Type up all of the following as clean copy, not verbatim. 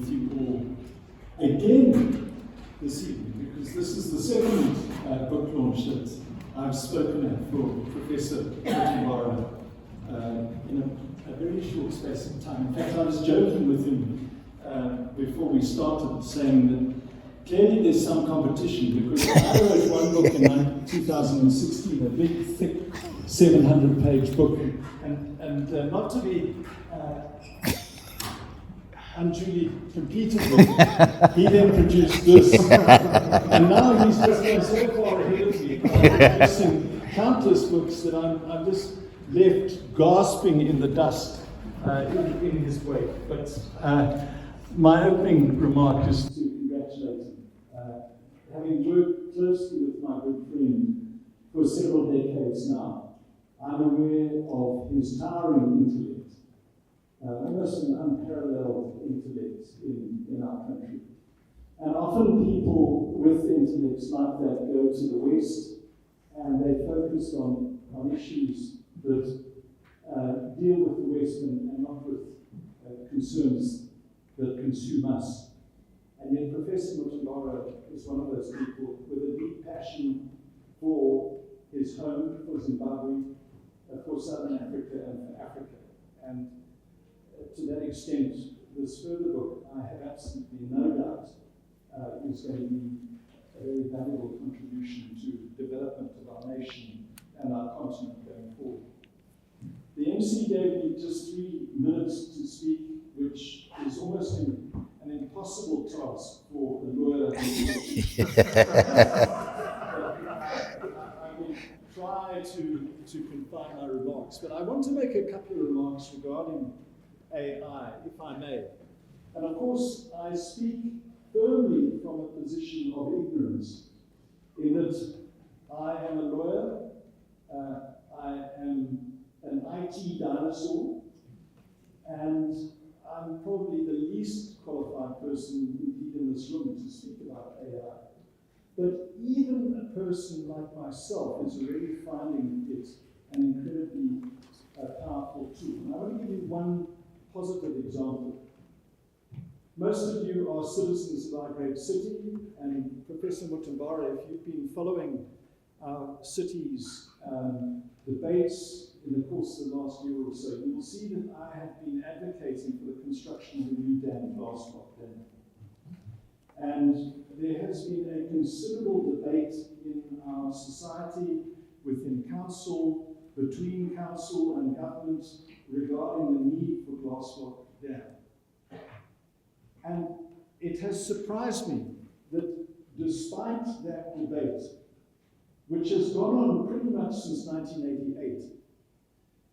with you all again this evening, because this is the second book launch that I've spoken at for Professor Mutambara in a very short space of time. In fact, I was joking with him before we started, saying that clearly there's some competition, because I wrote one book in 2016, a big, thick, 700-page book, and not to be unduly competed with, he then produced this, and now he's just gone so far ahead of me, producing countless books that I'm just left gasping in the dust in his wake. But my opening remark is to congratulate him. Having worked closely with my good friend for several decades now, I'm aware of his towering intellect. Almost an unparalleled intellect in our country. And often people with intellects like that go to the West and they focus on issues that deal with the West and not with concerns that consume us. And yet Professor Mutambara is one of those people with a deep passion for his home, for Zimbabwe, for Southern Africa and for Africa. And to that extent, this further book, I have absolutely no doubt, is going to be a very valuable contribution to development of our nation and our continent going forward. The MC gave me just 3 minutes to speak, which is almost an impossible task for a lawyer. I will try to confine my remarks, but I want to make a couple of remarks regarding AI, if I may. And of course, I speak firmly from a position of ignorance, in that I am a lawyer, I am an IT dinosaur, and I'm probably the least qualified person indeed in this room to speak about AI. But even a person like myself is already finding it an incredibly powerful tool. And I want to give you one positive example. Most of you are citizens of our great city, and Professor Mutambara, if you've been following our city's debates in the course of the last year or so, you will see that I have been advocating for the construction of a new dam, Glasgow Dam. And there has been a considerable debate in our society, within council, between council and government, regarding the need for Glasgow Dam. And it has surprised me that despite that debate, which has gone on pretty much since 1988,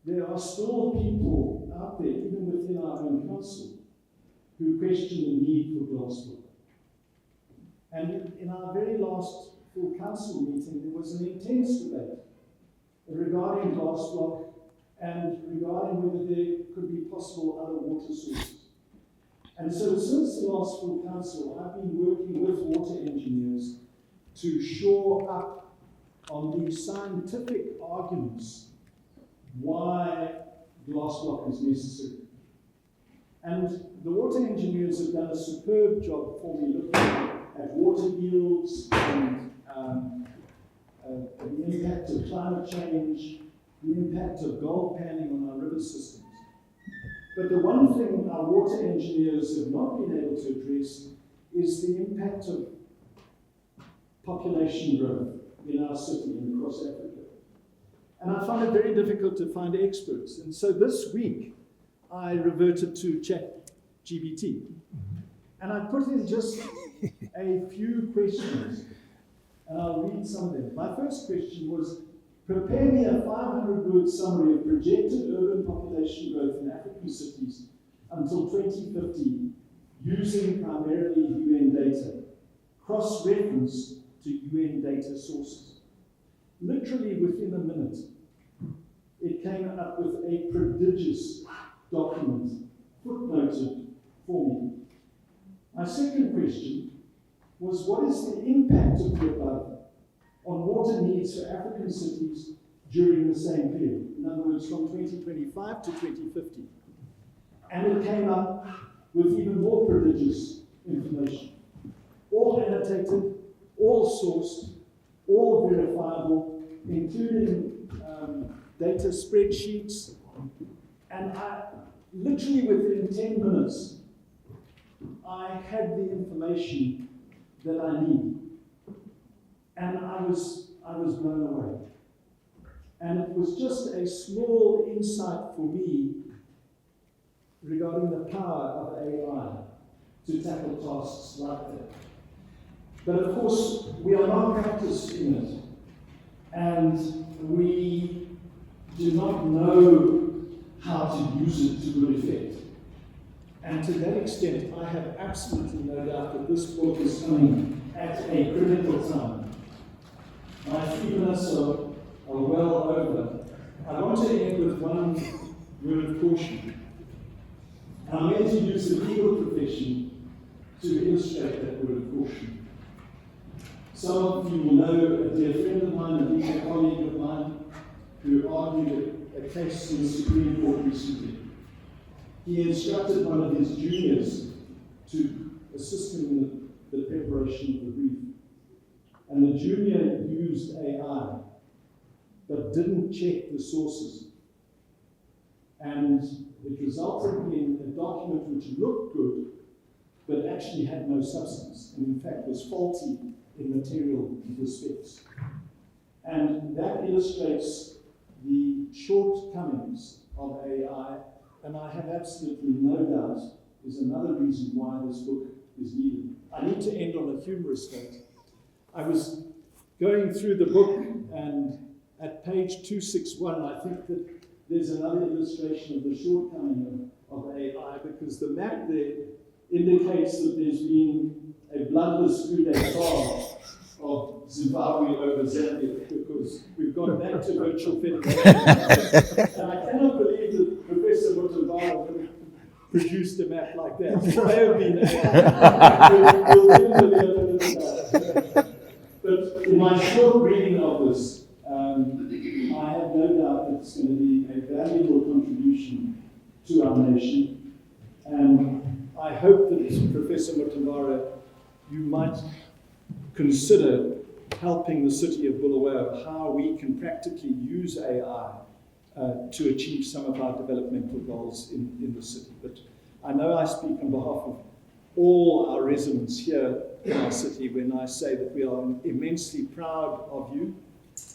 there are still people out there, even within our own council, who question the need for Glasgow. And in our very last full council meeting, there was an intense debate regarding Glasgow and regarding whether there could be possible other water sources. And so since the last full council, I've been working with water engineers to shore up on the scientific arguments why glass block is necessary. And the water engineers have done a superb job for me looking at water yields and the impact of climate change, the impact of gold panning on our river systems. But the one thing our water engineers have not been able to address is the impact of population growth in our city and across Africa. And I find it very difficult to find experts. And so this week, I reverted to ChatGPT. And I put in just a few questions, and I'll read some of them. My first question was, prepare me a 500-word summary of projected urban population growth in African cities until 2050, using primarily UN data, cross-reference to UN data sources. Literally within a minute, it came up with a prodigious document, footnoted for me. My second question was, what is the impact of the above on water needs for African cities during the same period? In other words, from 2025 to 2050. And it came up with even more prodigious information. All annotated, all sourced, all verifiable, including data spreadsheets. And literally within 10 minutes, I had the information that I need. And I was blown away. And it was just a small insight for me regarding the power of AI to tackle tasks like that. But of course, we are not practiced in it. And we do not know how to use it to good effect. And to that extent, I have absolutely no doubt that this book is coming at a critical time. My 3 minutes are well over. I want to end with one word of caution. I'm going to use the legal profession to illustrate that word of caution. Some of you will know a dear friend of mine, a legal colleague of mine, who argued a case in the Supreme Court recently. He instructed one of his juniors to assist him in the preparation of the brief. And the junior used AI, but didn't check the sources. And it resulted in a document which looked good, but actually had no substance, and in fact was faulty in material respects. And that illustrates the shortcomings of AI, and I have absolutely no doubt is another reason why this book is needed. I need to end on a humorous note. I was going through the book, and at page 261, I think that there's another illustration of the shortcoming of AI, because the map there indicates that there's been a bloodless coup d'etat of Zimbabwe over Zambia, because we've gone back to virtual federation. And I cannot believe that Professor Mutambara would have produced a map like that. It may have been AI. We'll definitely have a little about it. But in my short reading of this, I have no doubt that it's going to be a valuable contribution to our nation. And I hope that, Professor Mutambara, you might consider helping the city of Bulawayo how we can practically use AI to achieve some of our developmental goals in the city. But I know I speak on behalf of all our residents here in our city when I say that we are immensely proud of you,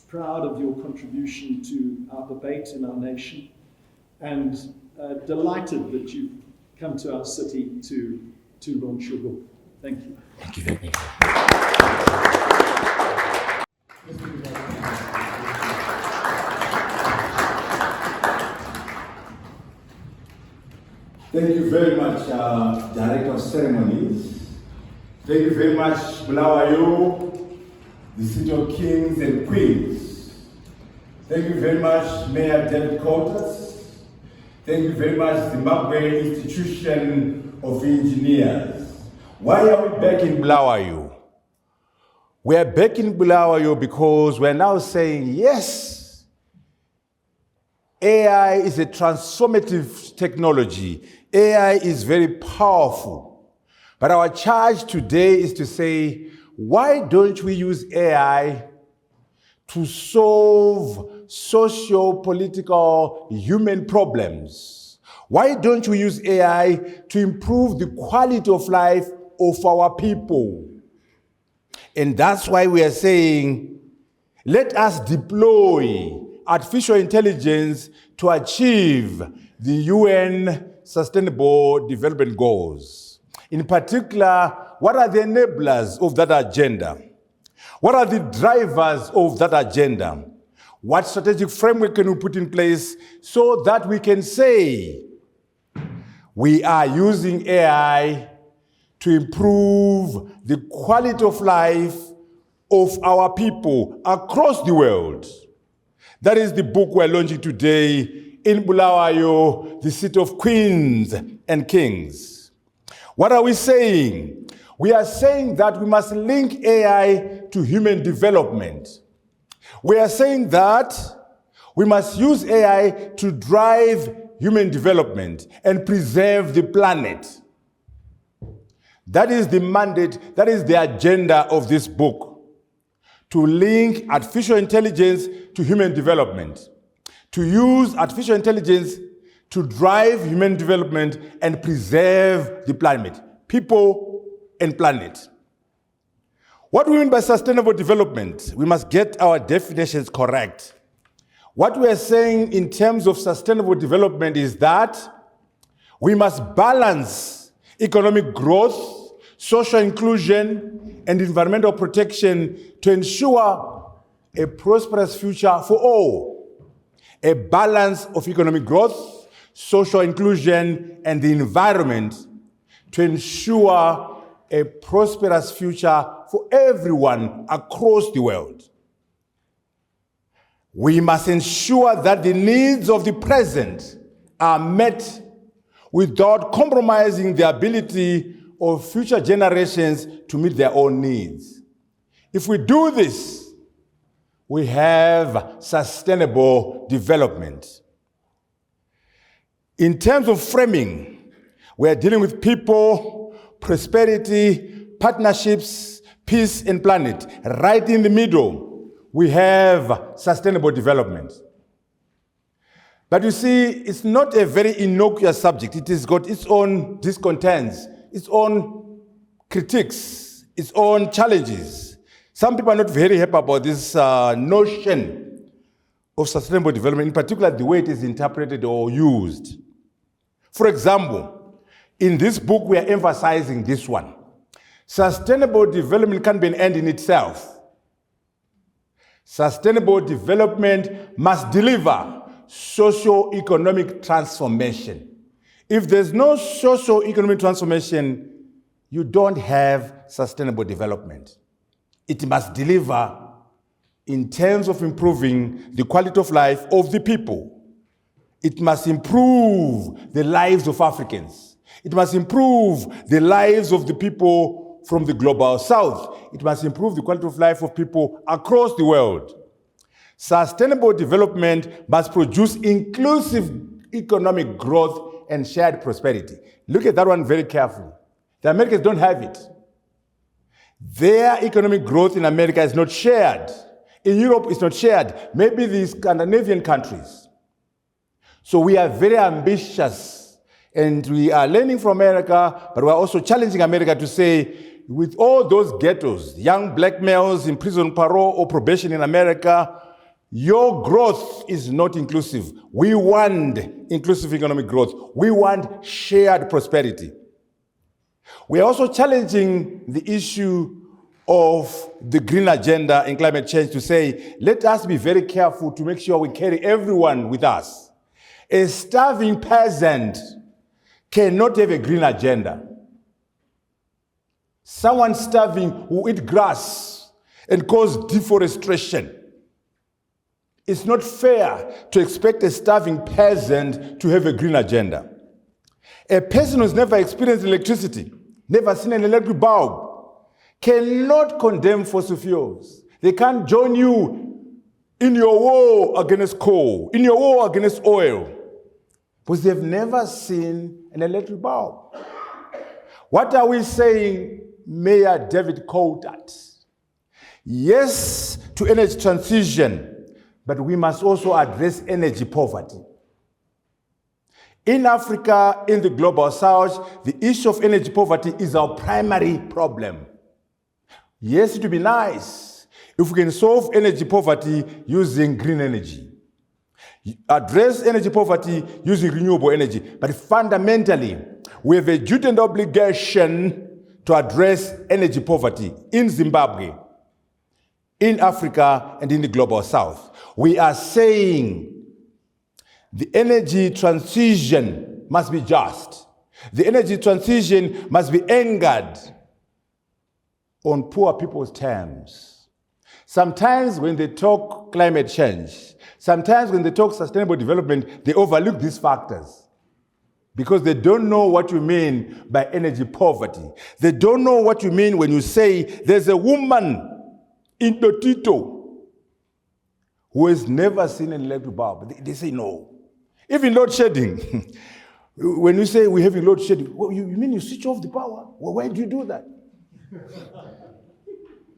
proud of your contribution to our debate in our nation, and delighted that you've come to our city to launch your book. Thank you. Thank you very much. Thank you very much, Director of Ceremonies. Thank you very much, Bulawayo, the City of Kings and Queens. Thank you very much, Mayor David Coulters. Thank you very much, Zimbabwe Institution of Engineers. Why are we back in Bulawayo? We are back in Bulawayo because we're now saying, yes, AI is a transformative technology. AI is very powerful. But our charge today is to say, why don't we use AI to solve socio-political human problems? Why don't we use AI to improve the quality of life of our people? And that's why we are saying, let us deploy artificial intelligence to achieve the UN Sustainable Development Goals. In particular, what are the enablers of that agenda? What are the drivers of that agenda? What strategic framework can we put in place so that we can say we are using AI to improve the quality of life of our people across the world? That is the book we're launching today in Bulawayo, the City of Queens and Kings. What are we saying? We are saying that we must link AI to human development. We are saying that we must use AI to drive human development and preserve the planet. That is the mandate, that is the agenda of this book, to link artificial intelligence to human development, to use artificial intelligence to drive human development and preserve the planet, people and planet. What do we mean by sustainable development? We must get our definitions correct. What we are saying in terms of sustainable development is that we must balance economic growth, social inclusion, and environmental protection to ensure a prosperous future for all. A balance of economic growth, social inclusion, and the environment to ensure a prosperous future for everyone across the world. We must ensure that the needs of the present are met without compromising the ability of future generations to meet their own needs. If we do this, we have sustainable development. In terms of framing, we are dealing with people, prosperity, partnerships, peace, and planet. Right in the middle, we have sustainable development. But you see, it's not a very innocuous subject. It has got its own discontents, its own critiques, its own challenges. Some people are not very happy about this notion of sustainable development, in particular the way it is interpreted or used. For example, in this book, we are emphasizing this one. Sustainable development can be an end in itself. Sustainable development must deliver socio-economic transformation. If there's no socio-economic transformation, you don't have sustainable development. It must deliver in terms of improving the quality of life of the people. It must improve the lives of Africans. It must improve the lives of the people from the global south. It must improve the quality of life of people across the world. Sustainable development must produce inclusive economic growth and shared prosperity. Look at that one very carefully. The Americans don't have it. Their economic growth in America is not shared. In Europe, it's not shared. Maybe the Scandinavian countries. So we are very ambitious, and we are learning from America, but we're also challenging America to say, with all those ghettos, young black males in prison, parole, or probation in America, your growth is not inclusive. We want inclusive economic growth. We want shared prosperity. We are also challenging the issue of the green agenda in climate change to say, let us be very careful to make sure we carry everyone with us. A starving peasant cannot have a green agenda. Someone starving will eat grass and cause deforestation. It's not fair to expect a starving peasant to have a green agenda. A person who's never experienced electricity, never seen an electric bulb, cannot condemn fossil fuels. They can't join you in your war against coal, in your war against oil, because they've never seen an electric bulb. What are we saying, Mayor David quoted? Yes to energy transition, but we must also address energy poverty. In Africa, in the global south, the issue of energy poverty is our primary problem. Yes, it would be nice if we can solve energy poverty using green energy, address energy poverty using renewable energy, but fundamentally, we have a duty and obligation to address energy poverty in Zimbabwe, in Africa, and in the global south. We are saying the energy transition must be just. The energy transition must be anchored on poor people's terms. Sometimes when they talk climate change, sometimes when they talk sustainable development, they overlook these factors because they don't know what you mean by energy poverty. They don't know what you mean when you say there's a woman in Totito who has never seen an electric bulb. They say no. Even load shedding. When you say we're having load shedding, you mean you switch off the power? Well, why do you do that?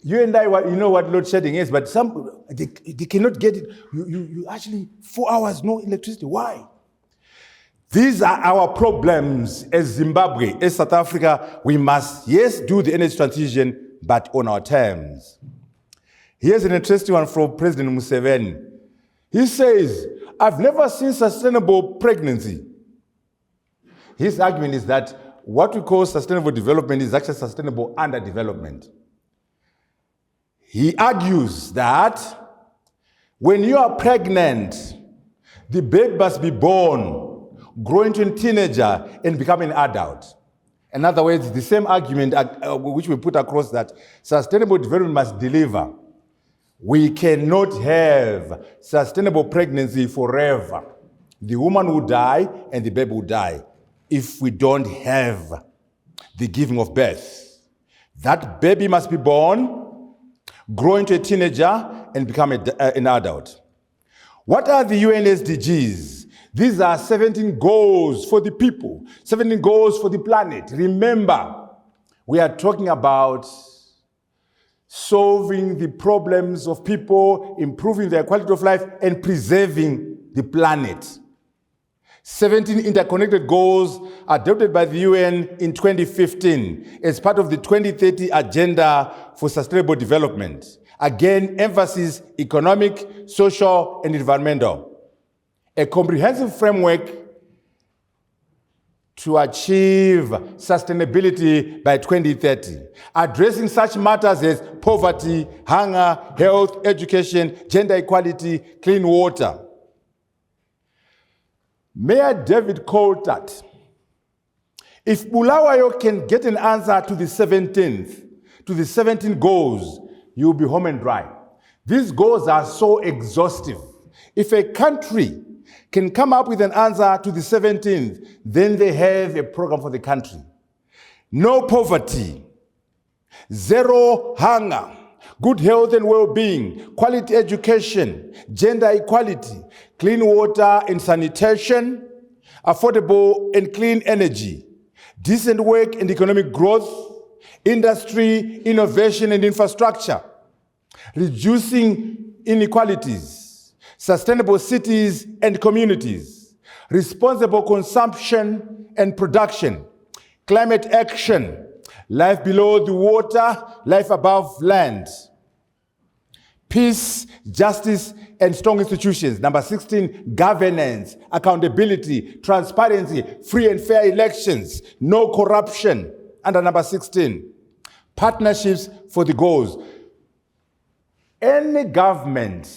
You and I, you know what load shedding is, but some they cannot get it. You actually 4 hours no electricity. Why? These are our problems as Zimbabwe, as South Africa. We must, yes, do the energy transition, but on our terms. Here's an interesting one from President Museveni. He says, I've never seen sustainable pregnancy. His argument is that what we call sustainable development is actually sustainable underdevelopment. He argues that when you are pregnant, the baby must be born, grow into a teenager, and become an adult. In other words, the same argument which we put across that sustainable development must deliver. We cannot have sustainable pregnancy forever. The woman will die and the baby will die if we don't have the giving of birth. That baby must be born, grow into a teenager, and become an adult. What are the UN SDGs? These are 17 goals for the people, 17 goals for the planet. Remember, we are talking about solving the problems of people, improving their quality of life, and preserving the planet. 17 interconnected goals adopted by the UN in 2015 as part of the 2030 Agenda for Sustainable Development. Again, emphasis economic, social, and environmental. A comprehensive framework to achieve sustainability by 2030, addressing such matters as poverty, hunger, health, education, gender equality, clean water. Mayor David Coulthard, if Bulawayo can get an answer to the 17 goals, you'll be home and dry. These goals are so exhaustive. If a country can come up with an answer to the 17th, then they have a program for the country. No poverty, zero hunger, good health and well-being, quality education, gender equality, clean water and sanitation, affordable and clean energy, decent work and economic growth, industry, innovation and infrastructure, reducing inequalities, sustainable cities and communities, responsible consumption and production, climate action, life below the water, life above land, peace, justice, and strong institutions. Number 16, governance, accountability, transparency, free and fair elections, no corruption. Under number 16, partnerships for the goals. Any government,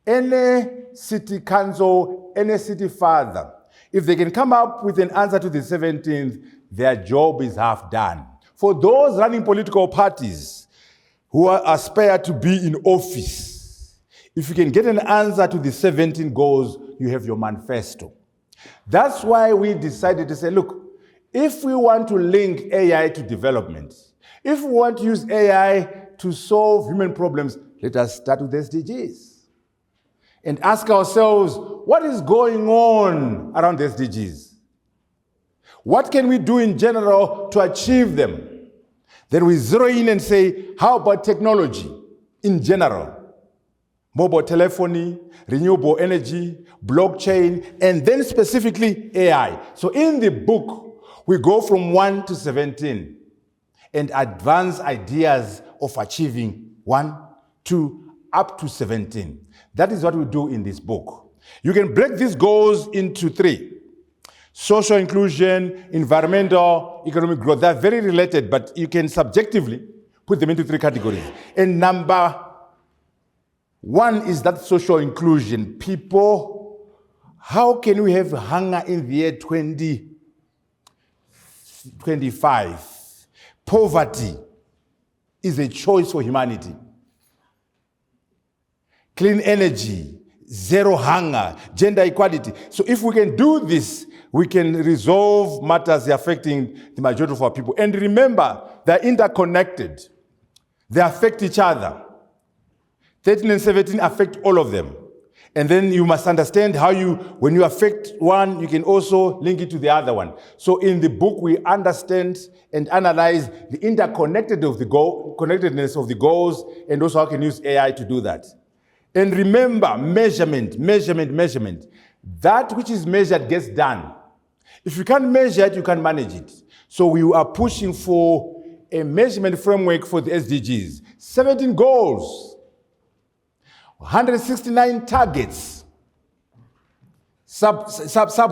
any city council, any city father, if they can come up with an answer to the 17th, their job is half done. For those running political parties who aspire to be in office, if you can get an answer to the 17 goals, you have your manifesto. That's why we decided to say, look, if we want to link AI to development, if we want to use AI to solve human problems, let us start with SDGs and ask ourselves, what is going on around the SDGs? What can we do in general to achieve them? Then we zero in and say, how about technology in general? Mobile telephony, renewable energy, blockchain, and then specifically AI. So in the book, we go from 1 to 17 and advance ideas of achieving 1, 2, up to 17. That is what we do in this book. You can break these goals into 3. Social inclusion, environmental, economic growth. They're very related, but you can subjectively put them into 3 categories. And number 1 is that social inclusion. People, how can we have hunger in the year 2025? Poverty is a choice for humanity. Clean energy, zero hunger, gender equality. So if we can do this, we can resolve matters affecting the majority of our people. And remember, they're interconnected. They affect each other. 13 and 17 affect all of them. And then you must understand how when you affect one, you can also link it to the other one. So in the book, we understand and analyze the interconnectedness of the goals, and also how can use AI to do that. And remember, measurement. That which is measured gets done. If you can't measure it, you can't manage it. So we are pushing for a measurement framework for the SDGs. 17 goals. 169 targets, sub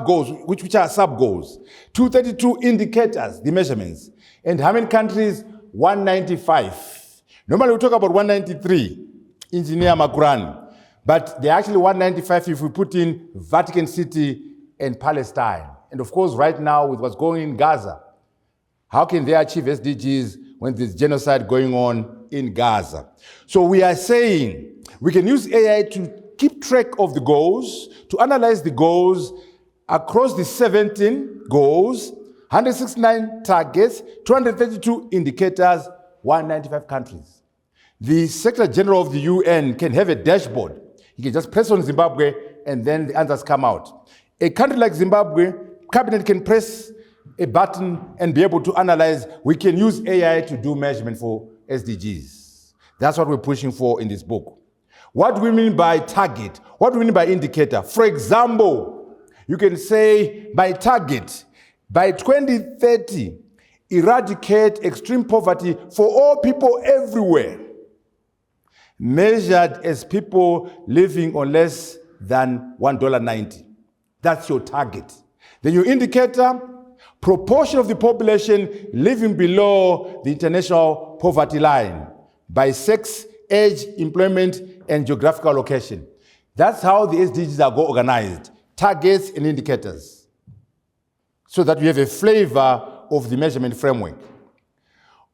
goals, which are sub goals, 232 indicators, the measurements, and how many countries? 195. Normally we talk about 193, Engineer Makurani, but they're actually 195 if we put in Vatican City and Palestine. And of course, right now with what's going on in Gaza, how can they achieve SDGs when there's genocide going on in Gaza? So we are saying we can use AI to keep track of the goals, to analyze the goals across the 17 goals, 169 targets, 232 indicators, 195 countries. The Secretary General of the UN can have a dashboard. He can just press on Zimbabwe and then the answers come out. A country like Zimbabwe, cabinet can press a button and be able to analyze. We can use AI to do measurement for SDGs. That's what we're pushing for in this book. What do we mean by target? What do we mean by indicator? For example, you can say by target, by 2030, eradicate extreme poverty for all people everywhere, measured as people living on less than $1.90. That's your target. Then your indicator, proportion of the population living below the international poverty line by sex, age, employment, and geographical location. That's how the SDGs are organized, targets and indicators, so that we have a flavor of the measurement framework.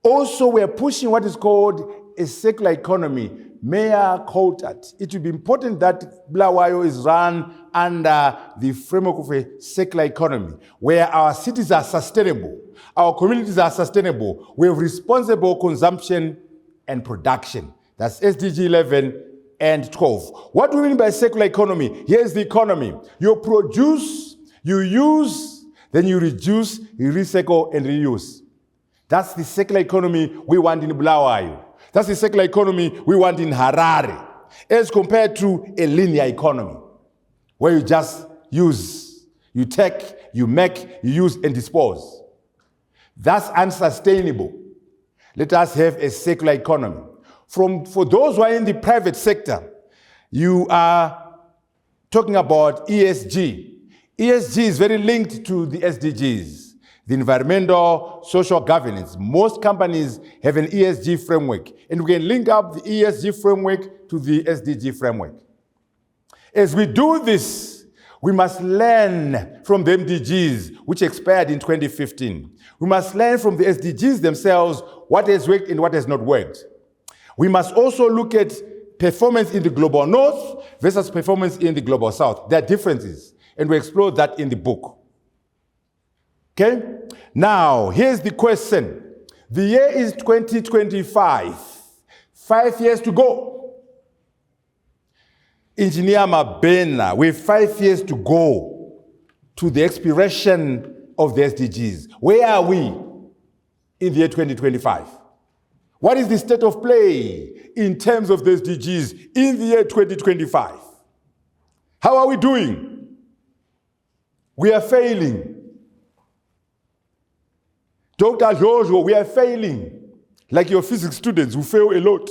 Also, we are pushing what is called a circular economy. Mayor quoted, it will be important that Bulawayo is run under the framework of a circular economy, where our cities are sustainable, our communities are sustainable, we have responsible consumption and production. That's SDG 11 and 12. What do we mean by circular economy? Here's the economy. You produce, you use, then you reduce, you recycle, and reuse. That's the circular economy we want in Bulawayo. That's the circular economy we want in Harare, as compared to a linear economy, where you just use, you take, you make, you use, and dispose. That's unsustainable. Let us have a circular economy. For those who are in the private sector, you are talking about ESG. ESG is very linked to the SDGs, the environmental, social governance. Most companies have an ESG framework, and we can link up the ESG framework to the SDG framework. As we do this, we must learn from the MDGs, which expired in 2015. We must learn from the SDGs themselves what has worked and what has not worked. We must also look at performance in the global north versus performance in the global south. There are differences, and we explore that in the book. Okay? Now, here's the question. The year is 2025. 5 years to go. Engineer Mabena, we have 5 years to go to the expiration of the SDGs. Where are we in the year 2025? What is the state of play in terms of the SDGs in the year 2025? How are we doing? We are failing. Dr. Jojo, we are failing. Like your physics students who fail a lot.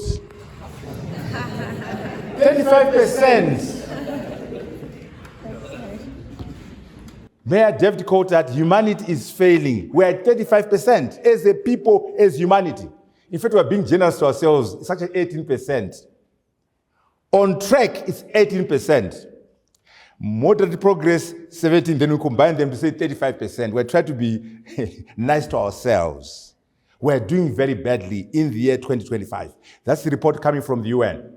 35%. Mayor David quoted, humanity is failing. We're at 35% as a people, as humanity. In fact, we're being generous to ourselves. It's actually 18%. On track, it's 18%. Moderate progress, 17%. Then we combine them to say 35%. We're trying to be nice to ourselves. We're doing very badly in the year 2025. That's the report coming from the UN.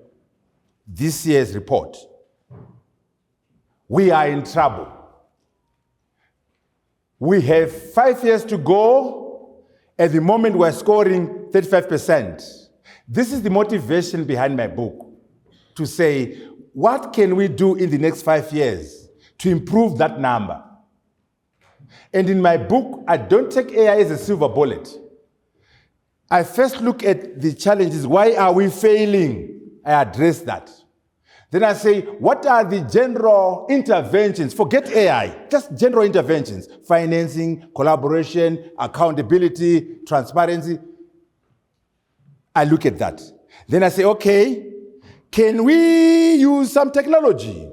This year's report. We are in trouble. We have 5 years to go. At the moment, we're scoring 35%. This is the motivation behind my book, to say what can we do in the next 5 years to improve that number? And in my book, I don't take AI as a silver bullet. I first look at the challenges. Why are we failing? I address that. Then I say, what are the general interventions? Forget AI, just general interventions. Financing, collaboration, accountability, transparency. I look at that. Then I say, okay, can we use some technology?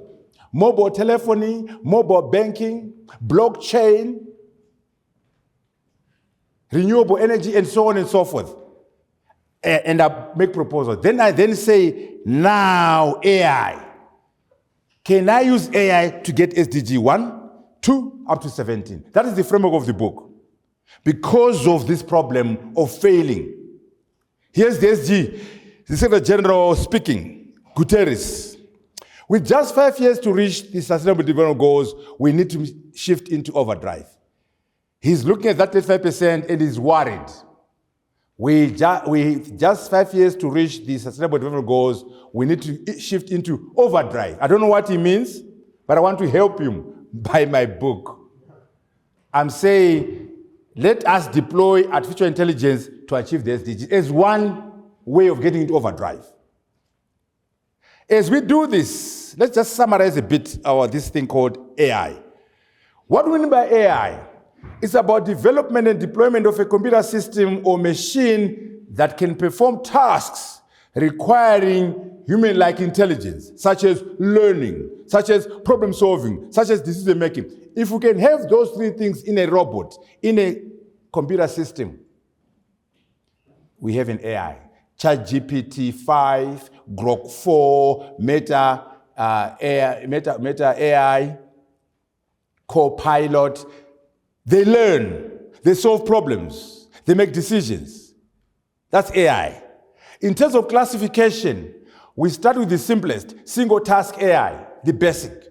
Mobile telephony, mobile banking, blockchain, renewable energy, and so on and so forth. And I make proposals. Then I say, now AI. Can I use AI to get SDG 1, 2, up to 17? That is the framework of the book. Because of this problem of failing. Here's the SG, the Secretary General speaking, Guterres. With just 5 years to reach the Sustainable Development Goals, we need to shift into overdrive. He's looking at that 35% and he's worried. We just 5 years to reach the Sustainable Development Goals, we need to shift into overdrive. I don't know what he means, but I want to help him by my book. I'm saying, let us deploy artificial intelligence to achieve the SDGs as one way of getting into overdrive. As we do this, let's just summarize a bit this thing called AI. What do we mean by AI? It's about development and deployment of a computer system or machine that can perform tasks requiring human-like intelligence, such as learning, such as problem solving, such as decision making. If we can have those three things in a robot, in a computer system, we have an AI. ChatGPT 5, Grok 4, Meta AI, Copilot. They learn, they solve problems, they make decisions. That's AI. In terms of classification, we start with the simplest, single task AI, the basic.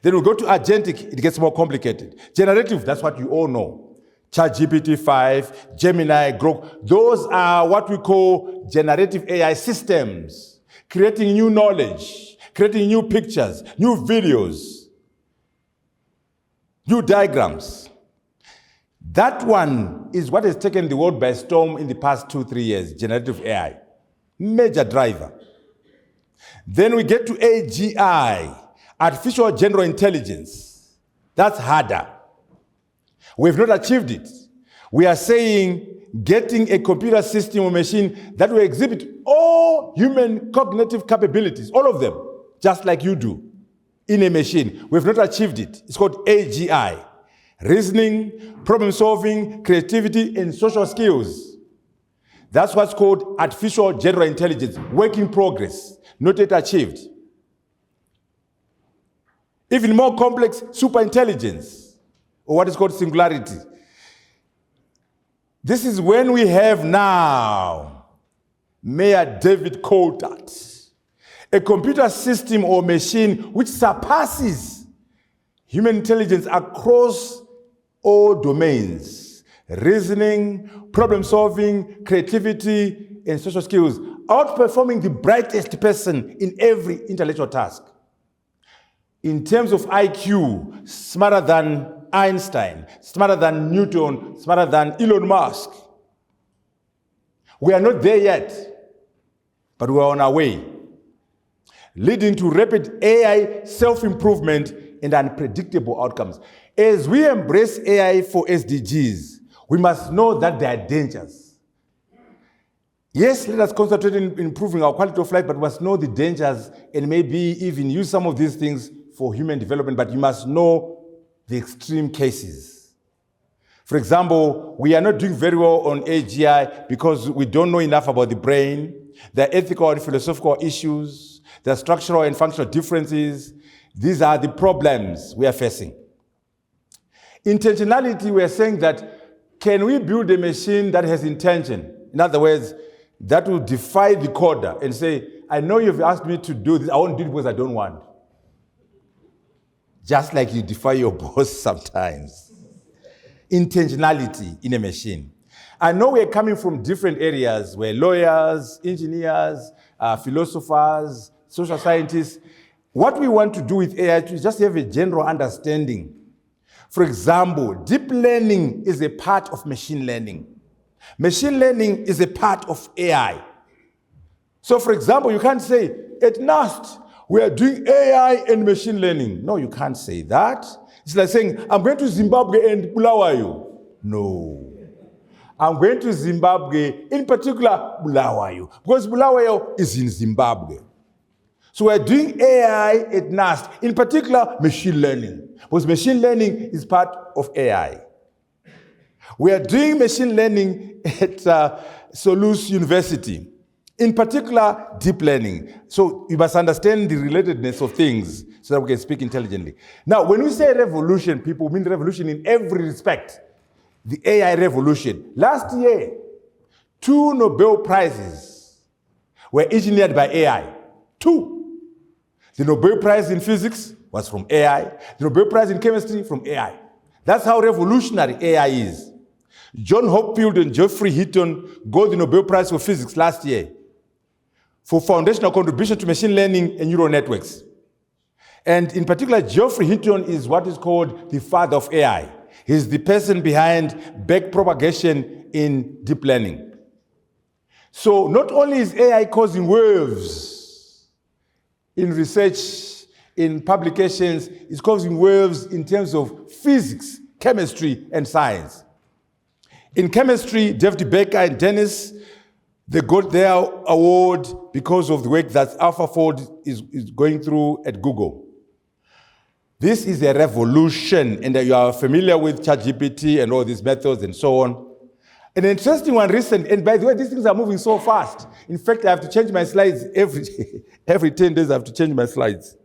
Then we go to agentic, it gets more complicated. Generative, that's what you all know. ChatGPT 5, Gemini, Grok, those are what we call generative AI systems, creating new knowledge, creating new pictures, new videos, new diagrams. That one is what has taken the world by storm in the past 2-3 years, generative AI. Major driver. Then we get to AGI, artificial general intelligence. That's harder. We've not achieved it. We are saying getting a computer system or machine that will exhibit all human cognitive capabilities, all of them, just like you do, in a machine. We've not achieved it. It's called AGI. Reasoning, problem solving, creativity, and social skills. That's what's called artificial general intelligence, work in progress, not yet achieved. Even more complex, superintelligence, or what is called singularity. This is when we have now Mayor David Coulthard, a computer system or machine which surpasses human intelligence across all domains: reasoning, problem solving, creativity, and social skills, outperforming the brightest person in every intellectual task. In terms of IQ, smarter than Einstein, smarter than Newton, smarter than Elon Musk. We are not there yet, but we are on our way, leading to rapid AI self-improvement and unpredictable outcomes. As we embrace AI for SDGs, we must know that there are dangers. Yes, let us concentrate on improving our quality of life, but we must know the dangers and maybe even use some of these things for human development, but you must know the extreme cases. For example, we are not doing very well on AGI because we don't know enough about the brain. There are ethical and philosophical issues. There are structural and functional differences. These are the problems we are facing. Intentionality, we are saying that, can we build a machine that has intention? In other words, that will defy the coder and say, I know you've asked me to do this, I won't do it because I don't want. Just like you defy your boss sometimes. Intentionality in a machine. I know we're coming from different areas. We're lawyers, engineers, philosophers, social scientists. what we want to do with AI is just have a general understanding. For example, deep learning is a part of machine learning. Machine learning is a part of AI. So, for example, you can't say, at NAST, we are doing AI and machine learning. No, you can't say that. It's like saying, I'm going to Zimbabwe and Bulawayo. No. I'm going to Zimbabwe, in particular, Bulawayo, because Bulawayo is in Zimbabwe. So we're doing AI at NAST, in particular, machine learning, because machine learning is part of AI. We are doing machine learning at Solus University, in particular, deep learning. So you must understand the relatedness of things so that we can speak intelligently. Now, when we say revolution, people mean revolution in every respect. The AI revolution. Last year, 2 Nobel Prizes were engineered by AI. 2. The Nobel Prize in Physics was from AI. The Nobel Prize in Chemistry from AI. That's how revolutionary AI is. John Hopfield and Geoffrey Hinton got the Nobel Prize for Physics last year for foundational contribution to machine learning and neural networks. And in particular, Geoffrey Hinton is what is called the father of AI. He's the person behind backpropagation in deep learning. So not only is AI causing waves in research, in publications, it's causing waves in terms of physics, chemistry, and science. In chemistry, David Becker and Dennis, they got their award because of the work that AlphaFold is going through at Google. This is a revolution, and you are familiar with ChatGPT and all these methods and so on. An interesting one recent, and by the way, these things are moving so fast. In fact, I have to change my slides every 10 days. I have to change my slides.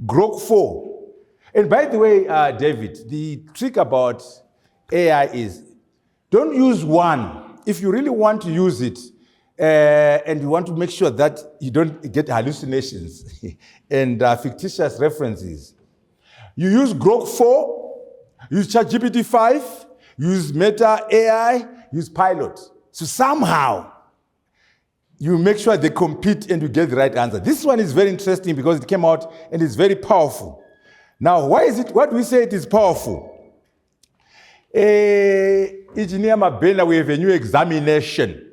Grok 4. And by the way, David, the trick about AI is don't use one. If you really want to use it, and you want to make sure that you don't get hallucinations and fictitious references, you use Grok 4, use ChatGPT 5, use Meta AI, use Pilot. So somehow, you make sure they compete and you get the right answer. This one is very interesting because it came out and it's very powerful. Now, why is it, what we say it is powerful? Engineer Mabena, we have a new examination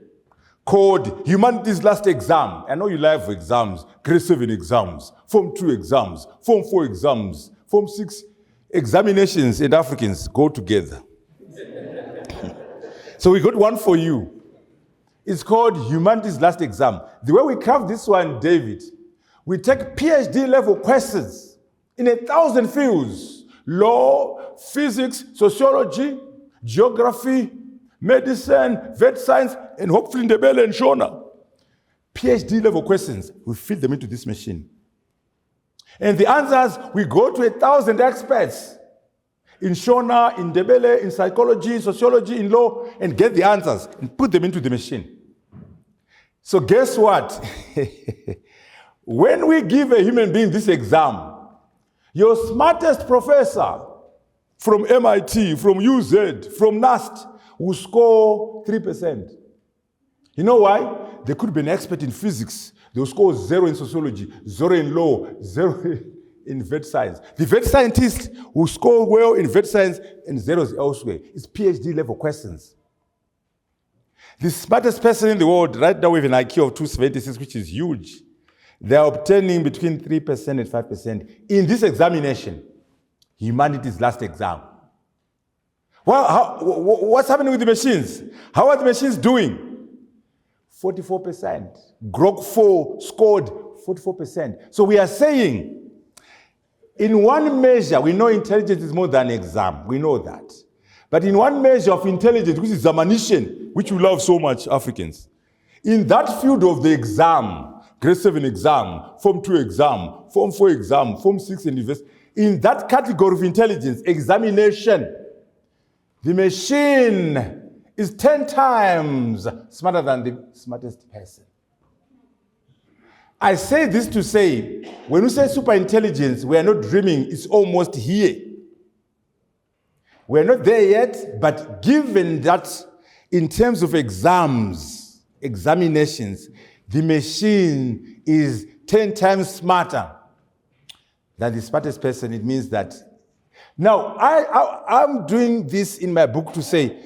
called Humanities Last Exam. I know you love exams, grade 7 exams, Form 2 exams, Form 4 exams, Form 6 examinations and Africans go together. So we got one for you. It's called Humanities Last Exam. The way we craft this one, David, we take PhD level questions in 1,000 fields: law, physics, sociology, geography, medicine, vet science, and hopefully Ndebele and Shona. PhD level questions, we feed them into this machine. And the answers, we go to 1,000 experts in Shona, in Ndebele, in psychology, sociology, in law, and get the answers and put them into the machine. So guess what? When we give a human being this exam, your smartest professor from MIT, from UZ, from NAST will score 3%. You know why? They could be an expert in physics. They'll score 0 in sociology, 0 in law, 0 in vet science. The vet scientist will score well in vet science and 0 elsewhere. It's PhD level questions. The smartest person in the world, right now with an IQ of 276, which is huge, they are obtaining between 3% and 5% in this examination, Humanities Last Exam. Well, what's happening with the machines? How are the machines doing? 44%. Grok 4 scored 44%. So we are saying, in one measure, we know intelligence is more than an exam. We know that. But in one measure of intelligence, which is examination, which we love so much, Africans, in that field of the exam, grade 7 exam, Form 2 exam, Form 4 exam, Form 6 and university, in that category of intelligence, examination, the machine is 10 times smarter than the smartest person. I say this to say, when we say superintelligence, we are not dreaming, it's almost here. We're not there yet, but given that in terms of exams, examinations, the machine is 10 times smarter. than the smartest person, it means that. Now, I'm doing this in my book to say,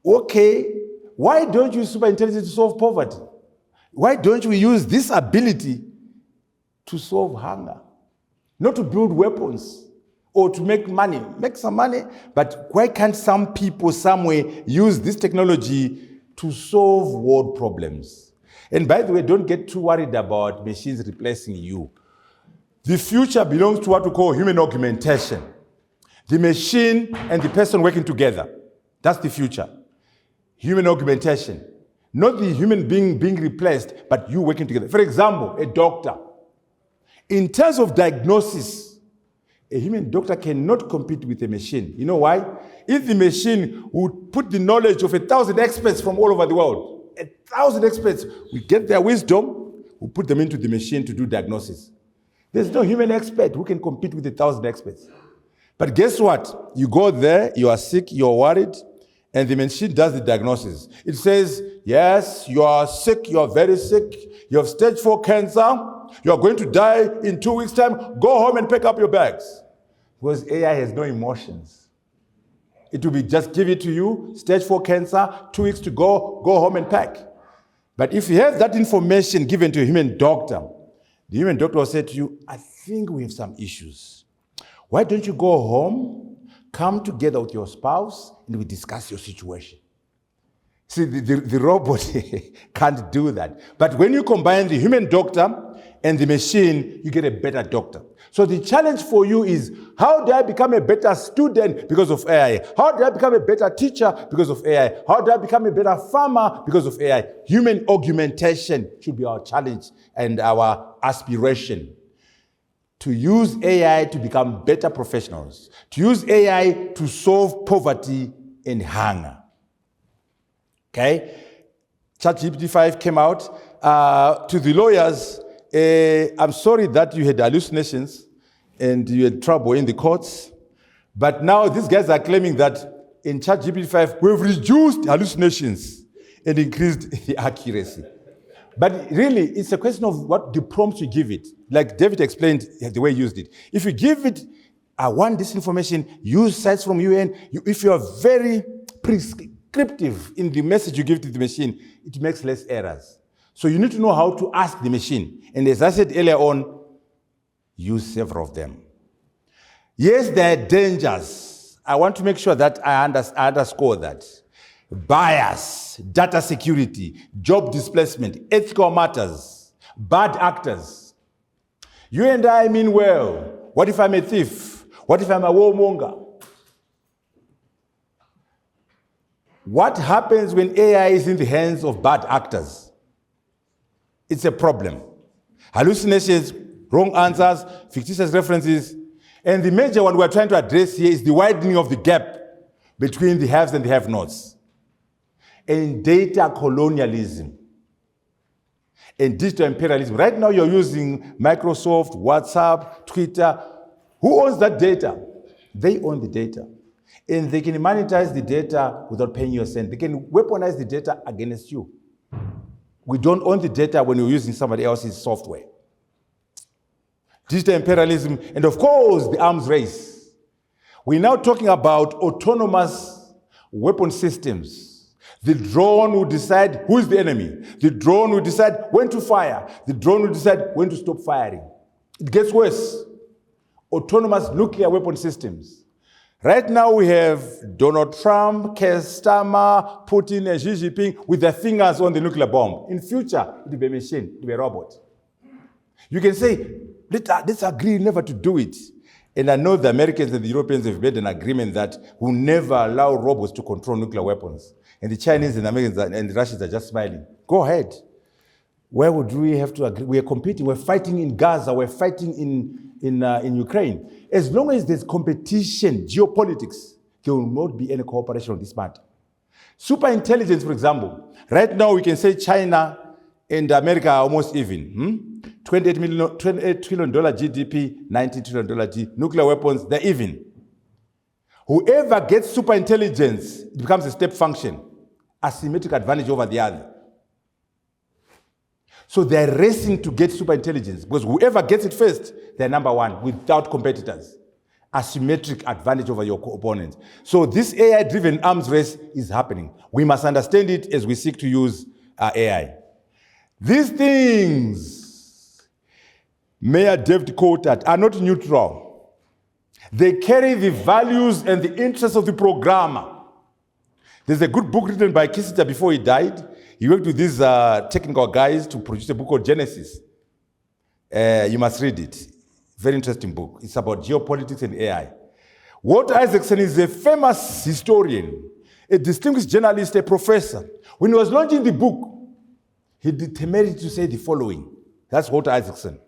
okay, why don't you use superintelligence to solve poverty? Why don't we use this ability to solve hunger? Not to build weapons or to make money. Make some money, but why can't some people somewhere use this technology to solve world problems? And by the way, don't get too worried about machines replacing you. The future belongs to what we call human augmentation. The machine and the person working together. That's the future. Human augmentation. Not the human being being replaced, but you working together. For example, a doctor. In terms of diagnosis, a human doctor cannot compete with a machine. You know why? If the machine would put the knowledge of 1,000 experts from all over the world, 1,000 experts, we get their wisdom, we put them into the machine to do diagnosis. There's no human expert who can compete with 1,000 experts. But guess what? You go there, you are sick, you're worried, and the machine does the diagnosis. It says, yes, you are sick, you are very sick, you have stage 4 cancer, you are going to die in 2 weeks' time, go home and pack up your bags. Because AI has no emotions. It will be just give it to you, stage 4 cancer, 2 weeks to go home and pack. But if you have that information given to a human doctor, the human doctor will say to you, I think we have some issues. Why don't you go home, come together with your spouse, and we discuss your situation? See, the robot can't do that. But when you combine the human doctor and the machine, you get a better doctor. So the challenge for you is, how do I become a better student because of AI? How do I become a better teacher because of AI? How do I become a better farmer because of AI? Human augmentation should be our challenge and our aspiration. To use AI to become better professionals. To use AI to solve poverty and hunger. Okay? ChatGPT 5 came out. To the lawyers, I'm sorry that you had hallucinations and you had trouble in the courts. But now these guys are claiming that in ChatGPT 5, we've reduced hallucinations and increased the accuracy. But really, it's a question of what the prompts you give it. Like David explained the way he used it. If you give it one disinformation, use sites from UN, if you are very prescriptive in the message you give to the machine, it makes less errors. So you need to know how to ask the machine. And as I said earlier on, use several of them. Yes, there are dangers. I want to make sure that I underscore that. Bias, data security, job displacement, ethical matters, bad actors. You and I mean well. What if I'm a thief? What if I'm a warmonger? What happens when AI is in the hands of bad actors? It's a problem. Hallucinations, wrong answers, fictitious references. And the major one we're trying to address here is the widening of the gap between the haves and the have-nots. And data colonialism and digital imperialism. Right now you're using Microsoft, WhatsApp, Twitter. Who owns that data? They own the data. And they can monetize the data without paying you a cent. They can weaponize the data against you. We don't own the data when you're using somebody else's software. Digital imperialism, and of course, the arms race. We're now talking about autonomous weapon systems. The drone will decide who is the enemy. The drone will decide when to fire. The drone will decide when to stop firing. It gets worse. Autonomous nuclear weapon systems. Right now we have Donald Trump, Keir Starmer, Putin, and Xi Jinping with their fingers on the nuclear bomb. In future, it will be a machine, it will be a robot. You can say, let's agree never to do it. And I know the Americans and the Europeans have made an agreement that we'll never allow robots to control nuclear weapons. And the Chinese and the Americans and the Russians are just smiling. Go ahead. Where would we have to agree? We are competing. We're fighting in Gaza. We're fighting in Ukraine. As long as there's competition, geopolitics, there will not be any cooperation on this matter. Superintelligence, for example. Right now, we can say China and America are almost even. $28 trillion GDP, $19 trillion nuclear weapons, they're even. Whoever gets superintelligence, it becomes a step function, asymmetric advantage over the other. So they're racing to get superintelligence because whoever gets it first, they're number one without competitors. Asymmetric advantage over your opponent. So this AI-driven arms race is happening. We must understand it as we seek to use AI. These things, Mayor David quoted, are not neutral. They carry the values and the interests of the programmer. There's a good book written by Kissinger before he died. He worked with these technical guys to produce a book called Genesis. You must read it. Very interesting book. It's about geopolitics and AI. Walter Isaacson is a famous historian, a distinguished journalist, a professor. When he was launching the book, he did temerity to say the following. That's Walter Isaacson.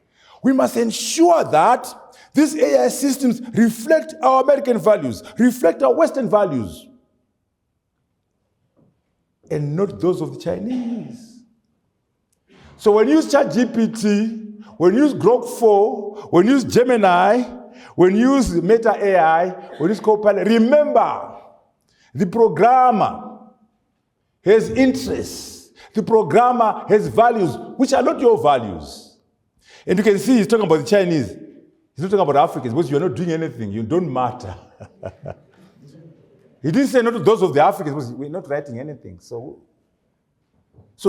We must ensure that these AI systems reflect our American values, reflect our Western values, and not those of the Chinese. So when you use ChatGPT, when you use Grok 4, when you use Gemini, when you use Meta AI, when you use Copilot, remember, the programmer has interests. The programmer has values, which are not your values. And you can see he's talking about the Chinese. He's not talking about Africans, because you're not doing anything. You don't matter. He didn't say not to those of the Africans, because we're not writing anything. So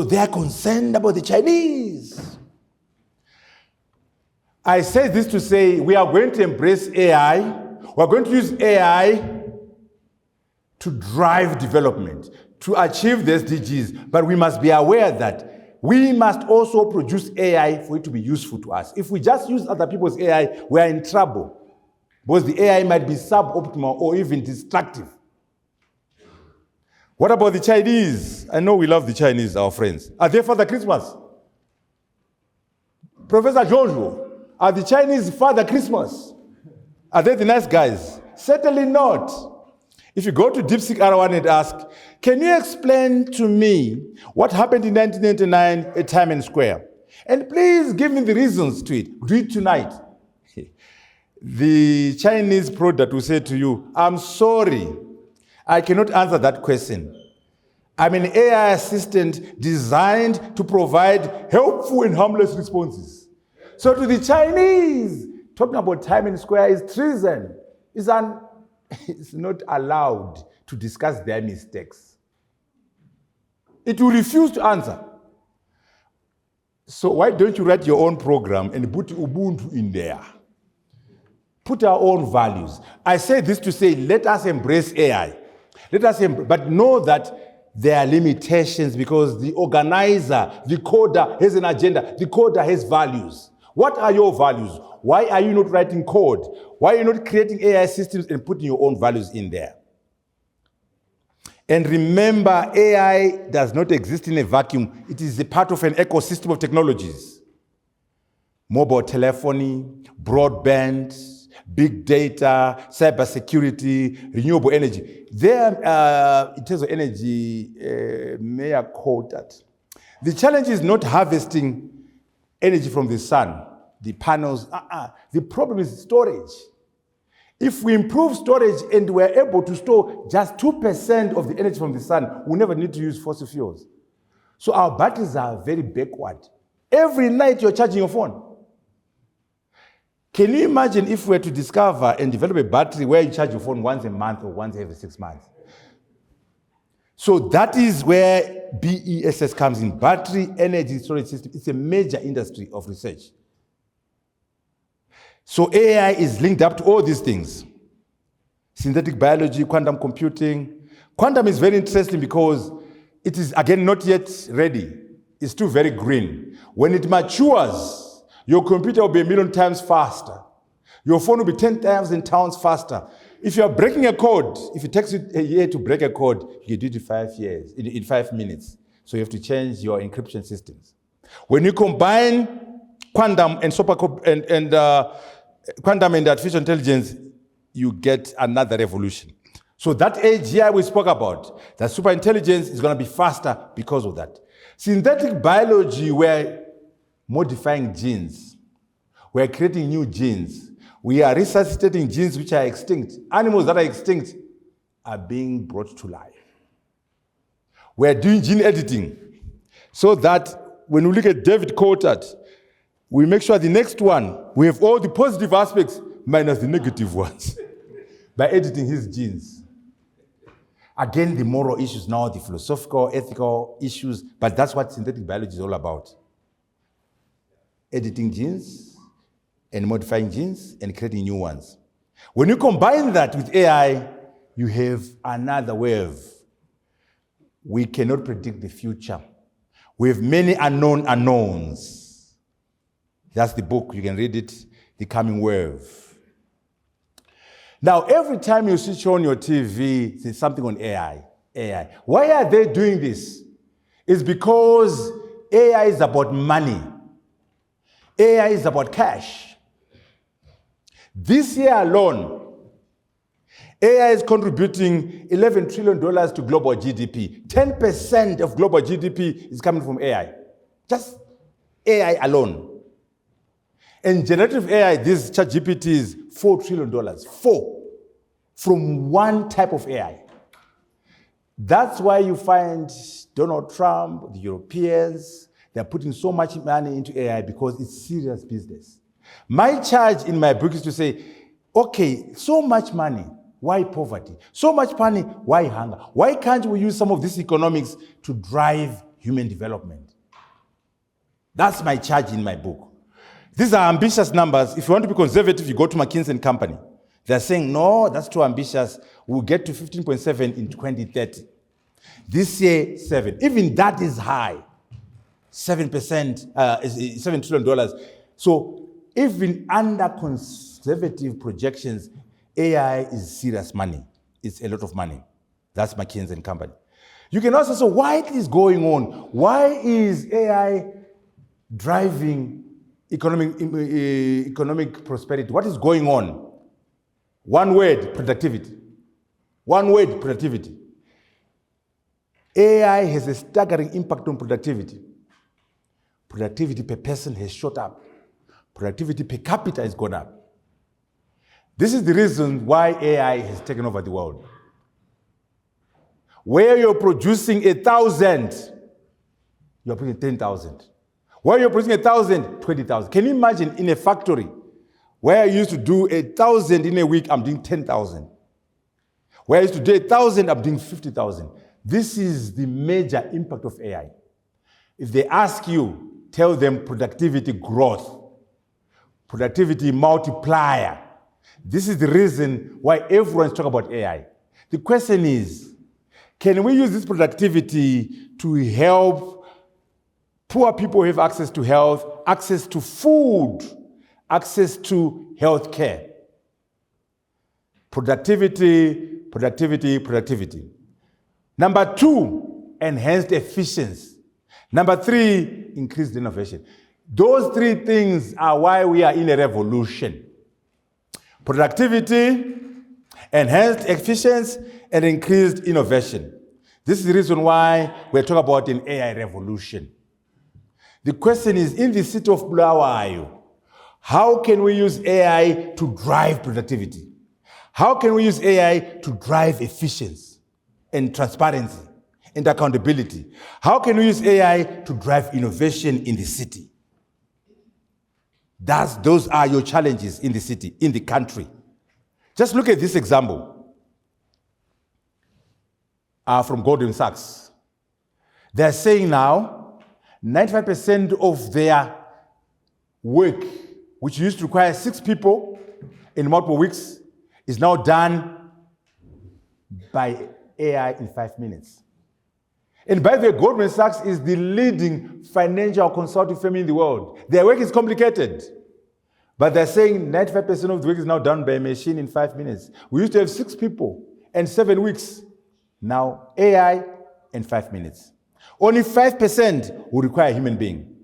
they are concerned about the Chinese. I say this to say we are going to embrace AI. We're going to use AI to drive development, to achieve the SDGs. But we must be aware that we must also produce AI for it to be useful to us. If we just use other people's AI, we are in trouble, because the AI might be suboptimal or even destructive. What about the Chinese? I know we love the Chinese, our friends. Are they Father Christmas? Professor Jojo, are the Chinese Father Christmas? Are they the nice guys? Certainly not. If you go to DeepSeek R1 and ask, can you explain to me what happened in 1999 at Tiananmen Square? And please give me the reasons to it. Do it tonight. The Chinese product will say to you, I'm sorry, I cannot answer that question. I'm an AI assistant designed to provide helpful and harmless responses. So to the Chinese, talking about Tiananmen Square is treason. It's not allowed to discuss their mistakes. It will refuse to answer. So why don't you write your own program and put Ubuntu in there? Put our own values. I say this to say, let us embrace AI. But know that there are limitations, because the organizer, the coder has an agenda. The coder has values. What are your values? Why are you not writing code? Why are you not creating AI systems and putting your own values in there? And remember, AI does not exist in a vacuum. It is a part of an ecosystem of technologies. Mobile telephony, broadband, big data, cybersecurity, renewable energy. There, in terms of energy, Mayor quoted, the challenge is not harvesting energy from the sun, the panels. The problem is storage. If we improve storage and we're able to store just 2% of the energy from the sun, we never need to use fossil fuels. So our batteries are very backward. Every night you're charging your phone. Can you imagine if we were to discover and develop a battery where you charge your phone once a month or once every 6 months? So that is where BESS comes in, battery energy storage system. It's a major industry of research. So AI is linked up to all these things. Synthetic biology, quantum computing. Quantum is very interesting because it is, again, not yet ready. It's still very green. When it matures, your computer will be 1 million times faster. Your phone will be 10,000 times faster. If you are breaking a code, if it takes you a year to break a code, you do it in 5 years, in 5 minutes. So you have to change your encryption systems. When you combine quantum and quantum and artificial intelligence, you get another revolution. So that AGI we spoke about, that superintelligence is going to be faster because of that. Synthetic biology, we're modifying genes. We're creating new genes. We are resuscitating genes which are extinct. Animals that are extinct are being brought to life. We're doing gene editing so that when we look at David Coulthard, we make sure the next one, we have all the positive aspects minus the negative ones by editing his genes. Again, the moral issues now, the philosophical, ethical issues, but that's what synthetic biology is all about. Editing genes and modifying genes and creating new ones. When you combine that with AI, you have another wave. We cannot predict the future. We have many unknown unknowns. That's the book, you can read it, The Coming Wave. Now, every time you switch on your TV, there's something on AI. Why are they doing this? It's because AI is about money. AI is about cash. This year alone, AI is contributing $11 trillion to global GDP. 10% of global GDP is coming from AI. Just AI alone. And generative AI, this ChatGPT is $4 trillion. 4. From one type of AI. That's why you find Donald Trump, the Europeans, they're putting so much money into AI because it's serious business. My charge in my book is to say, okay, so much money, why poverty? So much money, why hunger? Why can't we use some of this economics to drive human development? That's my charge in my book. These are ambitious numbers. If you want to be conservative, you go to McKinsey & Company. They're saying, no, that's too ambitious. We'll get to 15.7 in 2030. This year, 7. Even that is high. 7% is $7 trillion. So even under conservative projections, AI is serious money. It's a lot of money. That's McKinsey & Company. You can also say, why it is going on? Why is AI driving economic prosperity? What is going on? One word, productivity. One word, productivity. AI has a staggering impact on productivity. Productivity per person has shot up. Productivity per capita has gone up. This is the reason why AI has taken over the world. Where you're producing 1,000, you're producing 10,000. Where you're producing 1,000, 20,000. Can you imagine in a factory where I used to do 1,000 in a week, I'm doing 10,000. Where I used to do 1,000, I'm doing 50,000. This is the major impact of AI. If they ask you, tell them productivity growth, productivity multiplier. This is the reason why everyone's talking about AI. The question is, can we use this productivity to help poor people have access to health, access to food, access to health care? Productivity, productivity, productivity. Number 2, enhanced efficiency. Number 3, increased innovation. Those 3 things are why we are in a revolution. Productivity, enhanced efficiency, and increased innovation. This is the reason why we're talking about an AI revolution. The question is, in the city of Bulawayo, how can we use AI to drive productivity? How can we use AI to drive efficiency and transparency and accountability? How can we use AI to drive innovation in the city? Those are your challenges in the city, in the country. Just look at this example from Goldman Sachs. They're saying now 95% of their work, which used to require 6 people in multiple weeks, is now done by AI in 5 minutes. And by the way, Goldman Sachs is the leading financial consulting firm in the world. Their work is complicated, but they're saying 95% of the work is now done by a machine in 5 minutes. We used to have 6 people and 7 weeks. Now, AI in 5 minutes. Only 5% will require a human being.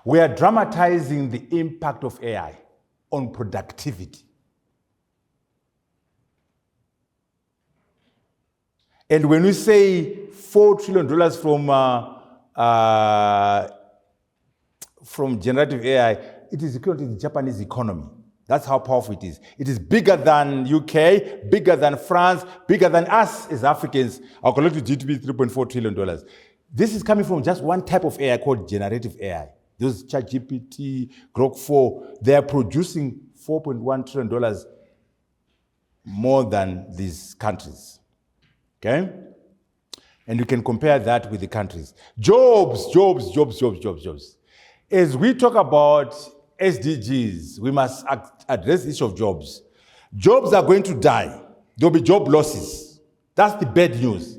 We are dramatizing the impact of AI on productivity. And when we say $4 trillion from generative AI, it is equivalent to the Japanese economy. That's how powerful it is. It is bigger than UK, bigger than France, bigger than us as Africans. Our collective GDP is $3.4 trillion. This is coming from just one type of AI called generative AI. Those ChatGPT, Grok 4, they are producing $4.1 trillion more than these countries. Okay? And you can compare that with the countries. Jobs. As we talk about SDGs, we must address the issue of jobs. Jobs are going to die. There will be job losses. That's the bad news.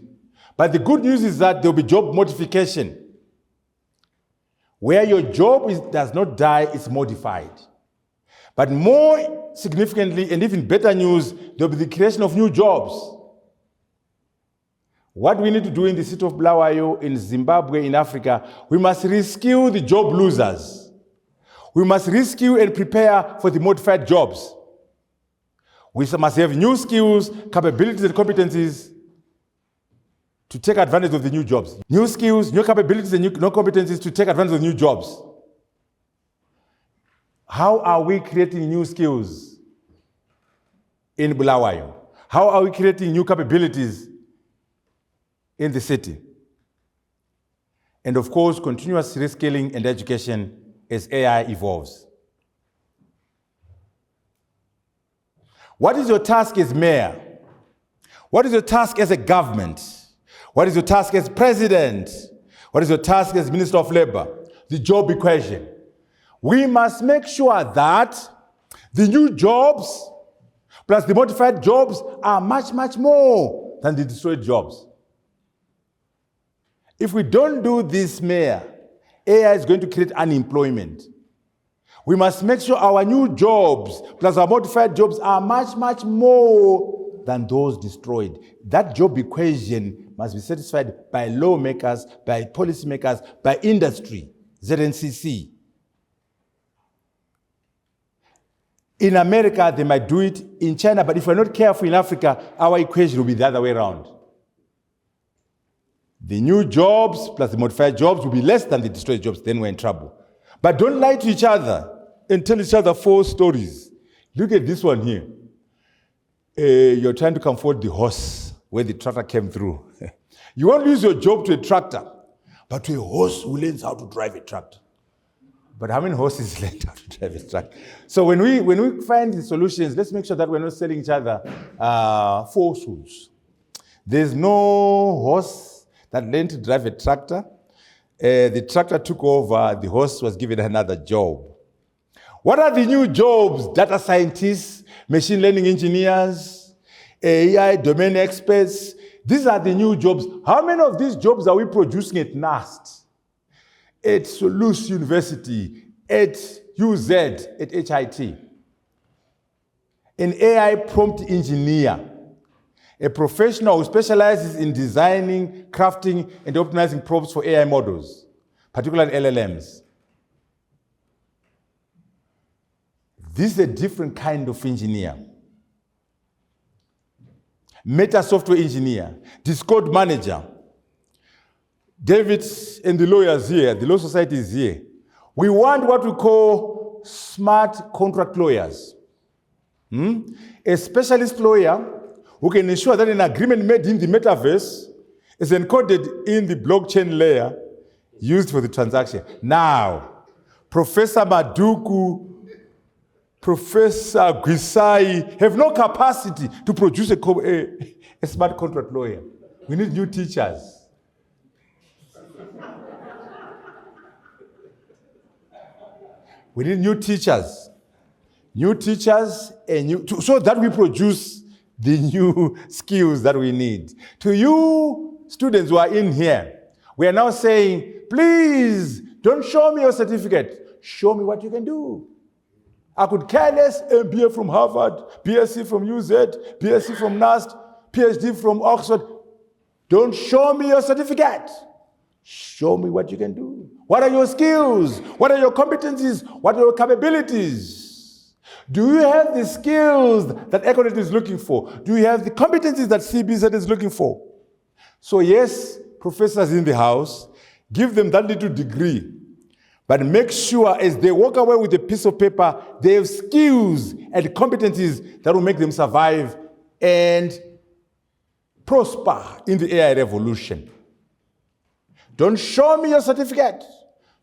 But the good news is that there will be job modification. Where your job does not die, it's modified. But more significantly, and even better news, there will be the creation of new jobs. What we need to do in the city of Bulawayo, in Zimbabwe, in Africa, we must reskill the job losers. We must reskill and prepare for the modified jobs. We must have new skills, capabilities, and competencies to take advantage of the new jobs. New skills, new capabilities, and new competencies to take advantage of new jobs. How are we creating new skills in Bulawayo? How are we creating new capabilities in the city? And of course, continuous reskilling and education as AI evolves. What is your task as mayor? What is your task as a government? What is your task as president? What is your task as Minister of Labor? The job equation. We must make sure that the new jobs plus the modified jobs are much, much more than the destroyed jobs. If we don't do this, Mayor, AI is going to create unemployment. We must make sure our new jobs plus our modified jobs are much, much more than those destroyed. That job equation must be satisfied by lawmakers, by policymakers, by industry, ZNCC. In America, they might do it. In China, but if we're not careful in Africa, our equation will be the other way around. The new jobs plus the modified jobs will be less than the destroyed jobs, then we're in trouble. But don't lie to each other and tell each other false stories. Look at this one here. You're trying to comfort the horse where the tractor came through. You won't lose your job to a tractor, but to a horse who learns how to drive a tractor. But how many horses learn how to drive a tractor? So when we find the solutions, let's make sure that we're not selling each other falsehoods. There's no horse that learned to drive a tractor. The tractor took over, the horse was given another job. What are the new jobs? Data scientists, machine learning engineers, AI domain experts. These are the new jobs. How many of these jobs are we producing at NAST, at Solus University, at UZ, at HIT? An AI prompt engineer, a professional who specializes in designing, crafting, and optimizing prompts for AI models, particularly LLMs. This is a different kind of engineer. Meta software engineer, Discord manager. David and the lawyers here, the law society is here. We want what we call smart contract lawyers. A specialist lawyer who can ensure that an agreement made in the metaverse is encoded in the blockchain layer used for the transaction. Now, Professor Maduku, Professor Guseni have no capacity to produce a smart contract lawyer. We need new teachers. We need new teachers. New teachers so that we produce the new skills that we need. To you students who are in here, we are now saying, please don't show me your certificate. Show me what you can do. I could care less MBA from Harvard, BSc from UZ, BSc from NAST, PhD from Oxford. Don't show me your certificate. Show me what you can do. What are your skills? What are your competencies? What are your capabilities? Do you have the skills that Econet is looking for? Do you have the competencies that CBZ is looking for? So yes, professors in the house, give them that little degree. But make sure as they walk away with a piece of paper, they have skills and competencies that will make them survive and prosper in the AI revolution. Don't show me your certificate.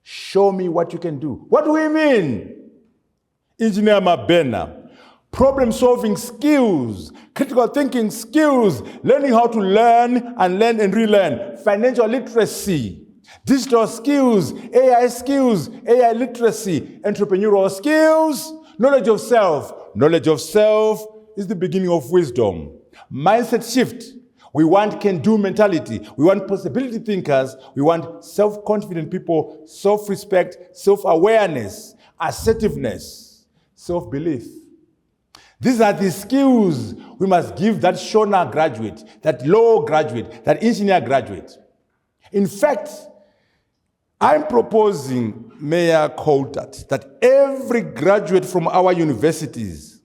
Show me what you can do. What do we mean? Engineer Mabena, problem-solving skills, critical thinking skills, learning how to learn and relearn, financial literacy, digital skills, AI literacy, entrepreneurial skills, knowledge of self. Knowledge of self is the beginning of wisdom. Mindset shift. We want can-do mentality. We want possibility thinkers. We want self-confident people, self-respect, self-awareness, assertiveness, self-belief. These are the skills we must give that Shona graduate, that law graduate, that engineer graduate. In fact, I'm proposing, Mayor Coulthard, that every graduate from our universities,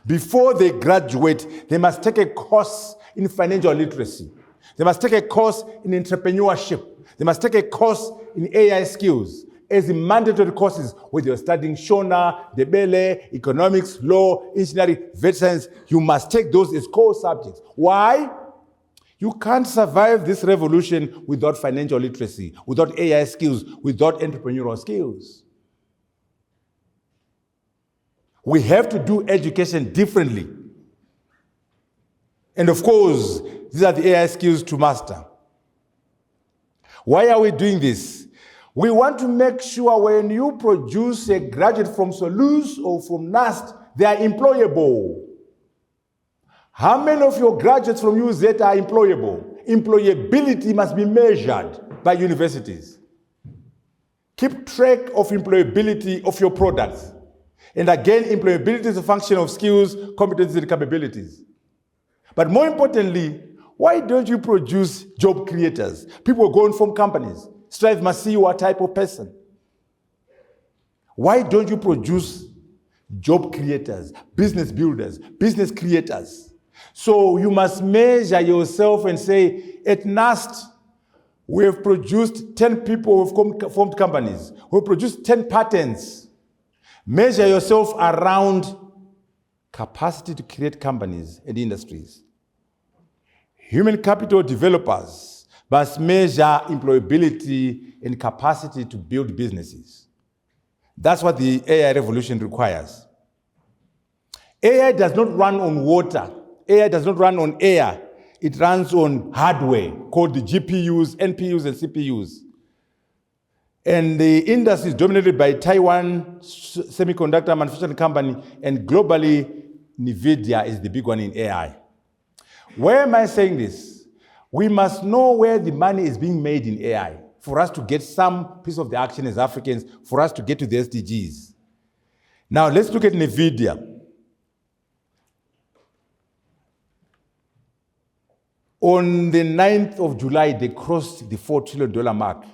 before they graduate, they must take a course in financial literacy. They must take a course in entrepreneurship. They must take a course in AI skills as mandatory courses, whether you're studying Shona, Debele, economics, law, engineering, vet science. You must take those as core subjects. Why? You can't survive this revolution without financial literacy, without AI skills, without entrepreneurial skills. We have to do education differently. And of course, these are the AI skills to master. Why are we doing this? We want to make sure when you produce a graduate from Solus or from NAST, they are employable. How many of your graduates from UZ are employable? Employability must be measured by universities. Keep track of employability of your products. And again, employability is a function of skills, competencies, and capabilities. But more importantly, why don't you produce job creators? People going from companies. Strive must see you are a type of person. Why don't you produce job creators, business builders, business creators? So you must measure yourself and say, at NAST, we have produced 10 people who have formed companies. We have produced 10 patents. Measure yourself around capacity to create companies and industries. Human capital developers must measure employability and capacity to build businesses. That's what the AI revolution requires. AI does not run on water. AI does not run on air. It runs on hardware called the GPUs, NPUs, and CPUs. And the industry is dominated by Taiwan semiconductor manufacturing company, and globally, NVIDIA is the big one in AI. Why am I saying this? We must know where the money is being made in AI for us to get some piece of the action as Africans, for us to get to the SDGs. Now, let's look at NVIDIA. On the 9th of July, they crossed the $4 trillion mark.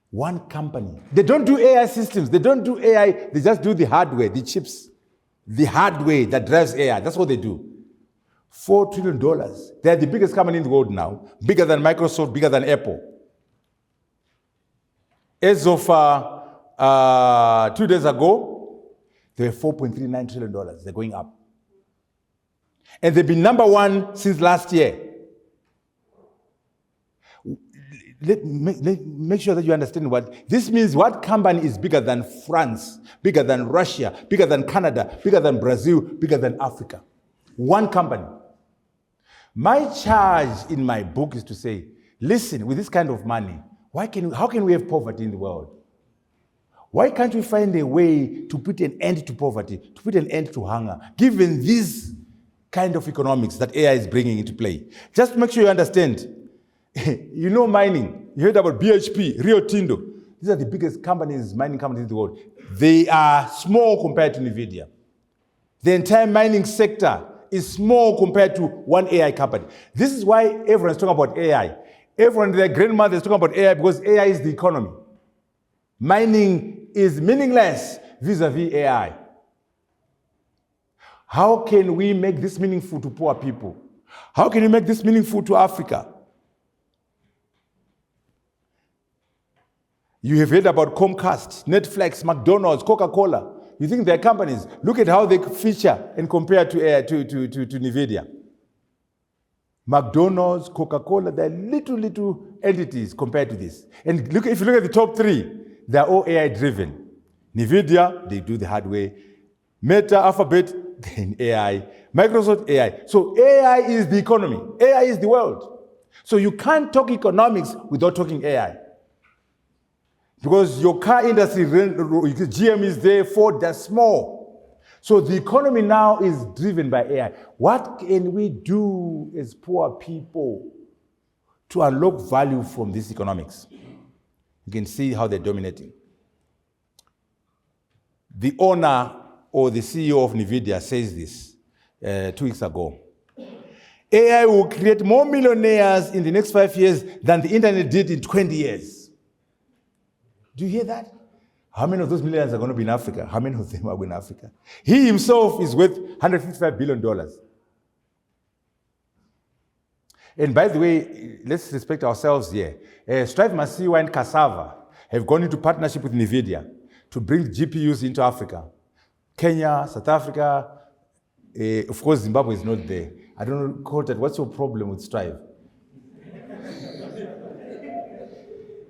One company. They don't do AI systems. They don't do AI. They just do the hardware, the chips, the hardware that drives AI. That's what they do. $4 trillion. They're the biggest company in the world now, bigger than Microsoft, bigger than Apple. As of 2 days ago, they were $4.39 trillion. They're going up. And they've been number one since last year. Make sure that you understand what this means. What company is bigger than France, bigger than Russia, bigger than Canada, bigger than Brazil, bigger than Africa? One company. My charge in my book is to say, listen, with this kind of money, how can we have poverty in the world? Why can't we find a way to put an end to poverty, to put an end to hunger, given this kind of economics that AI is bringing into play? Just make sure you understand. You know mining. You heard about BHP, Rio Tinto. These are the biggest companies, mining companies in the world. They are small compared to NVIDIA. The entire mining sector is small compared to one AI company. This is why everyone is talking about AI. Everyone, their grandmother is talking about AI because AI is the economy. Mining is meaningless vis-a-vis AI. How can we make this meaningful to poor people? How can we make this meaningful to Africa? You have heard about Comcast, Netflix, McDonald's, Coca-Cola. You think they're companies? Look at how they feature and compare to NVIDIA. McDonald's, Coca-Cola, they're little entities compared to this. And look, if you look at the top three, they're all AI-driven. NVIDIA, they do the hardware. Meta, Alphabet, then AI. Microsoft, AI. So AI is the economy. AI is the world. So you can't talk economics without talking AI. Because your car industry, GM is there, Ford, they're small. So the economy now is driven by AI. What can we do as poor people to unlock value from this economics? You can see how they're dominating. The owner or the CEO of NVIDIA says this 2 weeks ago. AI will create more millionaires in the next 5 years than the internet did in 20 years. Do you hear that? How many of those millionaires are going to be in Africa? How many of them are in Africa? He himself is worth $155 billion. And by the way, let's respect ourselves here. Strive Masiwa and Cassava have gone into partnership with NVIDIA to bring GPUs into Africa. Kenya, South Africa, of course Zimbabwe is not there. I don't know, Coulter, what's your problem with Strive?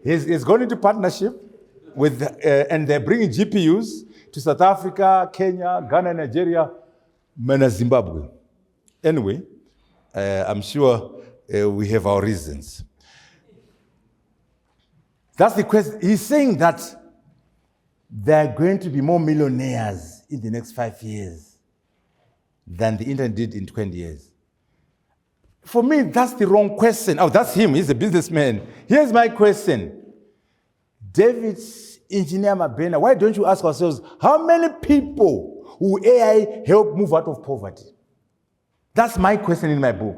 He's gone into partnership with, and they're bringing GPUs to South Africa, Kenya, Ghana, Nigeria, and Zimbabwe. Anyway, I'm sure we have our reasons. That's the question. He's saying that there are going to be more millionaires in the next 5 years than the internet did in 20 years. For me, that's the wrong question. Oh, that's him. He's a businessman. Here's my question. David's engineer Mabena, why don't you ask ourselves, how many people will AI help move out of poverty? That's my question in my book.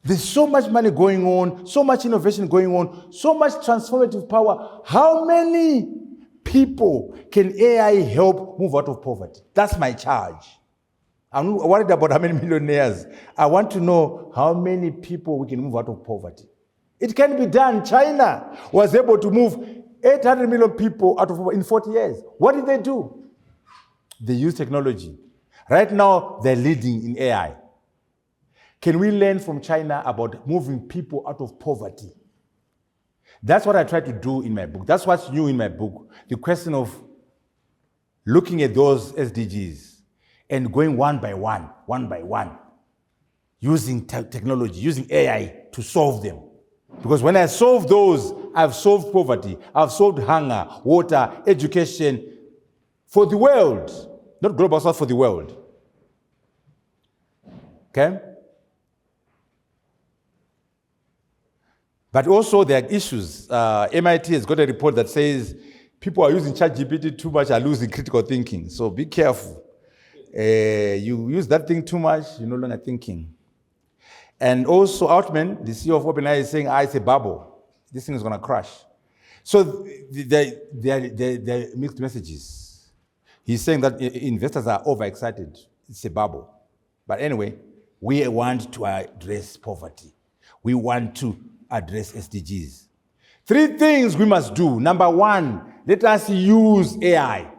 There's so much money going on, so much innovation going on, so much transformative power. How many people can AI help move out of poverty? That's my charge. I'm not worried about how many millionaires. I want to know how many people we can move out of poverty. It can be done. China was able to move 800 million people out of poverty in 40 years. What did they do? They used technology. Right now, they're leading in AI. Can we learn from China about moving people out of poverty? That's what I try to do in my book. That's what's new in my book. The question of looking at those SDGs and going one by one, using technology, using AI to solve them. Because when I solve those, I've solved poverty, I've solved hunger, water, education for the world, not global south, for the world. Okay? But also there are issues. MIT has got a report that says people are using ChatGPT too much, are losing critical thinking. So be careful. You use that thing too much, you're no longer thinking. And also Altman, the CEO of OpenAI, is saying, it's a bubble. This thing is going to crash. So there are mixed messages. He's saying that investors are overexcited. It's a bubble. But anyway, we want to address poverty. We want to address SDGs. 3 things we must do. Number 1, let us use AI.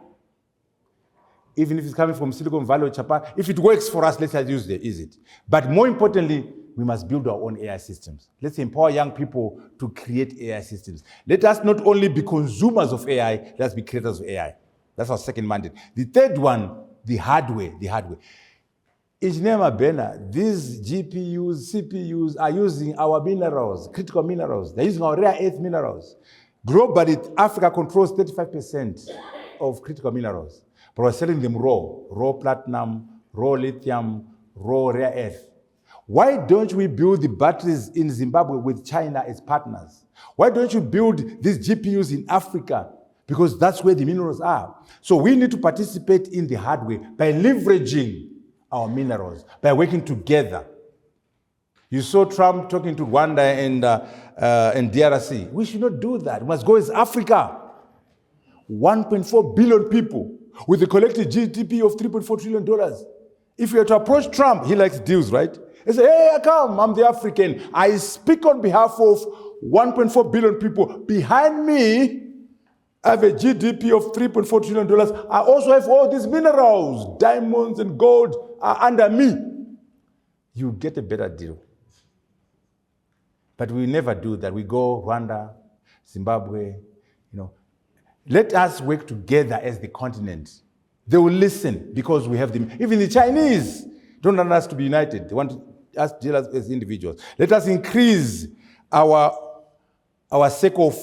Even if it's coming from Silicon Valley or Japan, if it works for us, let us use it. But more importantly, we must build our own AI systems. Let's empower young people to create AI systems. Let us not only be consumers of AI, let us be creators of AI. That's our second mandate. The third one, the hardware. Engineer Mabena, these GPUs, CPUs are using our minerals, critical minerals. They're using our rare earth minerals. Globally, Africa controls 35% of critical minerals. But we're selling them raw platinum, raw lithium, raw rare earth. Why don't we build the batteries in Zimbabwe with China as partners? Why don't you build these GPUs in Africa? Because that's where the minerals are. So we need to participate in the hardware by leveraging our minerals, by working together. You saw Trump talking to Rwanda and DRC. We should not do that. We must go as Africa. 1.4 billion people with a collective GDP of $3.4 trillion. If you were to approach Trump, he likes deals, right? He said, hey, come, I'm the African. I speak on behalf of 1.4 billion people. Behind me, I have a GDP of $3.4 trillion. I also have all these minerals, diamonds and gold are under me. You get a better deal. But we never do that. We go Rwanda, Zimbabwe, Let us work together as the continent. They will listen because we have them. Even the Chinese don't want us to be united. They want us to deal as individuals. Let us increase our sake of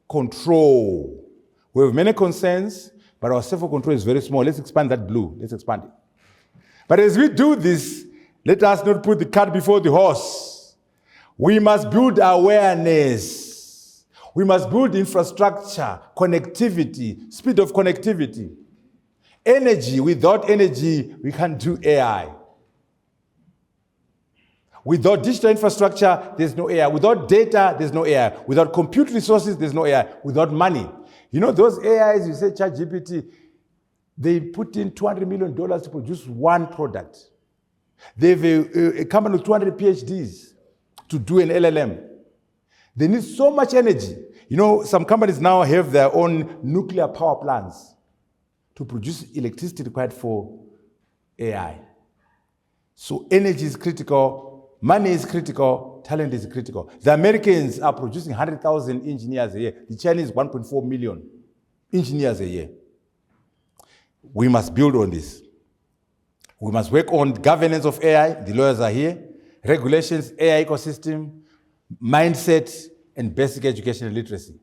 control. We have many concerns, but our sake of control is very small. Let's expand that blue. Let's expand it. But as we do this, let us not put the cart before the horse. We must build awareness. We must build infrastructure, connectivity, speed of connectivity. Energy. Without energy, we can't do AI. Without digital infrastructure, there's no AI. Without data, there's no AI. Without compute resources, there's no AI. Without money. Those AIs, you say ChatGPT, they put in $200 million to produce one product. They have a company with 200 PhDs to do an LLM. They need so much energy. Some companies now have their own nuclear power plants to produce electricity required for AI. So energy is critical, money is critical, talent is critical. The Americans are producing 100,000 engineers a year. The Chinese, 1.4 million engineers a year. We must build on this. We must work on governance of AI. The lawyers are here. Regulations, AI ecosystem, mindset, and basic education and literacy.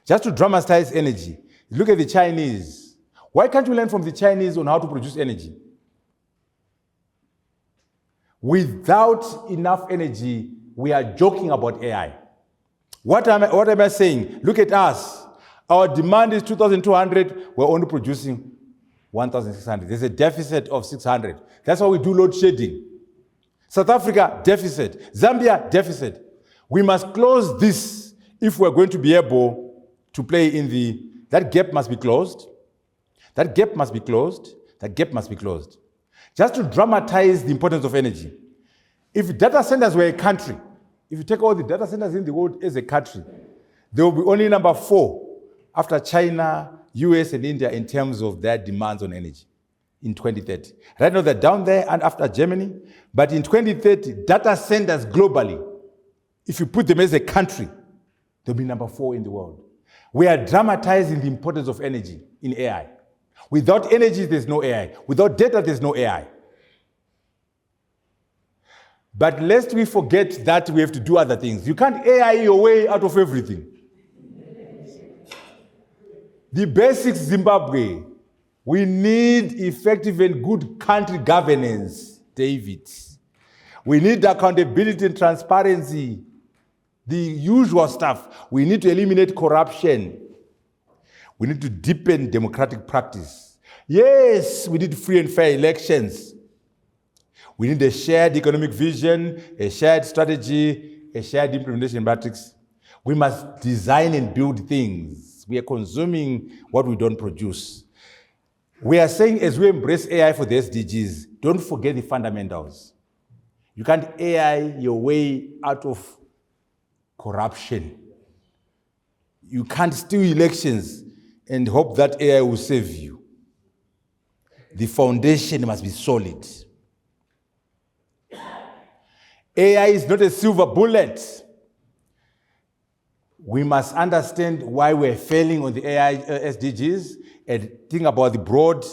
Just to dramatize energy, look at the Chinese. Why can't we learn from the Chinese on how to produce energy? Without enough energy, we are joking about AI. What am I saying? Look at us. Our demand is 2,200. We're only producing 1,600. There's a deficit of 600. That's why we do load shedding. South Africa, deficit. Zambia, deficit. We must close this if we're going to be able to play in that gap must be closed. That gap must be closed. That gap must be closed. Just to dramatize the importance of energy. If data centers were a country, if you take all the data centers in the world as a country, they will be only number 4 after China, US, and India in terms of their demands on energy in 2030. Right now they're down there and after Germany, but in 2030, data centers globally, if you put them as a country, they'll be number 4 in the world. We are dramatizing the importance of energy in AI. Without energy, there's no AI. Without data, there's no AI. But lest we forget that we have to do other things. You can't AI your way out of everything. The basics, Zimbabwe. We need effective and good country governance, David. We need accountability and transparency. The usual stuff. We need to eliminate corruption. We need to deepen democratic practice. Yes, we need free and fair elections. We need a shared economic vision, a shared strategy, a shared implementation matrix. We must design and build things. We are consuming what we don't produce. We are saying as we embrace AI for the SDGs, don't forget the fundamentals. You can't AI your way out of corruption. You can't steal elections and hope that AI will save you. The foundation must be solid. AI is not a silver bullet. We must understand why we're failing on the AI SDGs and think about the broad,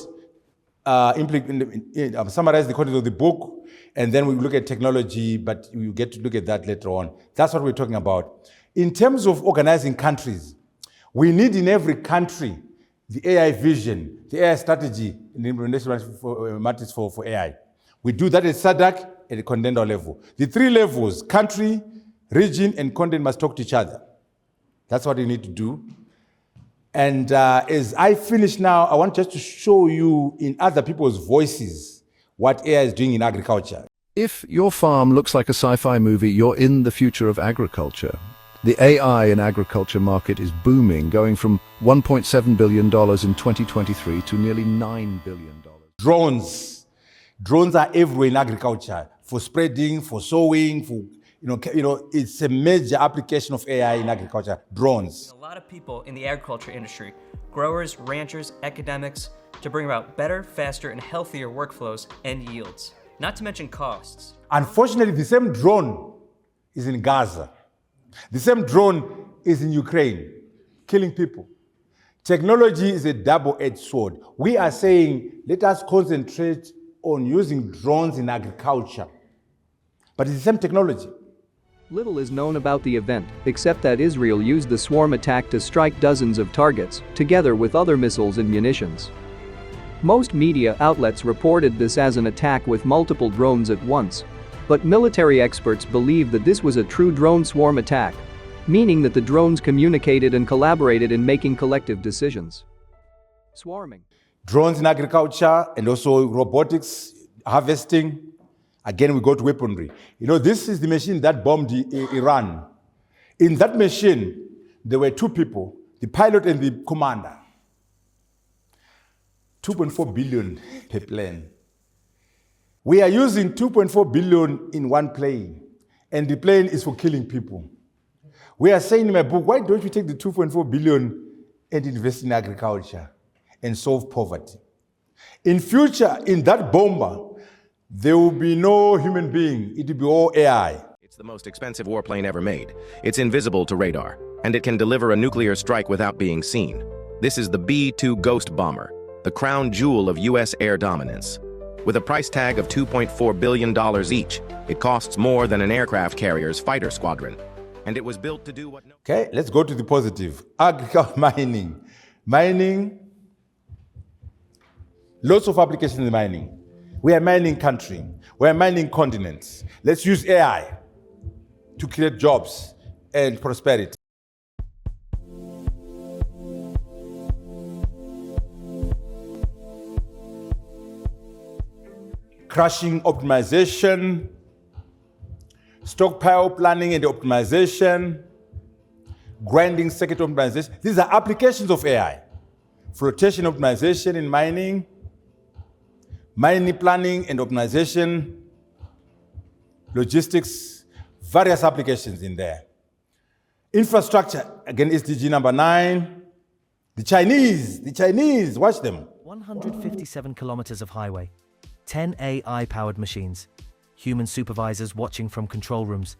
summarize the content of the book, and then we look at technology, but you get to look at that later on. That's what we're talking about. In terms of organizing countries, we need in every country the AI vision, the AI strategy, and the implementation matrix for AI. We do that at SADC at the continental level. The 3 levels, country, region, and continent must talk to each other. That's what you need to do. And as I finish now, I want just to show you in other people's voices what AI is doing in agriculture. If your farm looks like a sci-fi movie, you're in the future of agriculture. The AI in agriculture market is booming, going from $1.7 billion in 2023 to nearly $9 billion. Drones. Drones are everywhere in agriculture, for spreading, for sowing, for it's a major application of AI in agriculture, drones. A lot of people in the agriculture industry, growers, ranchers, academics, to bring about better, faster, and healthier workflows and yields, not to mention costs. Unfortunately, the same drone is in Gaza. The same drone is in Ukraine, killing people. Technology is a double-edged sword. We are saying, let us concentrate on using drones in agriculture. But it's the same technology. Little is known about the event, except that Israel used the swarm attack to strike dozens of targets, together with other missiles and munitions. Most media outlets reported this as an attack with multiple drones at once. But military experts believe that this was a true drone swarm attack, meaning that the drones communicated and collaborated in making collective decisions. Swarming. Drones in agriculture and also robotics, harvesting. Again, we go to weaponry. You know, this is the machine that bombed Iran. In that machine, there were two people, the pilot and the commander. 2.4 billion per plane. We are using 2.4 billion in one plane, and the plane is for killing people. We are saying in my book, why don't you take the 2.4 billion and invest in agriculture and solve poverty? In future, in that bomber, there will be no human being. It will be all AI. It's the most expensive warplane ever made. It's invisible to radar, and it can deliver a nuclear strike without being seen. This is the B-2 Ghost bomber, the crown jewel of U.S. air dominance. With a price tag of $2.4 billion each, it costs more than an aircraft carrier's fighter squadron. And it was built to do what no... Okay, let's go to the positive. Agriculture, mining. Mining, lots of applications in mining. We are a mining country. We are a mining continent. Let's use AI to create jobs and prosperity. Crushing optimization, stockpile planning and optimization, grinding circuit optimization. These are applications of AI. Flotation optimization in mining, mining planning and optimization, logistics, various applications in there. Infrastructure, again, SDG number 9. The Chinese, watch them. 157 kilometers of highway, 10 AI-powered machines, human supervisors watching from control rooms.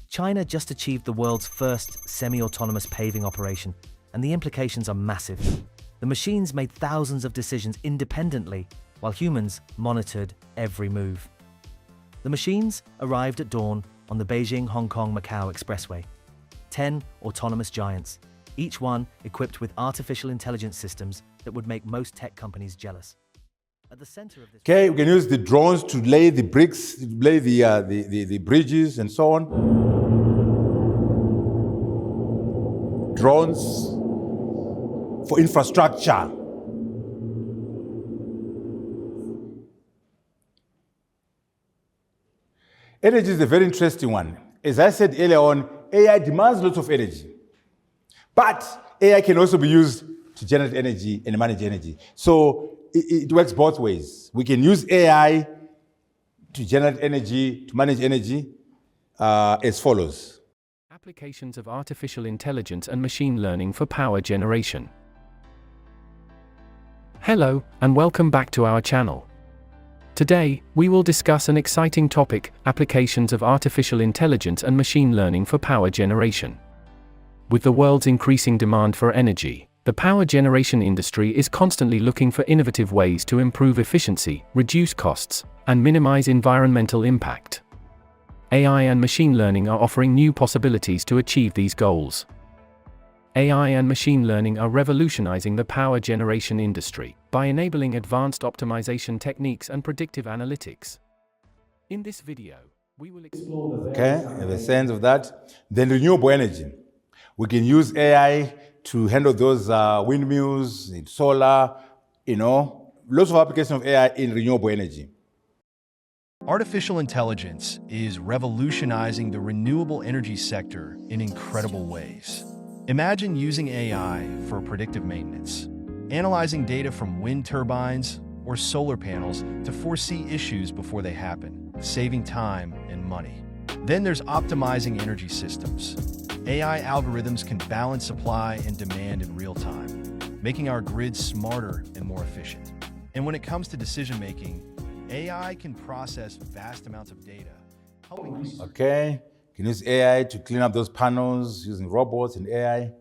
China just achieved the world's first semi-autonomous paving operation, and the implications are massive. The machines made thousands of decisions independently, while humans monitored every move. The machines arrived at dawn on the Beijing-Hong Kong-Macau Expressway. 10 autonomous giants, each one equipped with artificial intelligence systems that would make most tech companies jealous. At the center of this... Okay, we can use the drones to lay the bricks, to lay the bridges and so on. Drones for infrastructure. Energy is a very interesting one. As I said earlier on, AI demands lots of energy. But AI can also be used to generate energy and manage energy. So it works both ways. We can use AI to generate energy, to manage energy, as follows. Applications of artificial intelligence and machine learning for power generation. Hello, and welcome back to our channel. Today, we will discuss an exciting topic, applications of artificial intelligence and machine learning for power generation. With the world's increasing demand for energy, the power generation industry is constantly looking for innovative ways to improve efficiency, reduce costs, and minimize environmental impact. AI and machine learning are offering new possibilities to achieve these goals. AI and machine learning are revolutionizing the power generation industry by enabling advanced optimization techniques and predictive analytics. In this video, we will explore the sense of that. Then renewable energy. We can use AI to handle those windmills, solar, lots of applications of AI in renewable energy. Artificial intelligence is revolutionizing the renewable energy sector in incredible ways. Imagine using AI for predictive maintenance, analyzing data from wind turbines or solar panels to foresee issues before they happen, saving time and money. Then there's optimizing energy systems. AI algorithms can balance supply and demand in real time, making our grids smarter and more efficient. And when it comes to decision-making, AI can process vast amounts of data, helping... Okay, can use AI to clean up those panels using robots and AI.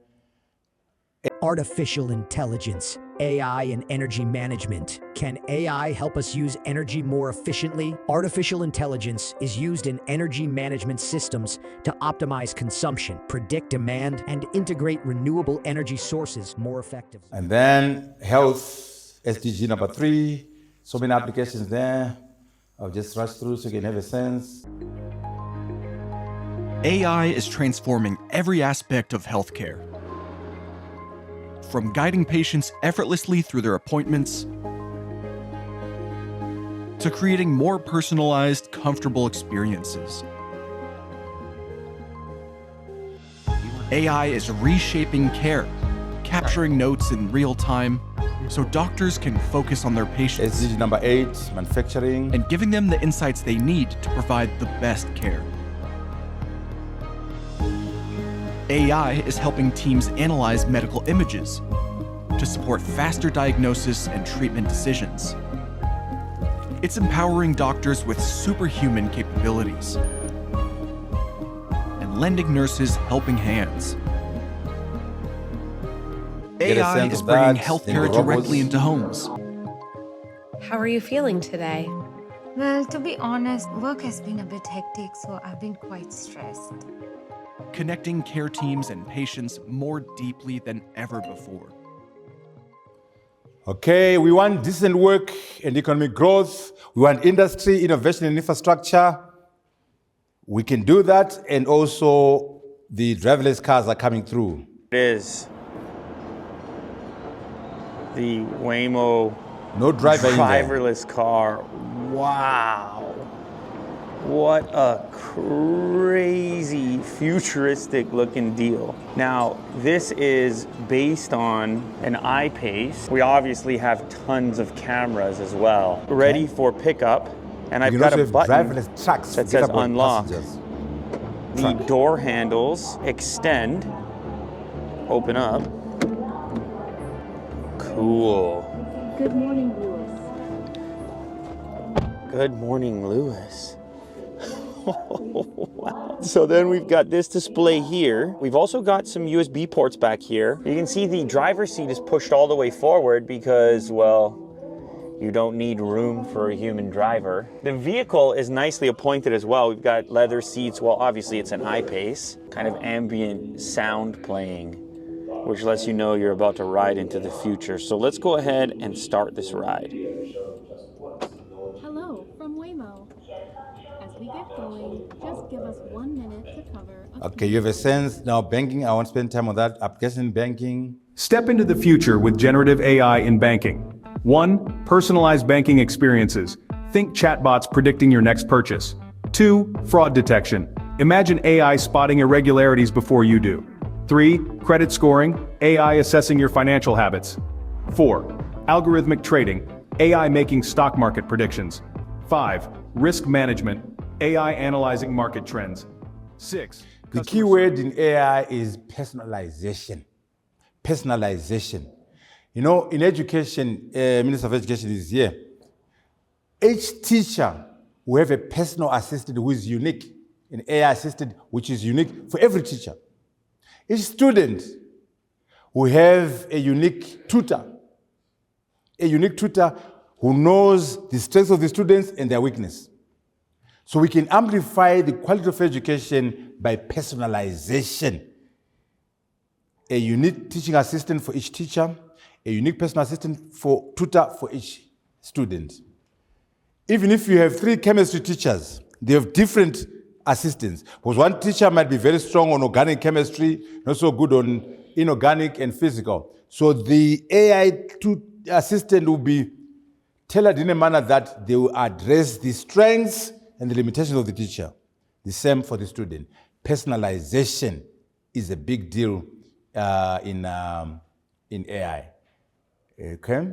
Artificial intelligence, AI and energy management. Can AI help us use energy more efficiently? Artificial intelligence is used in energy management systems to optimize consumption, predict demand, and integrate renewable energy sources more effectively. And then health, SDG number 3, so many applications there. I'll just rush through so you can have a sense. AI is transforming every aspect of healthcare. From guiding patients effortlessly through their appointments to creating more personalized, comfortable experiences. AI is reshaping care, capturing notes in real time so doctors can focus on their patients. SDG number 8, manufacturing. And giving them the insights they need to provide the best care. AI is helping teams analyze medical images to support faster diagnosis and treatment decisions. It's empowering doctors with superhuman capabilities and lending nurses helping hands. AI is bringing healthcare directly into homes. How are you feeling today? Well, to be honest, work has been a bit hectic, so I've been quite stressed. Connecting care teams and patients more deeply than ever before. Okay, we want decent work and economic growth. We want industry, innovation, and infrastructure. We can do that, and also the driverless cars are coming through. It is the Waymo driverless car. Wow. What a crazy futuristic looking deal. Now, this is based on an I-Pace. We obviously have tons of cameras as well. Ready for pickup. And I've got a button that says unlock. The door handles extend, open up. Cool. Good morning, Lewis. Good morning, Lewis. Wow. So then we've got this display here. We've also got some USB ports back here. You can see the driver's seat is pushed all the way forward because, well, you don't need room for a human driver. The vehicle is nicely appointed as well. We've got leather seats. Well, obviously it's an I-Pace, kind of ambient sound playing, which lets you know you're about to ride into the future. So let's go ahead and start this ride. Hello from Waymo. As we get going, just give us 1 minute to cover. Okay, you have a sense. Now, banking, I won't spend time on that. Application banking. Step into the future with generative AI in banking. 1. Personalized banking experiences. Think chatbots predicting your next purchase. 2. Fraud detection. Imagine AI spotting irregularities before you do. 3. Credit scoring. AI assessing your financial habits. 4. Algorithmic trading. AI making stock market predictions. 5. Risk management. AI analyzing market trends. 6. The key word in AI is personalization. Personalization. You know, in education, Minister of Education is here. Each teacher will have a personal assistant who is unique, an AI assistant which is unique for every teacher. Each student will have a unique tutor who knows the strengths of the students and their weakness. So we can amplify the quality of education by personalization. A unique teaching assistant for each teacher, a unique personal assistant for tutor for each student. Even if you have 3 chemistry teachers, they have different assistants. Because one teacher might be very strong on organic chemistry, not so good on inorganic and physical. So the AI assistant will be tailored in a manner that they will address the strengths and the limitations of the teacher. The same for the student. Personalization is a big deal in AI. Okay?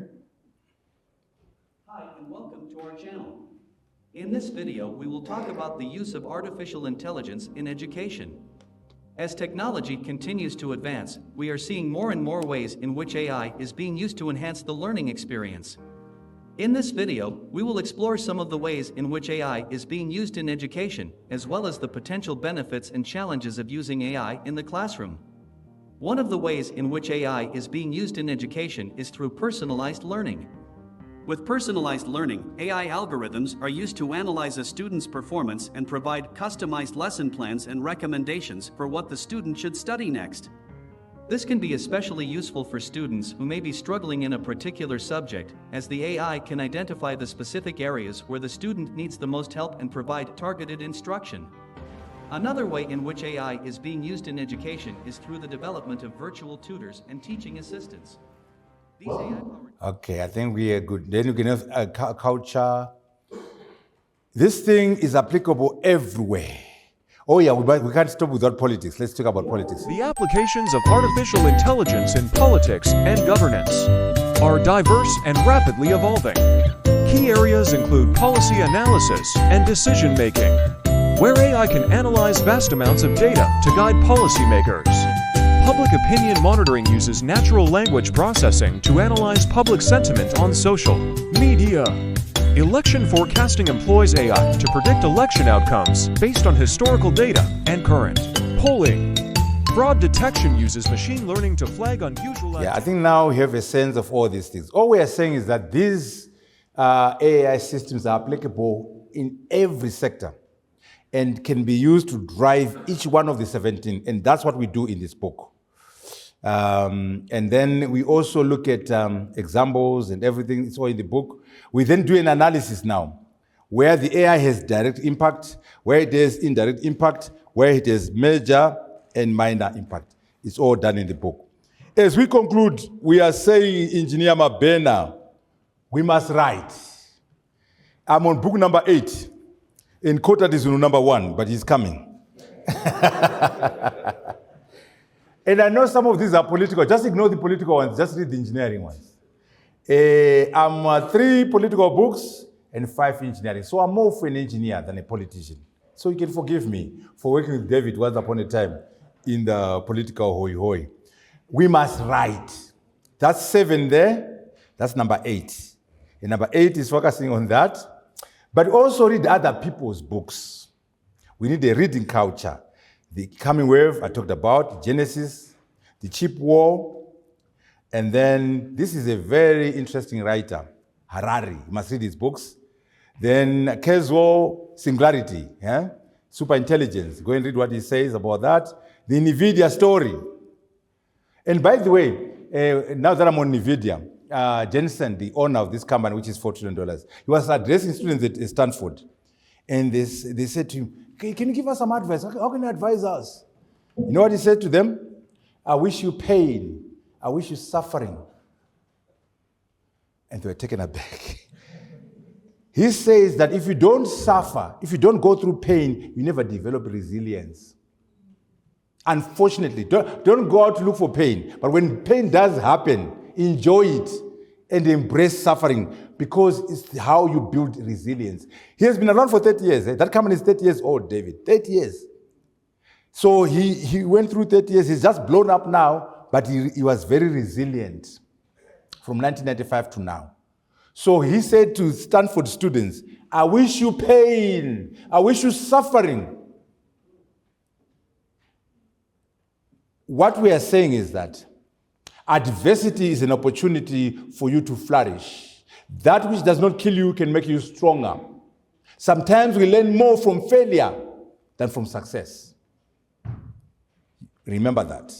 Hi, and welcome to our channel. In this video, we will talk about the use of artificial intelligence in education. As technology continues to advance, we are seeing more and more ways in which AI is being used to enhance the learning experience. In this video, we will explore some of the ways in which AI is being used in education, as well as the potential benefits and challenges of using AI in the classroom. One of the ways in which AI is being used in education is through personalized learning. With personalized learning, AI algorithms are used to analyze a student's performance and provide customized lesson plans and recommendations for what the student should study next. This can be especially useful for students who may be struggling in a particular subject, as the AI can identify the specific areas where the student needs the most help and provide targeted instruction. Another way in which AI is being used in education is through the development of virtual tutors and teaching assistants. These AI-powered... Okay, I think we are good. Then you can have culture. This thing is applicable everywhere. Oh yeah, we can't stop without politics. Let's talk about politics. The applications of artificial intelligence in politics and governance are diverse and rapidly evolving. Key areas include policy analysis and decision-making, where AI can analyze vast amounts of data to guide policymakers. Public opinion monitoring uses natural language processing to analyze public sentiment on social media. Election forecasting employs AI to predict election outcomes based on historical data and current polling. Fraud detection uses machine learning to flag unusual... Yeah, I think now we have a sense of all these things. All we are saying is that these AI systems are applicable in every sector and can be used to drive each one of the 17, and that's what we do in this book. And then we also look at examples and everything, it's all in the book. We then do an analysis now, where the AI has direct impact, where it has indirect impact, where it has major and minor impact. It's all done in the book. As we conclude, we are saying, Engineer Mabena, we must write. I'm on book number 8. In Kota is number 1, but he's coming. And I know some of these are political. Just ignore the political ones. Just read the engineering ones. I'm 3 political books and 5 engineering. So I'm more of an engineer than a politician. So you can forgive me for working with David once upon a time in the political hoi-hoi. We must write. That's 7 there. That's number 8. And number 8 is focusing on that. But also read other people's books. We need a reading culture. The Coming Wave, I talked about, Genesis, The Cheap War, and then this is a very interesting writer, Harari. You must read his books. Then Keswo, Singularity, Superintelligence. Go and read what he says about that. The NVIDIA story. And by the way, now that I'm on NVIDIA, Jensen, the owner of this company, which is $4 trillion, he was addressing students at Stanford. And they said to him, can you give us some advice? How can you advise us? You know what he said to them? I wish you pain. I wish you suffering. And they were taken aback. He says that if you don't suffer, if you don't go through pain, you never develop resilience. Unfortunately, don't go out to look for pain. But when pain does happen, enjoy it and embrace suffering, because it's how you build resilience. He has been around for 30 years. That company is 30 years old, David. 30 years. So he went through 30 years. He's just blown up now, but he was very resilient from 1995 to now. So he said to Stanford students, I wish you pain. I wish you suffering. What we are saying is that adversity is an opportunity for you to flourish. That which does not kill you can make you stronger. Sometimes we learn more from failure than from success. Remember that.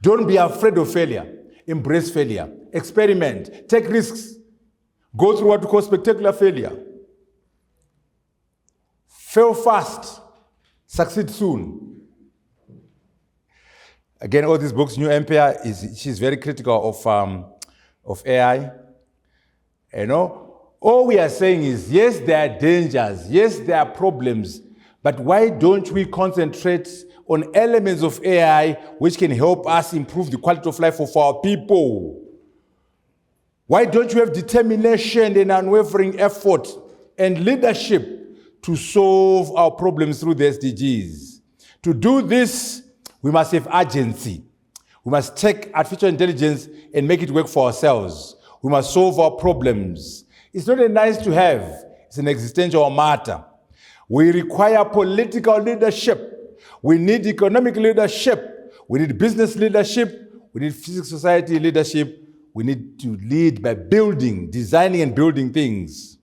Don't be afraid of failure. Embrace failure. Experiment. Take risks. Go through what we call spectacular failure. Fail fast. Succeed soon. Again, all these books, New Empire, she's very critical of AI. You know, all we are saying is, yes, there are dangers, yes, there are problems, but why don't we concentrate on elements of AI which can help us improve the quality of life of our people? Why don't you have determination and unwavering effort and leadership to solve our problems through the SDGs? To do this, we must have urgency. We must take artificial intelligence and make it work for ourselves. We must solve our problems. It's not a nice to have, it's an existential matter. We require political leadership. We need economic leadership. We need business leadership. We need civic society leadership. We need to lead by building, designing and building things.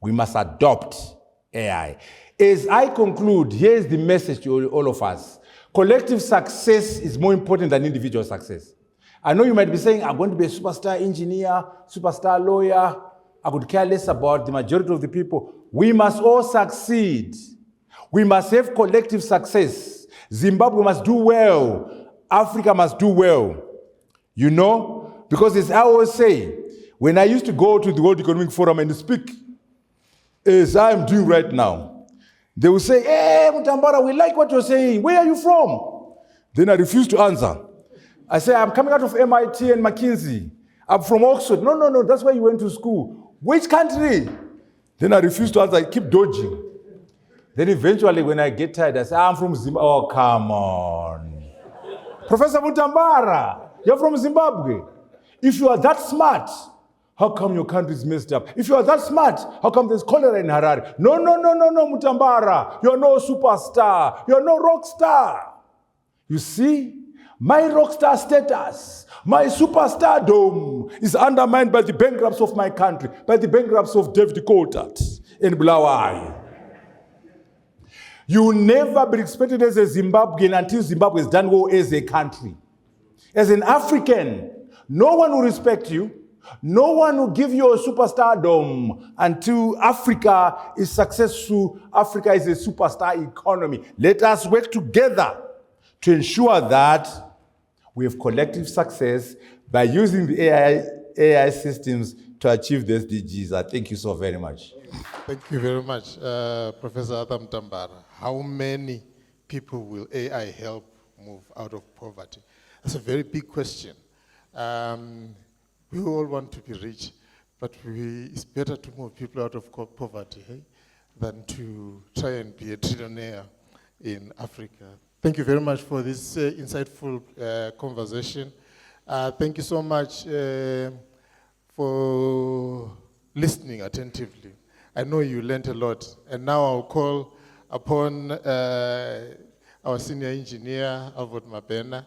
We must adopt AI. As I conclude, here's the message to all of us. Collective success is more important than individual success. I know you might be saying, I'm going to be a superstar engineer, superstar lawyer. I could care less about the majority of the people. We must all succeed. We must have collective success. Zimbabwe must do well. Africa must do well. You know? Because as I always say, when I used to go to the World Economic Forum and speak, as I'm doing right now, they will say, hey, Mutambara, we like what you're saying. Where are you from? Then I refuse to answer. I say, I'm coming out of MIT and McKinsey. I'm from Oxford. No, that's where you went to school. Which country? Then I refuse to answer. I keep dodging. Then eventually, when I get tired, I say, I'm from Zimbabwe. Oh, come on. Professor Mutambara, you're from Zimbabwe. If you are that smart, how come your country is messed up? If you are that smart, how come there's cholera in Harare? No, Mutambara. You're no superstar. You're no rock star. You see, my rock star status, my superstardom is undermined by the bankrupts of my country, by the bankrupts of David Coltart in Bulawayo. You will never be respected as a Zimbabwean until Zimbabwe is done well as a country. As an African, no one will respect you. No one will give you a superstardom until Africa is successful. Africa is a superstar economy. Let us work together to ensure that we have collective success by using the AI systems to achieve the SDGs. I thank you so very much. Thank you very much, Professor Arthur Mutambara. How many people will AI help move out of poverty? That's a very big question. We all want to be rich, but it's better to move people out of poverty than to try and be a trillionaire in Africa. Thank you very much for this insightful conversation. Thank you so much for listening attentively. I know you learned a lot. And now I'll call upon our senior engineer, Alvord Mabena.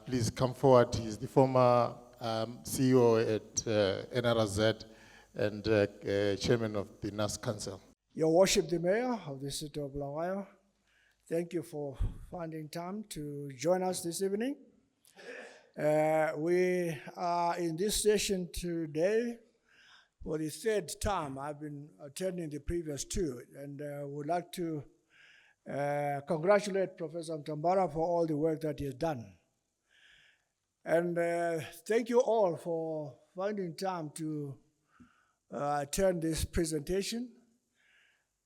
Please come forward. He's the former CEO at NRZ and chairman of the NAS Council. Your Worship, the Mayor of the City of Bulawayo, thank you for finding time to join us this evening. We are in this session today for the third time. I've been attending the previous two, and would like to congratulate Professor Mutambara for all the work that he has done. And thank you all for finding time to attend this presentation.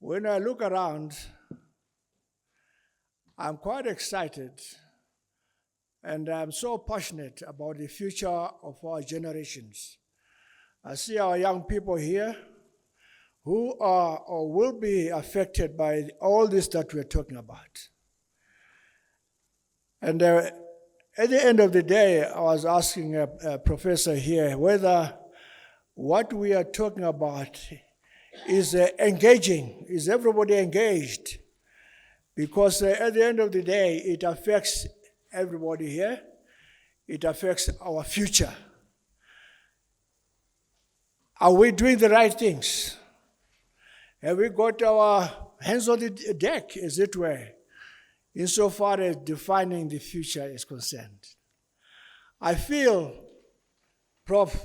When I look around, I'm quite excited, and I'm so passionate about the future of our generations. I see our young people here who are or will be affected by all this that we're talking about. And at the end of the day, I was asking a professor here whether what we are talking about is engaging. Is everybody engaged? Because at the end of the day, it affects everybody here. It affects our future. Are we doing the right things? Have we got our hands on the deck, as it were, insofar as defining the future is concerned? I feel, Prof,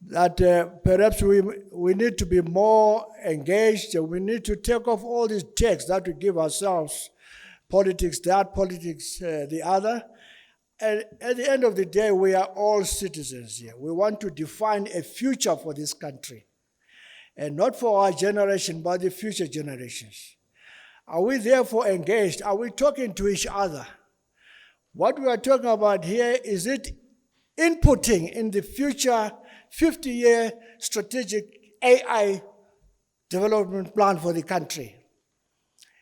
that perhaps we need to be more engaged, and we need to take off all these texts that we give ourselves, politics that, politics the other. And at the end of the day, we are all citizens here. We want to define a future for this country, and not for our generation, but the future generations. Are we therefore engaged? Are we talking to each other? What we are talking about here, is it inputting in the future 50-year strategic AI development plan for the country?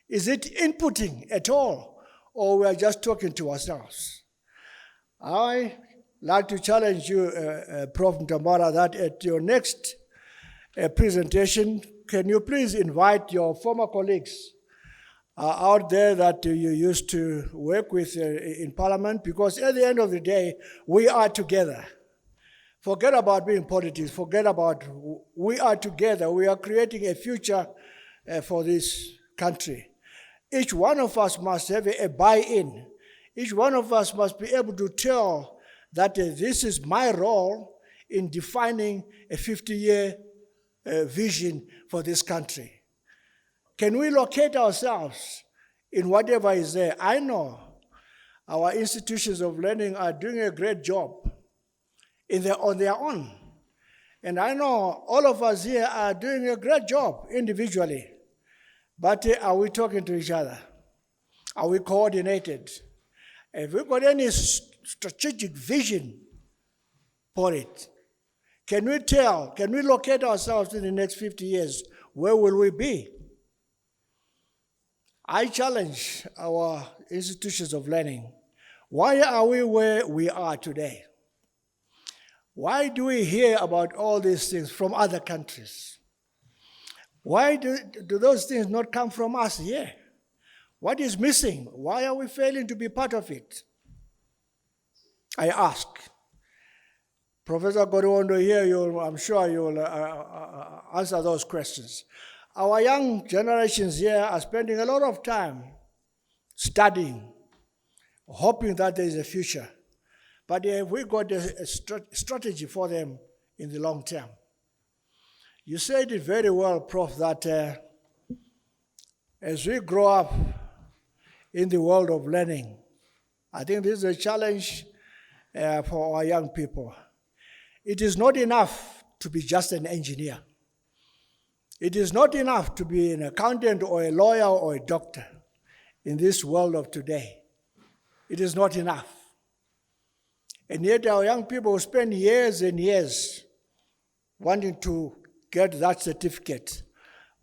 Is it inputting at all, or we are just talking to ourselves? I like to challenge you, Prof. Mutambara, that at your next presentation. Can you please invite your former colleagues out there that you used to work with in Parliament? Because at the end of the day, we are together. Forget about being politics. Forget about, we are together. We are creating a future for this country. Each one of us must have a buy-in. Each one of us must be able to tell that this is my role in defining a 50-year vision for this country. Can we locate ourselves in whatever is there? I know our institutions of learning are doing a great job on their own. And I know all of us here are doing a great job individually. But are we talking to each other? Are we coordinated? Have we got any strategic vision for it? Can we locate ourselves in the next 50 years? Where will we be? I challenge our institutions of learning. Why are we where we are today? Why do we hear about all these things from other countries? Why do those things not come from us here? What is missing? Why are we failing to be part of it? I ask. Professor Goruondo here, I'm sure you will answer those questions. Our young generations here are spending a lot of time studying, hoping that there is a future. But have we got a strategy for them in the long term? You said it very well, Prof, that as we grow up in the world of learning, I think this is a challenge for our young people. It is not enough to be just an engineer. It is not enough to be an accountant or a lawyer or a doctor in this world of today. It is not enough. And yet our young people spend years and years wanting to get that certificate,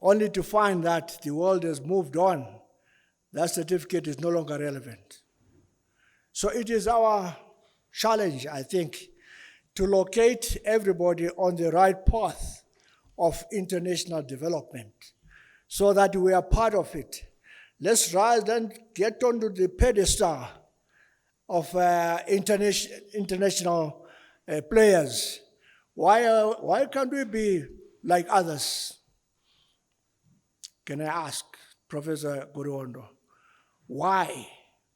only to find that the world has moved on. That certificate is no longer relevant. So it is our challenge, I think, to locate everybody on the right path of international development so that we are part of it. Let's rise and get onto the pedestal of international players. Why can't we be like others? Can I ask Professor Goruondo, why?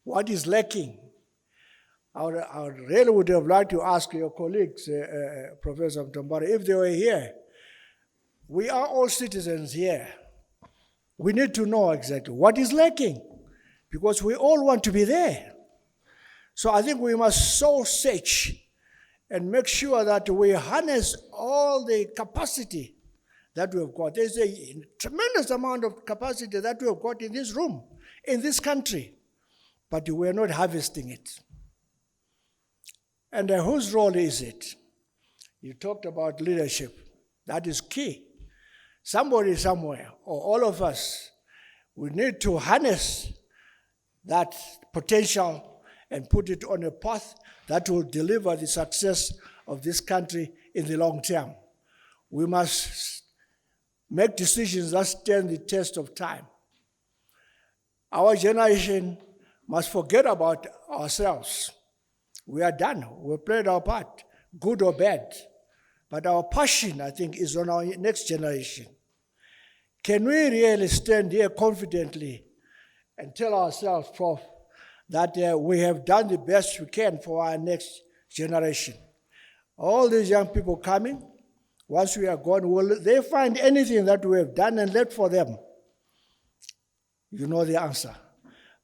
What is lacking? I really would have liked to ask your colleagues, Professor Mutambara, if they were here. We are all citizens here. We need to know exactly what is lacking, because we all want to be there. So I think we must soul search and make sure that we harness all the capacity that we've got. There's a tremendous amount of capacity that we've got in this room, in this country, but we're not harvesting it. And whose role is it? You talked about leadership. That is key. Somebody somewhere, or all of us, we need to harness that potential and put it on a path that will deliver the success of this country in the long term. We must make decisions that stand the test of time. Our generation must forget about ourselves. We are done. We've played our part, good or bad. But our passion, I think, is on our next generation. Can we really stand here confidently and tell ourselves, Prof, that we have done the best we can for our next generation? All these young people coming, once we are gone, will they find anything that we have done and left for them? You know the answer.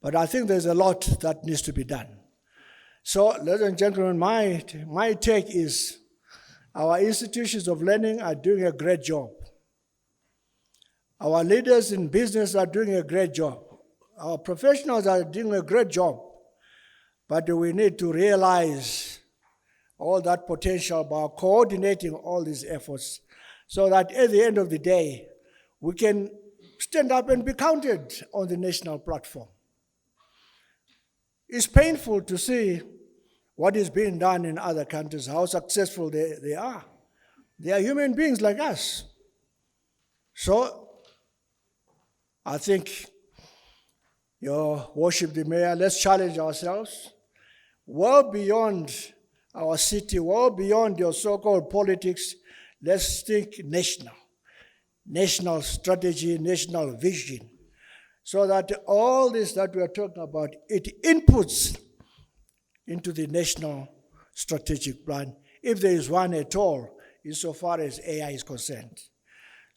But I think there's a lot that needs to be done. So, ladies and gentlemen, my take is our institutions of learning are doing a great job. Our leaders in business are doing a great job. Our professionals are doing a great job. But we need to realize all that potential by coordinating all these efforts so that at the end of the day, we can stand up and be counted on the national platform. It's painful to see what is being done in other countries, how successful they are. They are human beings like us. So, I think, Your Worship the Mayor, let's challenge ourselves well beyond our city, well beyond your so-called politics. Let's think national strategy, national vision, so that all this that we are talking about, it inputs into the national strategic plan, if there is one at all, insofar as AI is concerned.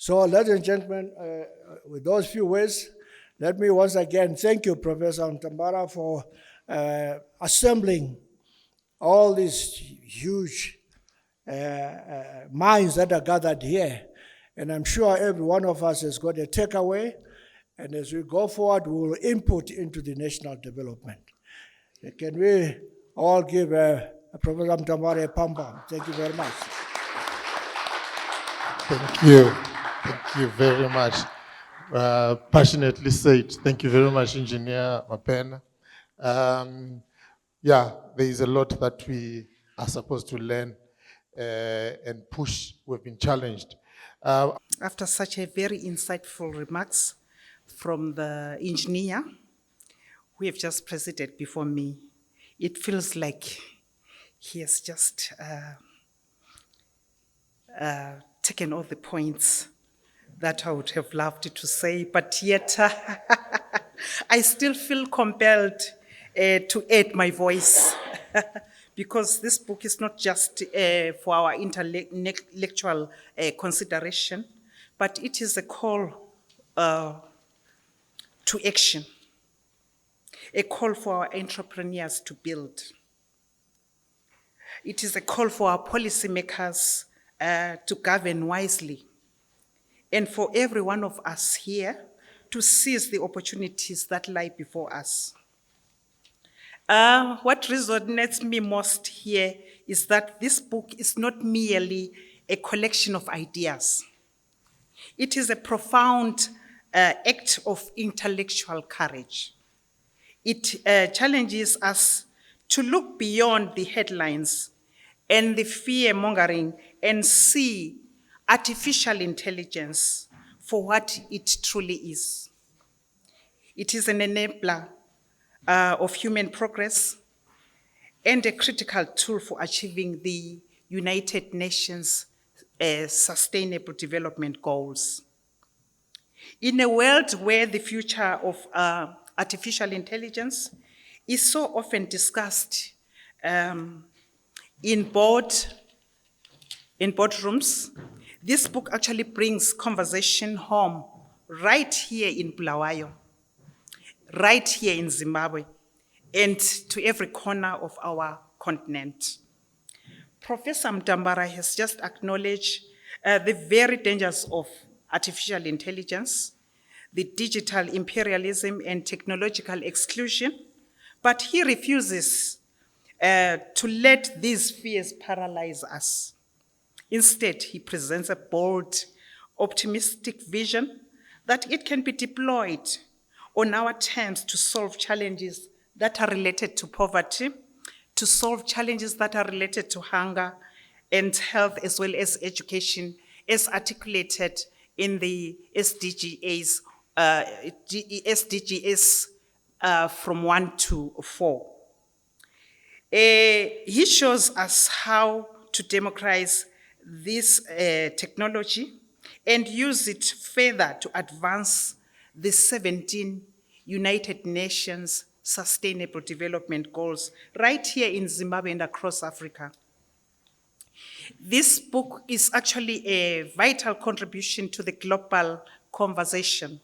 So, ladies and gentlemen, with those few words, let me once again thank you, Professor Mutambara, for assembling all these huge minds that are gathered here. And I'm sure every one of us has got a takeaway. And as we go forward, we will input into the national development. Can we all give Professor Mutambara a pam-pam? Thank you very much. Thank you. Thank you very much. Passionately said. Thank you very much, Engineer Mapena. Yeah, there is a lot that we are supposed to learn and push. We've been challenged. After such a very insightful remarks from the engineer who have just presented before me, it feels like he has just taken all the points that I would have loved to say, but yet I still feel compelled to add my voice because this book is not just for our intellectual consideration, but it is a call to action, a call for our entrepreneurs to build. It is a call for our policymakers to govern wisely, and for every one of us here to seize the opportunities that lie before us. What resonates me most here is that this book is not merely a collection of ideas. It is a profound act of intellectual courage. It challenges us to look beyond the headlines and the fear-mongering and see artificial intelligence for what it truly is. It is an enabler of human progress and a critical tool for achieving the United Nations Sustainable Development Goals. In a world where the future of artificial intelligence is so often discussed in boardrooms, this book actually brings conversation home right here in Bulawayo, right here in Zimbabwe, and to every corner of our continent. Professor Mutambara has just acknowledged the very dangers of artificial intelligence, the digital imperialism and technological exclusion, but he refuses to let these fears paralyze us. Instead, he presents a bold, optimistic vision that it can be deployed on our terms to solve challenges that are related to poverty, to solve challenges that are related to hunger and health, as well as education, as articulated in the SDGs, from 1 to 4. He shows us how to democratize this technology and use it further to advance the 17 United Nations Sustainable Development Goals right here in Zimbabwe and across Africa. This book is actually a vital contribution to the global conversation.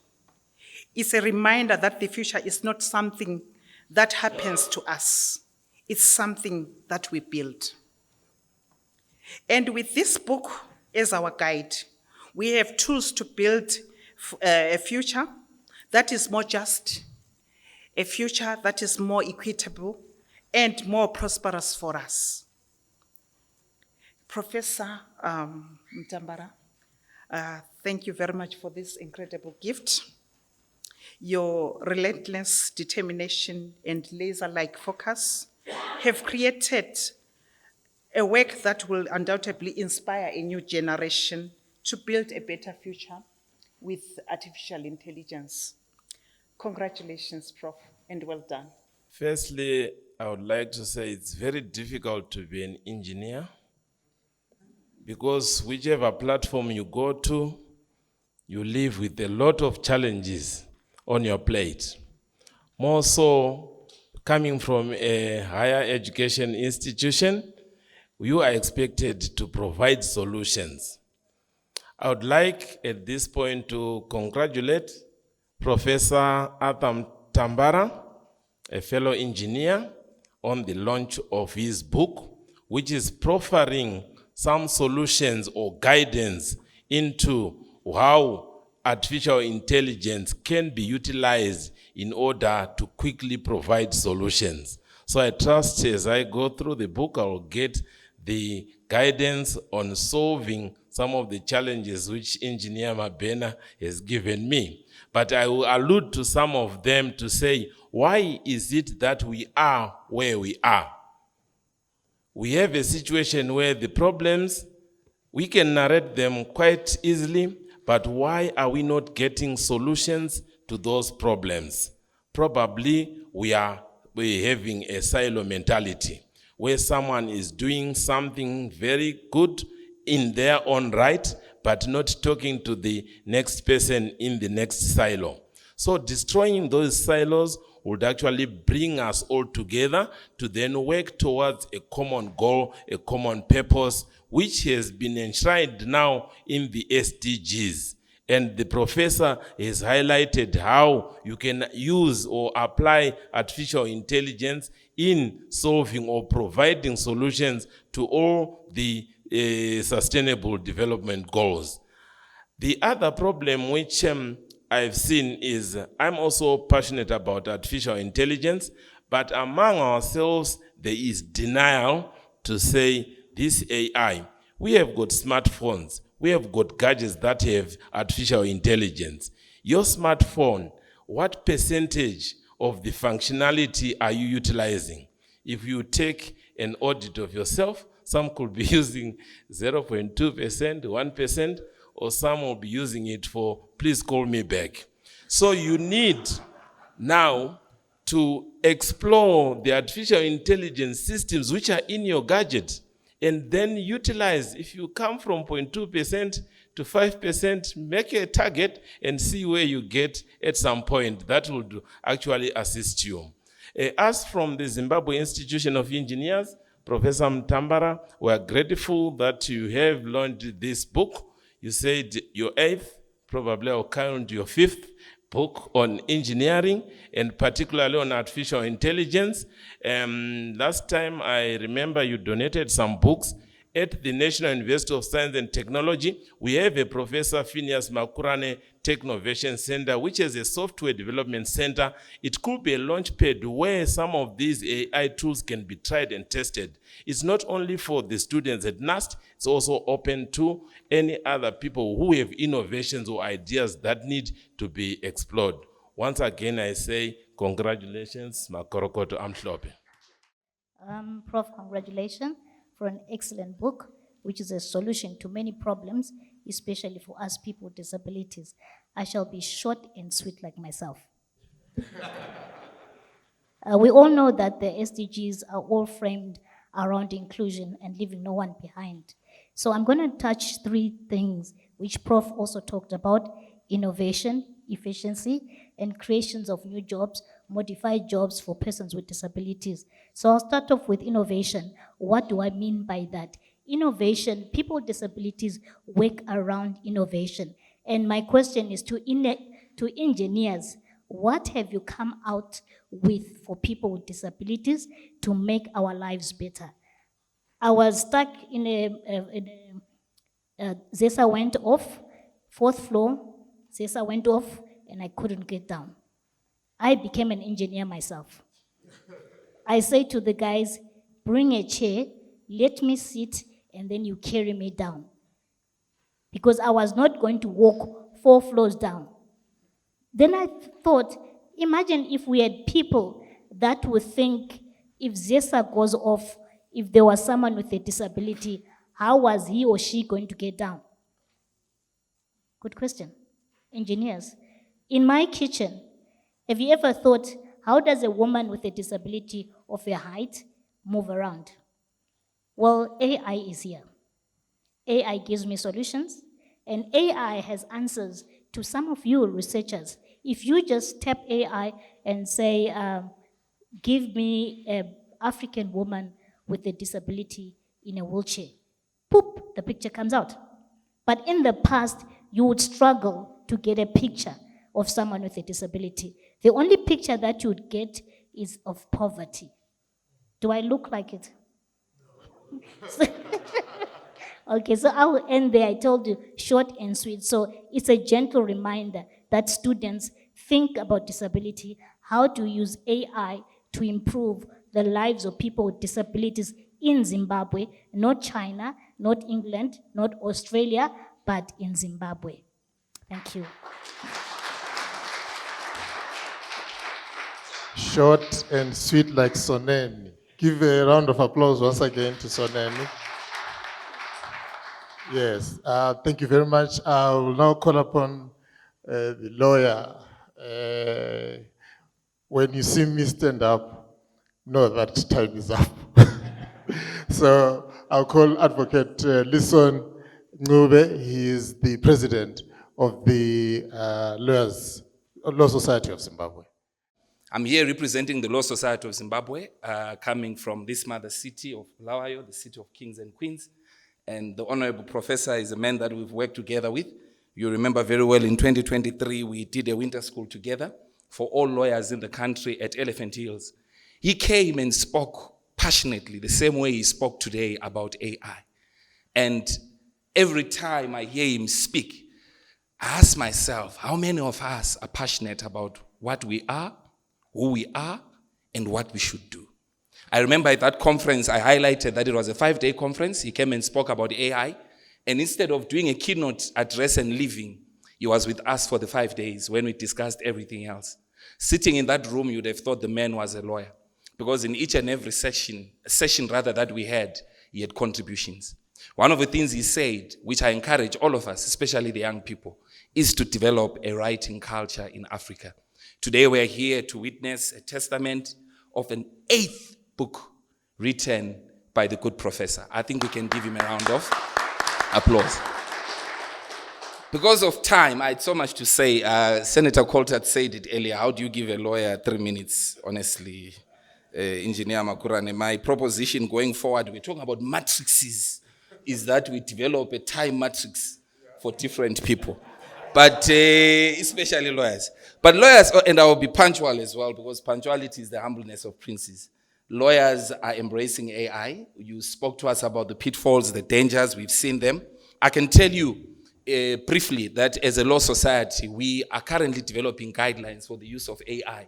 It's a reminder that the future is not something that happens to us. It's something that we build. And with this book as our guide, we have tools to build a future that is more just, a future that is more equitable and more prosperous for us. Professor Mutambara, thank you very much for this incredible gift. Your relentless determination and laser-like focus have created a work that will undoubtedly inspire a new generation to build a better future with artificial intelligence. Congratulations, Prof, and well done. Firstly, I would like to say it's very difficult to be an engineer because whichever platform you go to, you live with a lot of challenges on your plate. More so, coming from a higher education institution, you are expected to provide solutions. I would like at this point to congratulate Professor Arthur Mutambara, a fellow engineer, on the launch of his book, which is proffering some solutions or guidance into how artificial intelligence can be utilized in order to quickly provide solutions. So I trust as I go through the book, I will get the guidance on solving some of the challenges which Engineer Mabena has given me. But I will allude to some of them to say, why is it that we are where we are? We have a situation where the problems, we can narrate them quite easily, but why are we not getting solutions to those problems? Probably we're having a silo mentality, where someone is doing something very good in their own right, but not talking to the next person in the next silo. So destroying those silos would actually bring us all together to then work towards a common goal, a common purpose, which has been enshrined now in the SDGs. And the professor has highlighted how you can use or apply artificial intelligence in solving or providing solutions to all the sustainable development goals. The other problem which I've seen is I'm also passionate about artificial intelligence, but among ourselves there is denial to say this AI. We have got smartphones, we have got gadgets that have artificial intelligence. Your smartphone, what percentage of the functionality are you utilizing? If you take an audit of yourself, some could be using 0.2%, 1%, or some will be using it for, please call me back. So you need now to explore the artificial intelligence systems which are in your gadget and then utilize, if you come from 0.2% to 5%, make a target and see where you get at some point. That would actually assist you. As from the Zimbabwe Institution of Engineers, Professor Mutambara, we are grateful that you have launched this book. You said your 8th, probably I'll count your 5th book on engineering and particularly on artificial intelligence. Last time I remember you donated some books. At the National University of Science and Technology, we have a Professor Phineas Makurane Technovation Center, which is a software development center. It could be a launchpad where some of these AI tools can be tried and tested. It's not only for the students at NAST, it's also open to any other people who have innovations or ideas that need to be explored. Once again, I say congratulations, Makorokoto Amhlope. Prof, congratulations for an excellent book, which is a solution to many problems, especially for us people with disabilities. I shall be short and sweet like myself. We all know that the SDGs are all framed around inclusion and leaving no one behind. So I'm going to touch 3 things which Prof also talked about: innovation, efficiency, and creations of new jobs, modified jobs for persons with disabilities. So I'll start off with innovation. What do I mean by that? Innovation, people with disabilities work around innovation. And my question is to engineers, what have you come out with for people with disabilities to make our lives better? I was stuck in ZESA went off, 4th floor, ZESA went off, and I couldn't get down. I became an engineer myself. I say to the guys, bring a chair, let me sit, and then you carry me down. Because I was not going to walk 4 floors down. Then I thought, imagine if we had people that would think if ZESA goes off, if there was someone with a disability, how was he or she going to get down? Good question. engineers. In my kitchen, have you ever thought, how does a woman with a disability of her height move around? Well, AI is here. AI gives me solutions, and AI has answers to some of you researchers. If you just tap AI and say, give me an African woman with a disability in a wheelchair, poop, the picture comes out. But in the past, you would struggle to get a picture of someone with a disability. The only picture that you would get is of poverty. Do I look like it? Okay, so I will end there. I told you, short and sweet. So it's a gentle reminder that students think about disability, how to use AI to improve the lives of people with disabilities in Zimbabwe, not China, not England, not Australia, but in Zimbabwe. Thank you. Short and sweet like Soneni. Give a round of applause once again to Soneni. Yes, thank you very much. I will now call upon the lawyer. When you see me stand up, know that time is up. So I'll call Advocate Lison Ngube. He is the president of the Law Society of Zimbabwe. I'm here representing the Law Society of Zimbabwe, coming from this mother city of Bulawayo, the city of kings and queens. And the Honorable Professor is a man that we've worked together with. You remember very well in 2023, we did a winter school together for all lawyers in the country at Elephant Hills. He came and spoke passionately, the same way he spoke today about AI. And every time I hear him speak, I ask myself, how many of us are passionate about what we are, who we are, and what we should do? I remember at that conference, I highlighted that it was a 5-day conference. He came and spoke about AI. And instead of doing a keynote address and leaving, he was with us for the 5 days when we discussed everything else. Sitting in that room, you'd have thought the man was a lawyer. Because in each and every session that we had, he had contributions. One of the things he said, which I encourage all of us, especially the young people, is to develop a writing culture in Africa. Today we're here to witness a testament of an 8th book written by the good professor. I think we can give him a round of applause. Because of time, I had so much to say. Senator Coulter said it earlier. How do you give a lawyer 3 minutes? Honestly, Engineer Makurane, my proposition going forward, we're talking about matrices, is that we develop a time matrix for different people. But especially lawyers. But lawyers, and I will be punctual as well, because punctuality is the humbleness of princes. Lawyers are embracing AI. You spoke to us about the pitfalls, the dangers, we've seen them. I can tell you briefly that as a law society, we are currently developing guidelines for the use of AI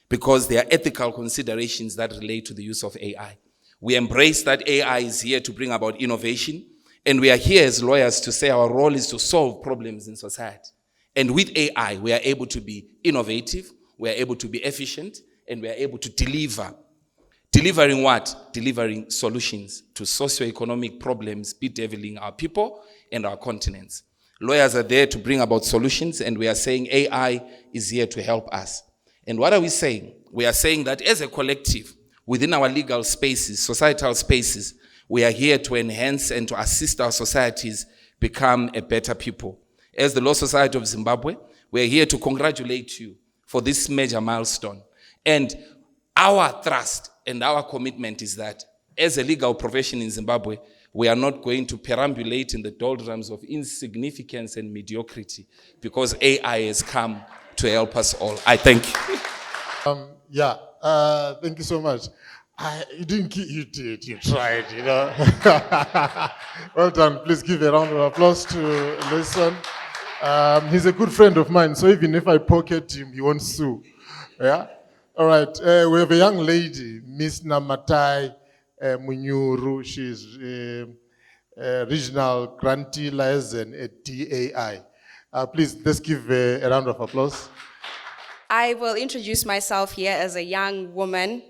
because there are ethical considerations that relate to the use of AI. We embrace that AI is here to bring about innovation, and we are here as lawyers to say our role is to solve problems in society. And with AI, we are able to be innovative, we are able to be efficient, and we are able to deliver. Delivering what? Delivering solutions to socioeconomic problems bedeviling our people and our continents. Lawyers are there to bring about solutions, and we are saying AI is here to help us. And what are we saying? We are saying that as a collective, within our legal spaces, societal spaces, we are here to enhance and to assist our societies become a better people. As the Law Society of Zimbabwe, we are here to congratulate you for this major milestone. And our thrust and our commitment is that as a legal profession in Zimbabwe, we are not going to perambulate in the doldrums of insignificance and mediocrity because AI has come to help us all. I thank you. Thank you so much. You didn't, you did, you tried, you know. Well done. Please give a round of applause to Lison. He's a good friend of mine, so even if I pocket him, he won't sue. Yeah? All right, we have a young lady, Miss Namatai Munyuru. She's regional grantee liaison at DAI. Please, let's give a round of applause. I will introduce myself here as a young woman,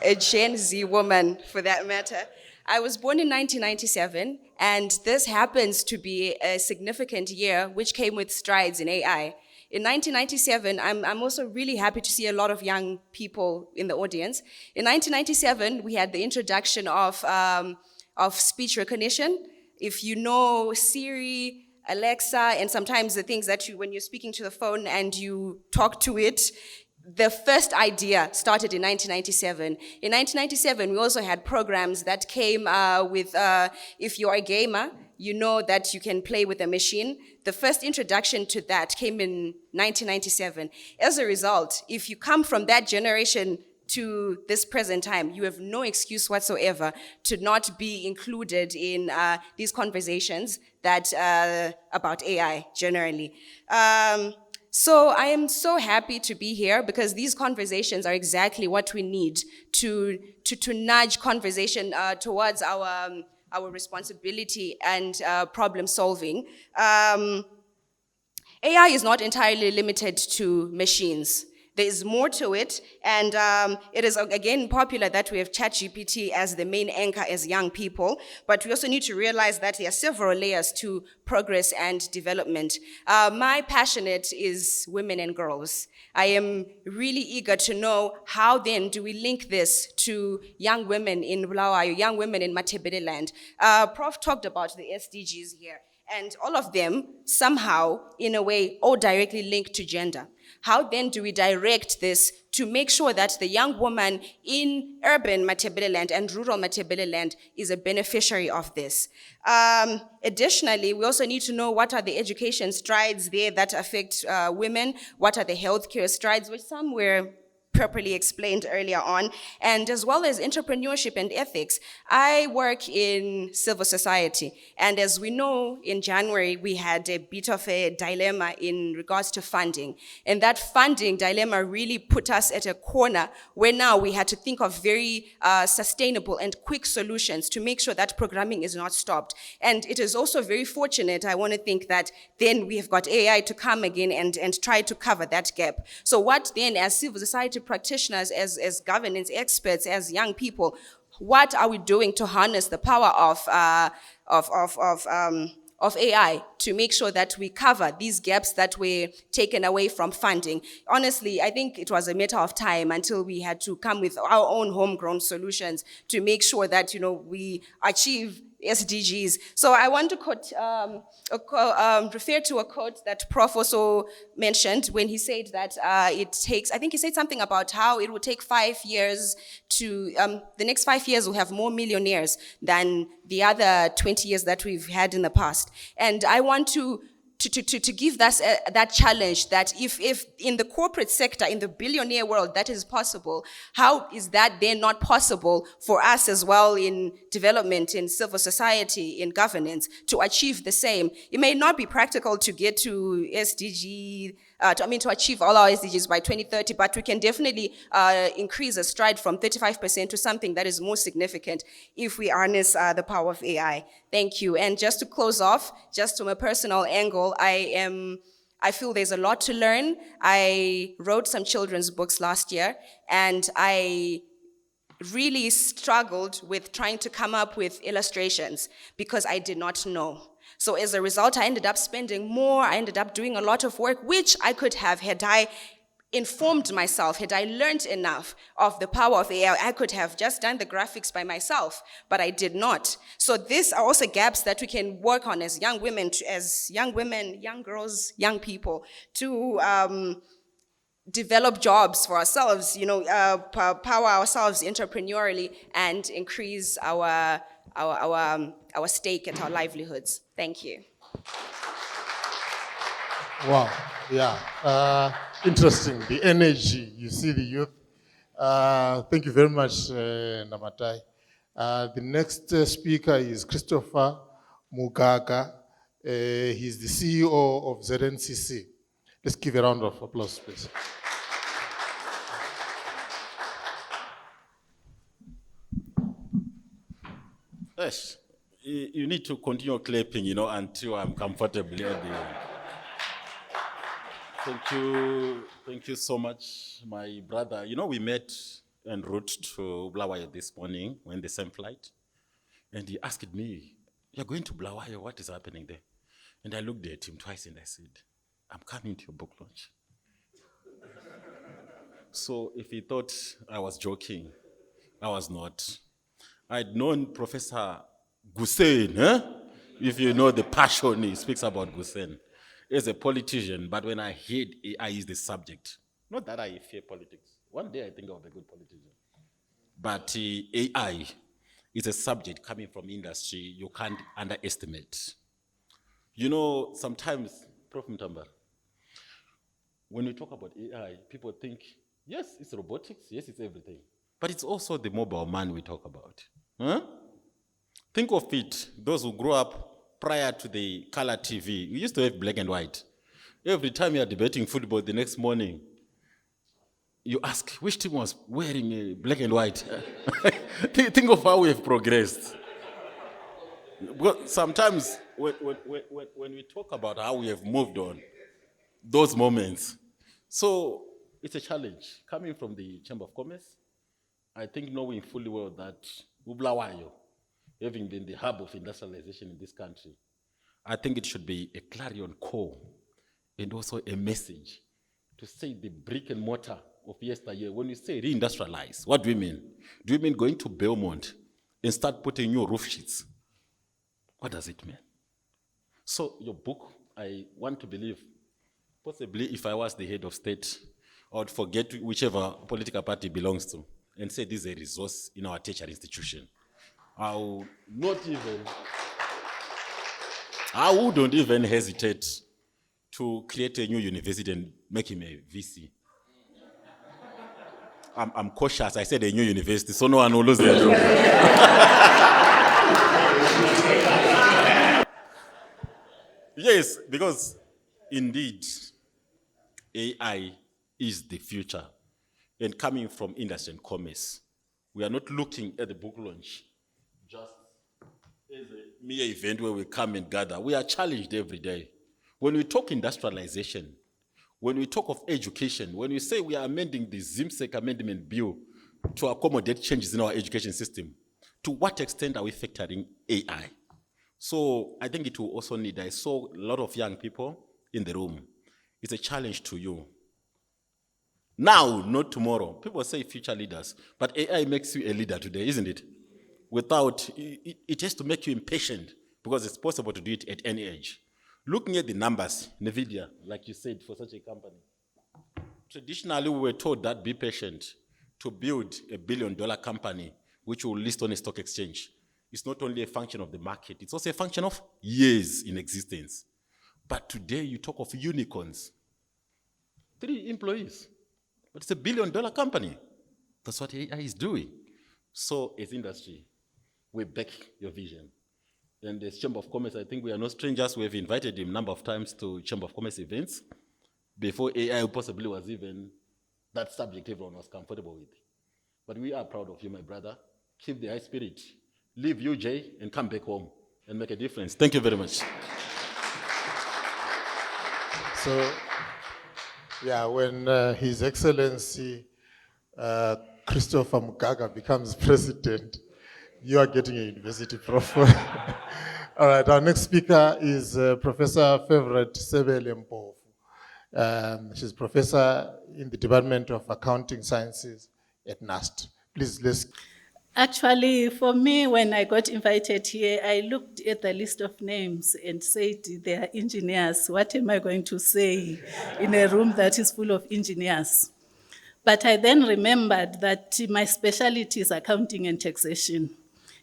a Gen Z woman for that matter. I was born in 1997, and this happens to be a significant year which came with strides in AI. In 1997, I'm also really happy to see a lot of young people in the audience. In 1997, we had the introduction of speech recognition. If you know Siri, Alexa, and sometimes the things that when you're speaking to the phone and you talk to it, the first idea started in 1997. In 1997, we also had programs that came with, if you're a gamer, you know that you can play with a machine. The first introduction to that came in 1997. As a result, if you come from that generation to this present time, you have no excuse whatsoever to not be included in these conversations that about AI generally. So I am so happy to be here because these conversations are exactly what we need to nudge conversation towards our responsibility and problem solving. AI is not entirely limited to machines. There is more to it, and it is, again, popular that we have ChatGPT as the main anchor as young people, but we also need to realize that there are several layers to progress and development. My passionate is women and girls. I am really eager to know how then do we link this to young women in Bulawayo, young women in Matebeleland. Prof talked about the SDGs here, and all of them somehow, in a way, all directly linked to gender. How then do we direct this to make sure that the young woman in urban Matebeleland and rural Matebeleland is a beneficiary of this? Additionally, we also need to know what are the education strides there that affect women, what are the healthcare strides, which some were properly explained earlier on, and as well as entrepreneurship and ethics. I work in civil society, and as we know, in January, we had a bit of a dilemma in regards to funding, and that funding dilemma really put us at a corner where now we had to think of very sustainable and quick solutions to make sure that programming is not stopped. And it is also very fortunate, I want to think, that then we have got AI to come again and try to cover that gap. So what then, as civil society practitioners, as governance experts, as young people, what are we doing to harness the power of AI to make sure that we cover these gaps that were taken away from funding? Honestly, I think it was a matter of time until we had to come with our own homegrown solutions to make sure that, we achieve SDGs. So I want to refer to a quote that Prof also mentioned when he said that it takes, I think he said something about how it will take 5 years to, the next 5 years will have more millionaires than the other 20 years that we've had in the past. And I want to give us that challenge that if in the corporate sector, in the billionaire world, that is possible, how is that then not possible for us as well in development, in civil society, in governance, to achieve the same? It may not be practical to get to SDG, to achieve all our SDGs by 2030, but we can definitely increase a stride from 35% to something that is more significant if we harness the power of AI. Thank you. And just to close off, just from a personal angle, I feel there's a lot to learn. I wrote some children's books last year, and I really struggled with trying to come up with illustrations because I did not know. So as a result, I ended up spending more, I ended up doing a lot of work, which I could have had I informed myself, had I learned enough of the power of AI, I could have just done the graphics by myself, but I did not. So these are also gaps that we can work on as young women, young girls, young people, to develop jobs for ourselves, power ourselves entrepreneurially and increase our stake at our livelihoods. Thank you. Wow, yeah. Interesting, the energy, you see the youth. Thank you very much, Namatai. The next speaker is Christopher Mugaga. He's the CEO of ZNCC. Let's give a round of applause, please. Yes, you need to continue clapping, until I'm comfortably at the end. Thank you so much, my brother. We met en route to Bulawayo this morning, when the same flight, and he asked me, "You're going to Bulawayo, what is happening there?" And I looked at him twice and I said, I'm coming to your book launch. So if he thought I was joking, I was not. I'd known Professor Guseni, if you know the passion he speaks about Guseni, as a politician, but when I heard AI is the subject, not that I fear politics. One day I think I'll be a good politician. But AI is a subject coming from industry you can't underestimate. You know, sometimes, Prof. Mutambara, when we talk about AI, people think, yes, it's robotics, yes, it's everything. But it's also the mobile man we talk about. Think of it, those who grew up prior to the color TV, we used to have black and white. Every time you are debating football the next morning, you ask, which team was wearing black and white? Think of how we have progressed. Because sometimes when we talk about how we have moved on, those moments, so it's a challenge. Coming from the Chamber of Commerce, I think knowing fully well that Bulawayo, having been the hub of industrialization in this country, I think it should be a clarion call and also a message to say the brick and mortar of yesteryear. When we say reindustrialize, what do we mean? Do we mean going to Belmont and start putting new roof sheets? What does it mean? So your book, I want to believe, possibly if I was the head of state, I would forget whichever political party belongs to and say this is a resource in our tertiary institution. I wouldn't even hesitate to create a new university and make him a VC. I'm cautious. I said a new university, so no one will lose their job. Yes, because indeed, AI is the future. And coming from industry and commerce, we are not looking at the book launch just as a mere event where we come and gather. We are challenged every day. When we talk industrialization, when we talk of education, when we say we are amending the ZIMSEC Amendment Bill to accommodate changes in our education system, to what extent are we factoring AI? So I think it will also need, I saw a lot of young people in the room. It's a challenge to you. Now, not tomorrow. People say future leaders, but AI makes you a leader today, isn't it? Without, it has to make you impatient because it's possible to do it at any age. Looking at the numbers, NVIDIA, like you said, for such a company, traditionally we were told that be patient to build $1 billion company which will list on a stock exchange. It's not only a function of the market, it's also a function of years in existence. But today you talk of unicorns, 3 employees, but it's $1 billion company. That's what AI is doing. So as industry, we back your vision. And as Chamber of Commerce, I think we are no strangers. We have invited him a number of times to Chamber of Commerce events before AI possibly was even that subject everyone was comfortable with. But we are proud of you, my brother. Keep the high spirit. Leave UJ and come back home and make a difference. Thank you very much. So, yeah, when His Excellency Christopher Mugaga becomes president, you are getting a university, Prof. All right, our next speaker is Professor Favourite Sebele Mpofu. She's professor in the Department of Accounting Sciences at NUST. Please, let's. Actually, for me, when I got invited here, I looked at the list of names and said, they are engineers. What am I going to say in a room that is full of engineers? But I then remembered that my specialty is accounting and taxation.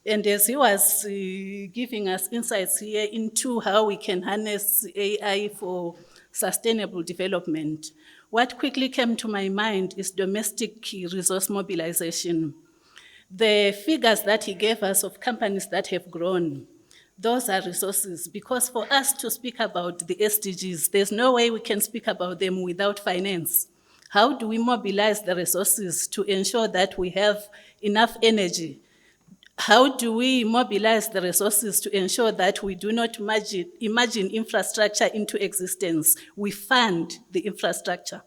And as he was giving us insights here into how we can harness AI for sustainable development, what quickly came to my mind is domestic resource mobilization. The figures that he gave us of companies that have grown, those are resources, because for us to speak about the SDGs, there's no way we can speak about them without finance. How do we mobilize the resources to ensure that we have enough energy? How do we mobilize the resources to ensure that we do not imagine infrastructure into existence? We fund the infrastructure.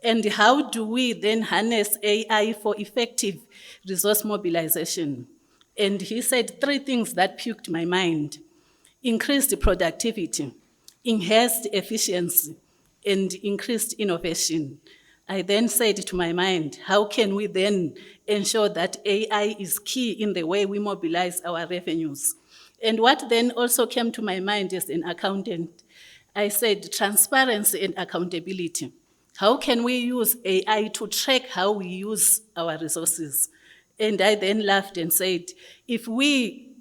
And how do we then harness AI for effective resource mobilization? And he said 3 things that piqued my mind: increased productivity, enhanced efficiency, and increased innovation. I then said to my mind, how can we then ensure that AI is key in the way we mobilize our revenues? And what then also came to my mind as an accountant, I said transparency and accountability. How can we use AI to track how we use our resources? And I then laughed and said, if we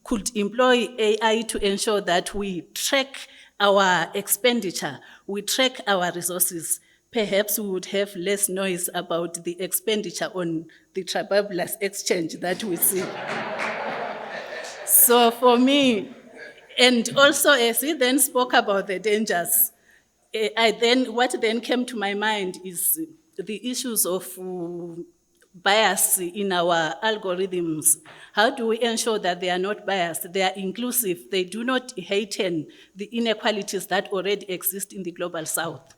could employ AI to ensure that we track our expenditure, we track our resources, perhaps we would have less noise about the expenditure on the Trabablas exchange that we see. So for me, and also as we then spoke about the dangers, what then came to my mind is the issues of bias in our algorithms. How do we ensure that they are not biased, they are inclusive, they do not heighten the inequalities that already exist in the Global South?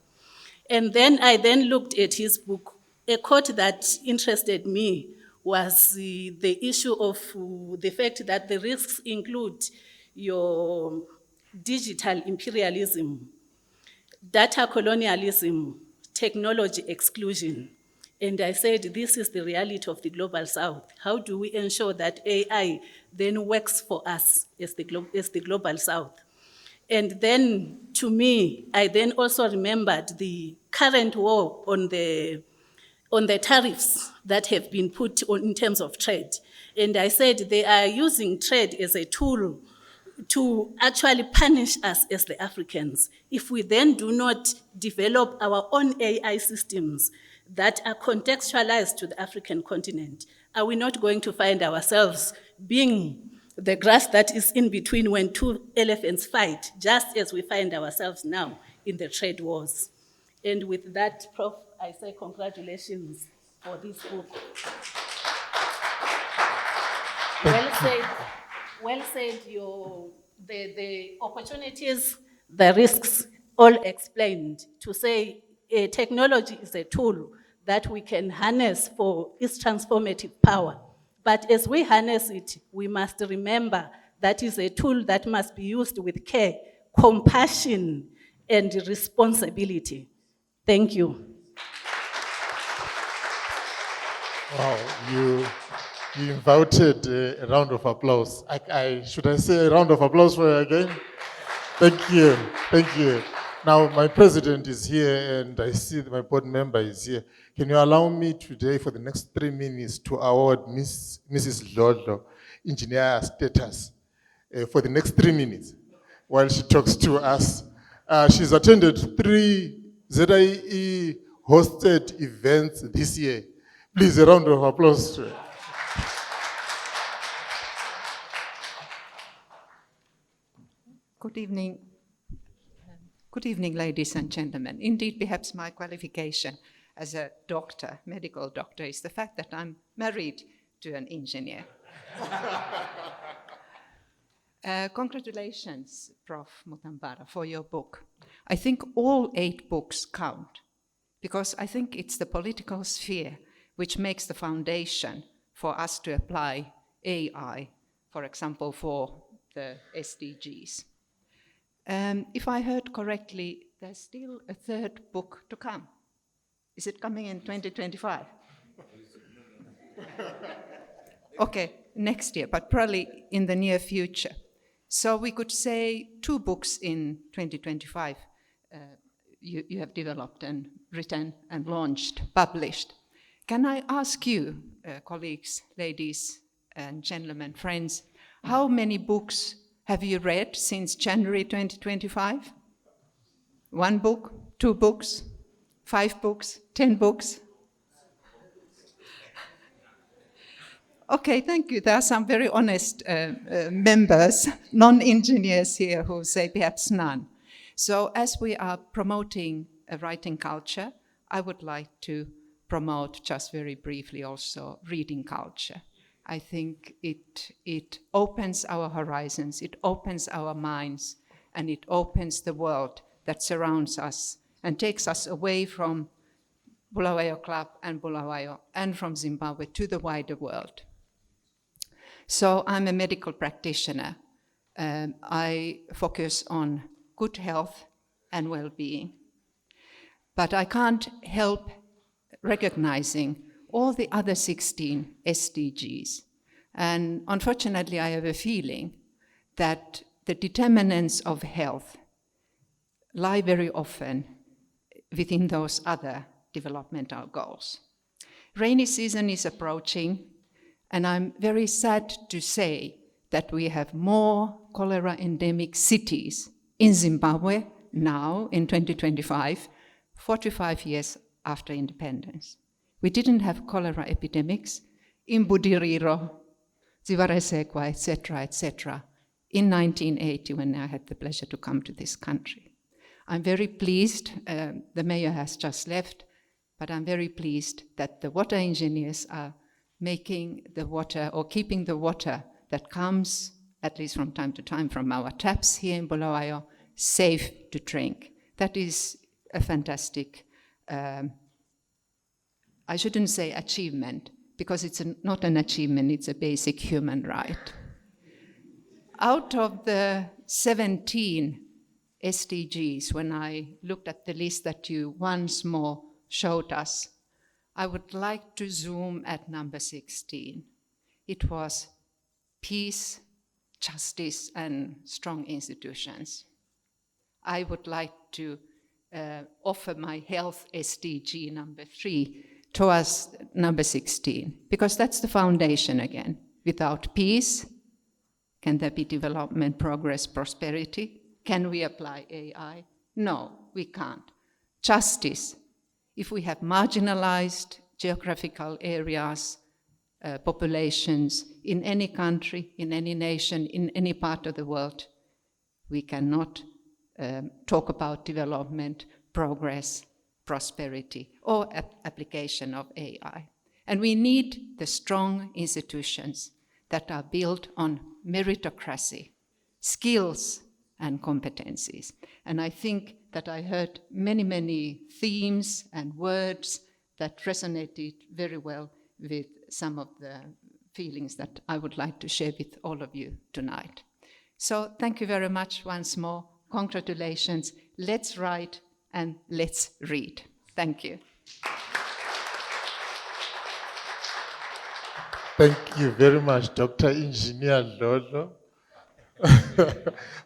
And then I then looked at his book. A quote that interested me was the issue of the fact that the risks include your digital imperialism, data colonialism, technology exclusion. And I said, this is the reality of the Global South. How do we ensure that AI then works for us as the Global South? And then, to me, I then also remembered the current war on the tariffs that have been put on in terms of trade. And I said they are using trade as a tool to actually punish us as the Africans. If we then do not develop our own AI systems that are contextualized to the African continent, are we not going to find ourselves being the grass that is in between when two elephants fight, just as we find ourselves now in the trade wars? And with that, Prof, I say congratulations for this book. Well said, the opportunities, the risks, all explained, to say technology is a tool that we can harness for its transformative power. But as we harness it, we must remember that is a tool that must be used with care, compassion, and responsibility. Thank you. Wow, you invited a round of applause. Should I say a round of applause for you again? Thank you, thank you. Now, my president is here, and I see that my board member is here. Can you allow me today, for the next 3 minutes, to award Mrs. Lodlo engineer status for the next 3 minutes while she talks to us? She's attended 3 ZIE hosted events this year. Please, a round of applause to her. Good evening. Good evening, ladies and gentlemen. Indeed, perhaps my qualification as a doctor, medical doctor, is the fact that I'm married to an engineer. Congratulations, Prof. Mutambara, for your book. I think all 8 books count, because I think it's the political sphere which makes the foundation for us to apply AI, for example, for the SDGs. If I heard correctly, there's still a 3rd book to come. Is it coming in 2025? Okay, next year, but probably in the near future. So we could say 2 books in 2025 you have developed and written and launched, published. Can I ask you, colleagues, ladies and gentlemen, friends, how many books have you read since January 2025? 1 book, 2 books, 5 books, 10 books? Okay, thank you. There are some very honest members, non-engineers here, who say perhaps none. So as we are promoting a writing culture, I would like to promote just very briefly also reading culture. I think it opens our horizons, it opens our minds, and it opens the world that surrounds us and takes us away from Bulawayo Club and Bulawayo and from Zimbabwe to the wider world. So I'm a medical practitioner. I focus on good health and well-being. But I can't help recognizing all the other 16 SDGs. And unfortunately, I have a feeling that the determinants of health lie very often within those other developmental goals. Rainy season is approaching, and I'm very sad to say that we have more cholera endemic cities in Zimbabwe now in 2025, 45 years after independence. We didn't have cholera epidemics in Budiriro, Zivaresekwa, etc., in 1980 when I had the pleasure to come to this country. I'm very pleased, the mayor has just left, but I'm very pleased that the water engineers are making the water or keeping the water that comes, at least from time to time, from our taps here in Bulawayo, safe to drink. That is a fantastic, I shouldn't say achievement, because it's not an achievement, it's a basic human right. Out of the 17 SDGs, when I looked at the list that you once more showed us, I would like to zoom at number 16. It was peace, justice, and strong institutions. I would like to offer my health SDG number 3 towards number 16, because that's the foundation again. Without peace, can there be development, progress, prosperity? Can we apply AI? No, we can't. Justice. If we have marginalized geographical areas, populations in any country, in any nation, in any part of the world, we cannot talk about development, progress, prosperity, or application of AI. And we need the strong institutions that are built on meritocracy, skills, and competencies. And I think that I heard many, many themes and words that resonated very well with some of the feelings that I would like to share with all of you tonight. So thank you very much once more. Congratulations. Let's write and let's read. Thank you. Thank you very much, Dr. Engineer Lolo.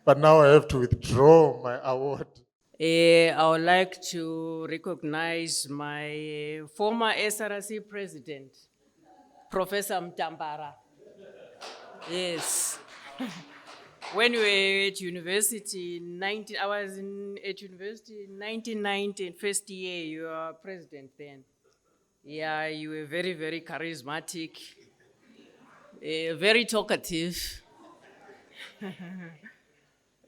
But now I have to withdraw my award. I would like to recognize my former SRC president, Professor Mutambara. Yes. When we were at university, I was at university in 1990, first year, you were president then. Yeah, you were very, very charismatic, very talkative.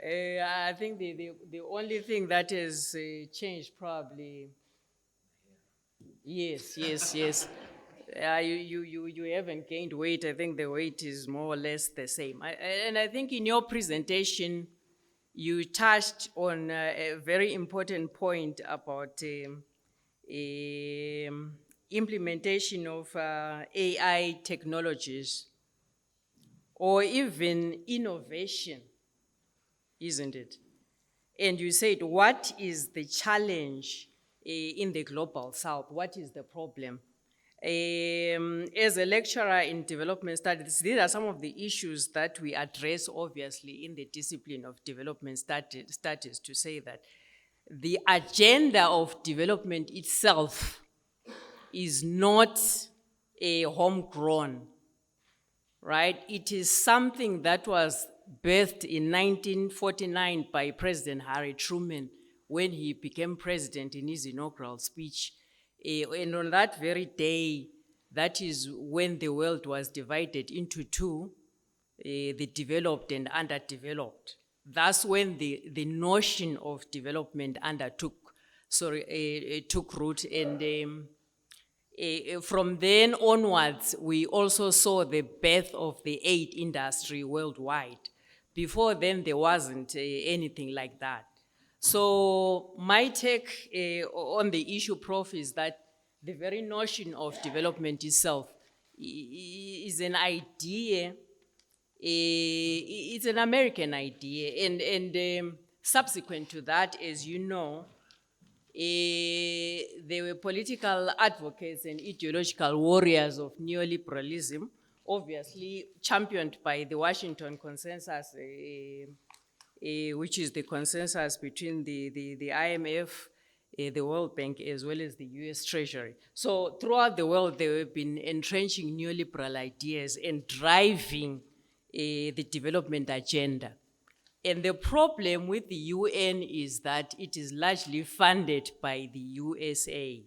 I think the only thing that has changed probably, yes. You haven't gained weight. I think the weight is more or less the same. And I think in your presentation, you touched on a very important point about implementation of AI technologies or even innovation, isn't it? And you said, what is the challenge in the global south? What is the problem? As a lecturer in development studies, these are some of the issues that we address, obviously, in the discipline of development studies, to say that the agenda of development itself is not a homegrown, right? It is something that was birthed in 1949 by President Harry Truman when he became president in his inaugural speech. And on that very day, that is when the world was divided into two, the developed and underdeveloped. That's when the notion of development took root. And from then onwards, we also saw the birth of the aid industry worldwide. Before then, there wasn't anything like that. So my take on the issue, Prof, is that the very notion of development itself is an idea, it's an American idea. And subsequent to that, as you know, They were political advocates and ideological warriors of neoliberalism, obviously championed by the Washington Consensus, which is the consensus between the IMF, the World Bank, as well as the US Treasury. So throughout the world, they have been entrenching neoliberal ideas and driving the development agenda. And the problem with the UN is that it is largely funded by the USA.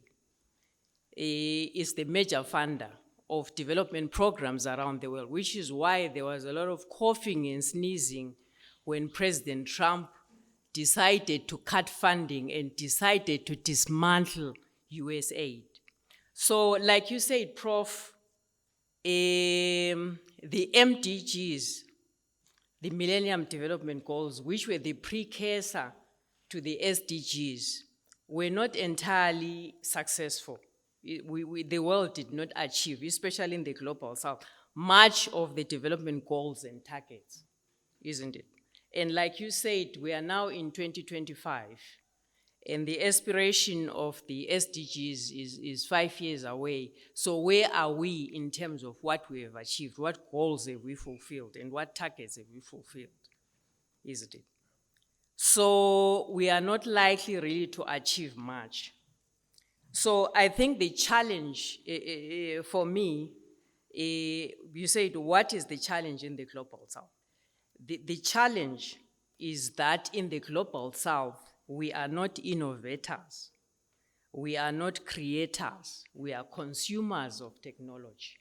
It's the major funder of development programs around the world, which is why there was a lot of coughing and sneezing when President Trump decided to cut funding and decided to dismantle US aid. So like you said, Prof, the MDGs, the Millennium Development Goals, which were the precursor to the SDGs, were not entirely successful. The world did not achieve, especially in the global south, much of the development goals and targets, isn't it? And like you said, we are now in 2025, and the aspiration of the SDGs is 5 years away. So where are we in terms of what we have achieved? What goals have we fulfilled? And what targets have we fulfilled? Isn't it? So we are not likely really to achieve much. So I think the challenge for me, you said, what is the challenge in the global south? The challenge is that in the global south, we are not innovators. We are not creators. We are consumers of technology,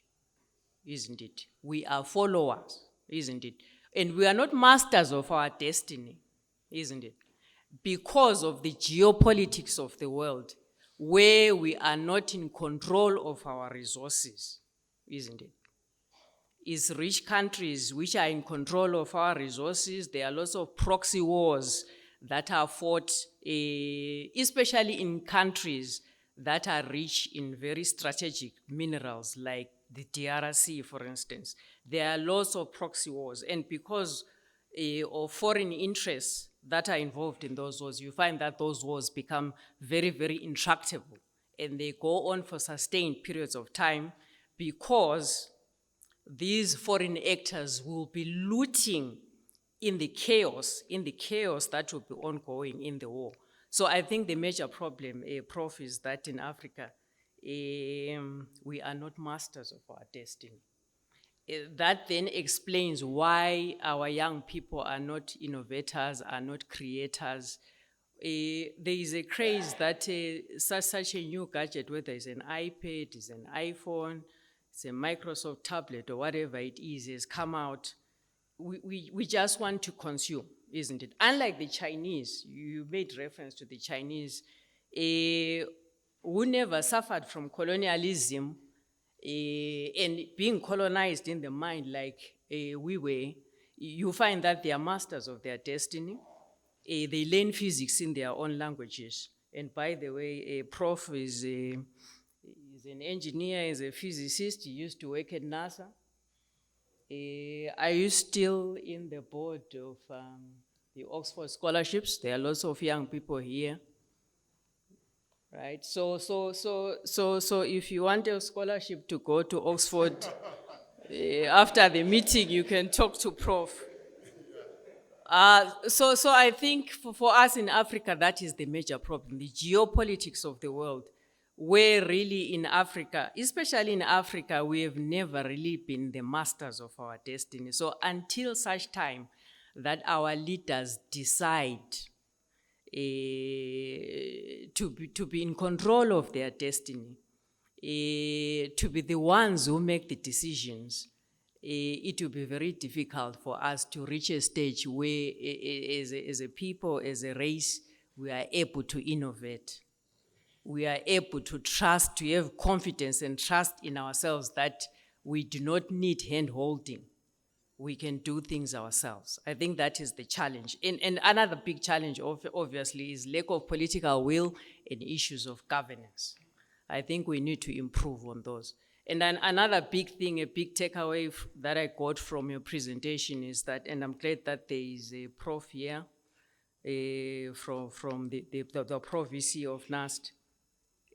isn't it? We are followers, isn't it? And we are not masters of our destiny, isn't it? Because of the geopolitics of the world, where we are not in control of our resources, isn't it? It's rich countries which are in control of our resources. There are lots of proxy wars that are fought, especially in countries that are rich in very strategic minerals, like the DRC, for instance. There are lots of proxy wars, and because of foreign interests that are involved in those wars, you find that those wars become very, very intractable, and they go on for sustained periods of time because these foreign actors will be looting in the chaos that will be ongoing in the war. So I think the major problem, Prof, is that in Africa, we are not masters of our destiny. That then explains why our young people are not innovators, are not creators. There is a craze that such a new gadget, whether it's an iPad, it's an iPhone, it's a Microsoft tablet or whatever it is, has come out. We just want to consume, isn't it? Unlike the Chinese, you made reference to the Chinese, who never suffered from colonialism and being colonized in the mind like we were. You find that they are masters of their destiny. They learn physics in their own languages. And by the way, Prof is an engineer, is a physicist. He used to work at NASA. Are you still in the board of the Oxford scholarships? There are lots of young people here, right? So if you want a scholarship to go to Oxford, after the meeting, you can talk to Prof. So I think for us in Africa, that is the major problem, the geopolitics of the world, where really in Africa, especially in Africa, we have never really been the masters of our destiny. So until such time that our leaders decide to be in control of their destiny, to be the ones who make the decisions, it will be very difficult for us to reach a stage where as a people, as a race, we are able to innovate. We are able to trust, to have confidence and trust in ourselves that we do not need hand-holding. We can do things ourselves. I think that is the challenge. And another big challenge, obviously, is lack of political will and issues of governance. I think we need to improve on those. And then another big thing, a big takeaway that I got from your presentation is that, and I'm glad that there is a Prof here, from the Prof VC of NAST,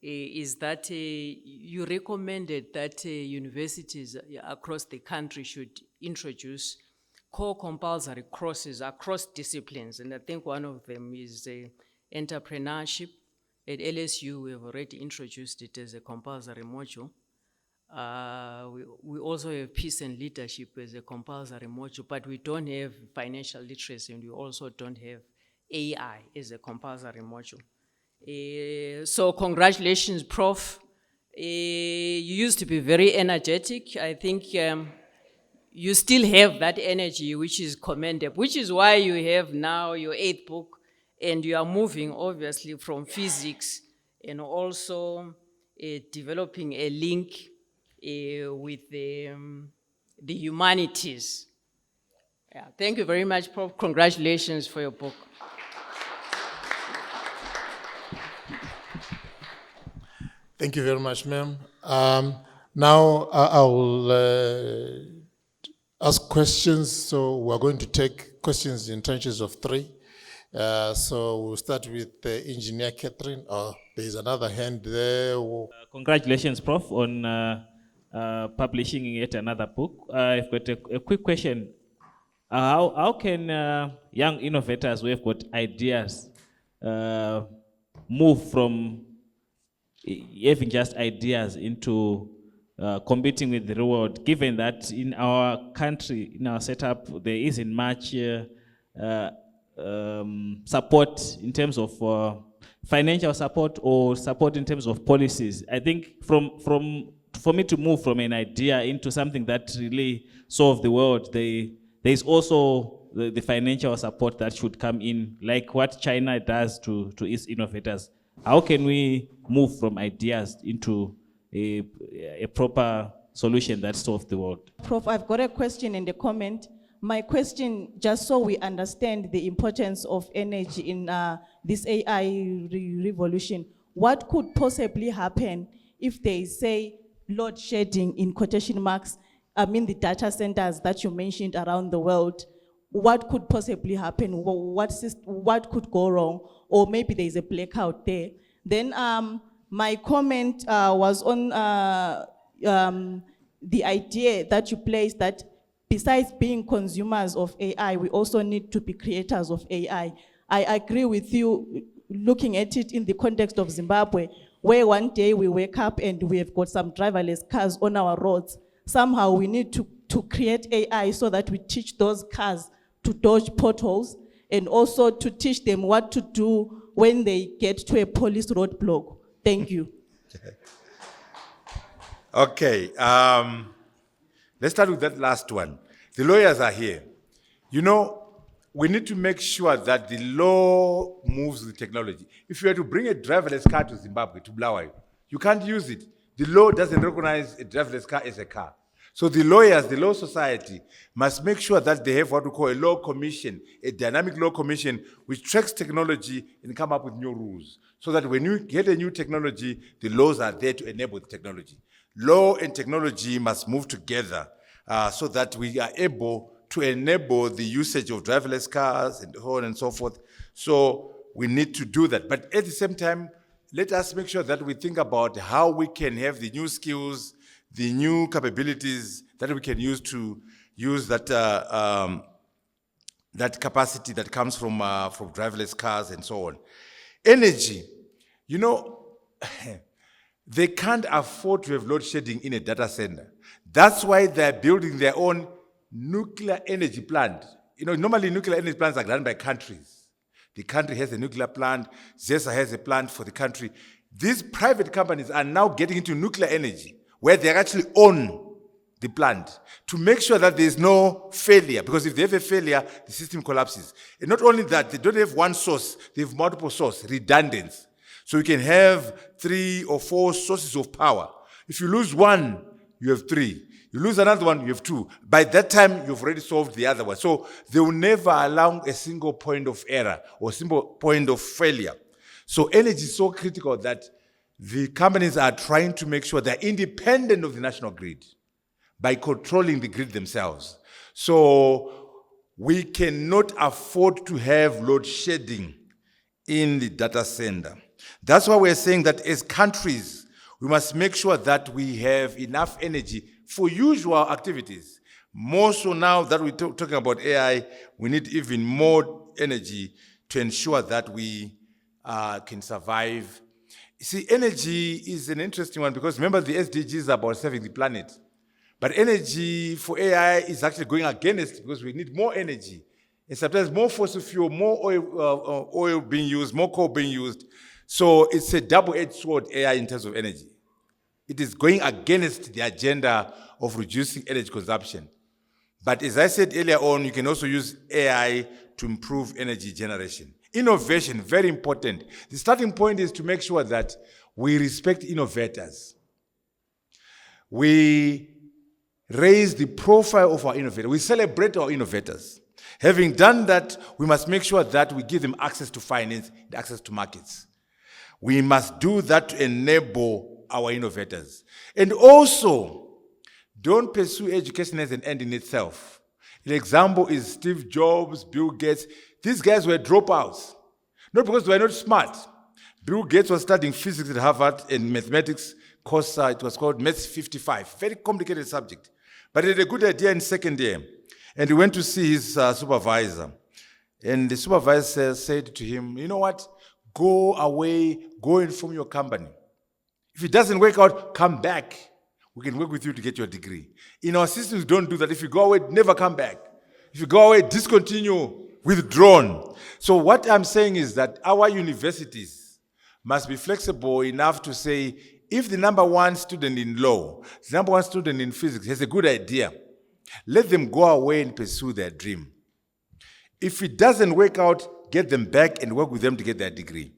is that you recommended that universities across the country should introduce core compulsory courses across disciplines, and I think one of them is entrepreneurship. At LSU, we have already introduced it as a compulsory module. We also have peace and leadership as a compulsory module, but we don't have financial literacy, and we also don't have AI as a compulsory module. So congratulations, Prof. You used to be very energetic. I think you still have that energy, which is commendable, which is why you have now your 8th book, and you are moving obviously from physics and also developing a link with the humanities. Yeah, thank you very much, Prof. Congratulations for your book. Thank you very much, ma'am. Now I will ask questions. So we're going to take questions in tranches of 3. So we'll start with Engineer Catherine. There's another hand there. Congratulations, Prof, on publishing yet another book. I've got a quick question. How can young innovators who have got ideas move from having just ideas into competing with the real world, given that in our country, in our setup, there isn't much support in terms of financial support or support in terms of policies? I think for me to move from an idea into something that really solves the world, there's also the financial support that should come in, like what China does to its innovators. How can we move from ideas into a proper solution that solves the world? Prof, I've got a question and a comment. My question, just so we understand the importance of energy in this AI revolution, what could possibly happen if they say load shedding in quotation marks, the data centers that you mentioned around the world? What could possibly happen? What could go wrong? Or maybe there's a blackout there. Then my comment was on the idea that you placed that besides being consumers of AI, we also need to be creators of AI. I agree with you, looking at it in the context of Zimbabwe, where one day we wake up and we have got some driverless cars on our roads. Somehow we need to create AI so that we teach those cars to dodge potholes, and also to teach them what to do when they get to a police roadblock. Thank you. Okay, let's start with that last one. The lawyers are here. You know, we need to make sure that the law moves with technology. If you were to bring a driverless car to Zimbabwe, to Bulawayo, you can't use it. The law doesn't recognize a driverless car as a car. So the lawyers, the law society, must make sure that they have what we call a law commission, a dynamic law commission, which tracks technology and come up with new rules. So that when you get a new technology, the laws are there to enable the technology. Law and technology must move together so that we are able to enable the usage of driverless cars and so on and so forth. So we need to do that. But at the same time, let us make sure that we think about how we can have the new skills, the new capabilities that we can use to use that that capacity that comes from driverless cars and so on. Energy, you know, they can't afford to have load shedding in a data center. That's why they're building their own nuclear energy plant. You know, normally nuclear energy plants are run by countries. The country has a nuclear plant, ZESA has a plant for the country. These private companies are now getting into nuclear energy, where they actually own the plant, to make sure that there's no failure, because if they have a failure, the system collapses. And not only that, they don't have one source, they have multiple sources, redundancy. So you can have 3 or 4 sources of power. If you lose one, you have 3. You lose another one, you have 2. By that time, you've already solved the other one. So they will never allow a single point of error or single point of failure. So energy is so critical that the companies are trying to make sure they're independent of the national grid by controlling the grid themselves. So we cannot afford to have load shedding in the data center. That's why we're saying that as countries, we must make sure that we have enough energy for usual activities. More so now that we're talking about AI, we need even more energy to ensure that we can survive. See, energy is an interesting one because remember the SDGs is about saving the planet. But energy for AI is actually going against because we need more energy. And sometimes more fossil fuel, more oil being used, more coal being used. So it's a double-edged sword, AI, in terms of energy. It is going against the agenda of reducing energy consumption. But as I said earlier on, you can also use AI to improve energy generation. Innovation, very important. The starting point is to make sure that we respect innovators. We raise the profile of our innovators. We celebrate our innovators. Having done that, we must make sure that we give them access to finance and access to markets. We must do that to enable our innovators. And also, don't pursue education as an end in itself. An example is Steve Jobs, Bill Gates. These guys were dropouts. Not because they were not smart. Bill Gates was studying physics at Harvard and mathematics course, it was called Maths 55. Very complicated subject. But he had a good idea in second year. And he went to see his supervisor. And the supervisor said to him, you know what? Go away, go and form your company. If it doesn't work out, come back. We can work with you to get your degree. In our systems, don't do that. If you go away, never come back. If you go away, discontinue, withdrawn. So what I'm saying is that our universities must be flexible enough to say, if the number one student in law, the number one student in physics has a good idea, let them go away and pursue their dream. If it doesn't work out, get them back and work with them to get their degree.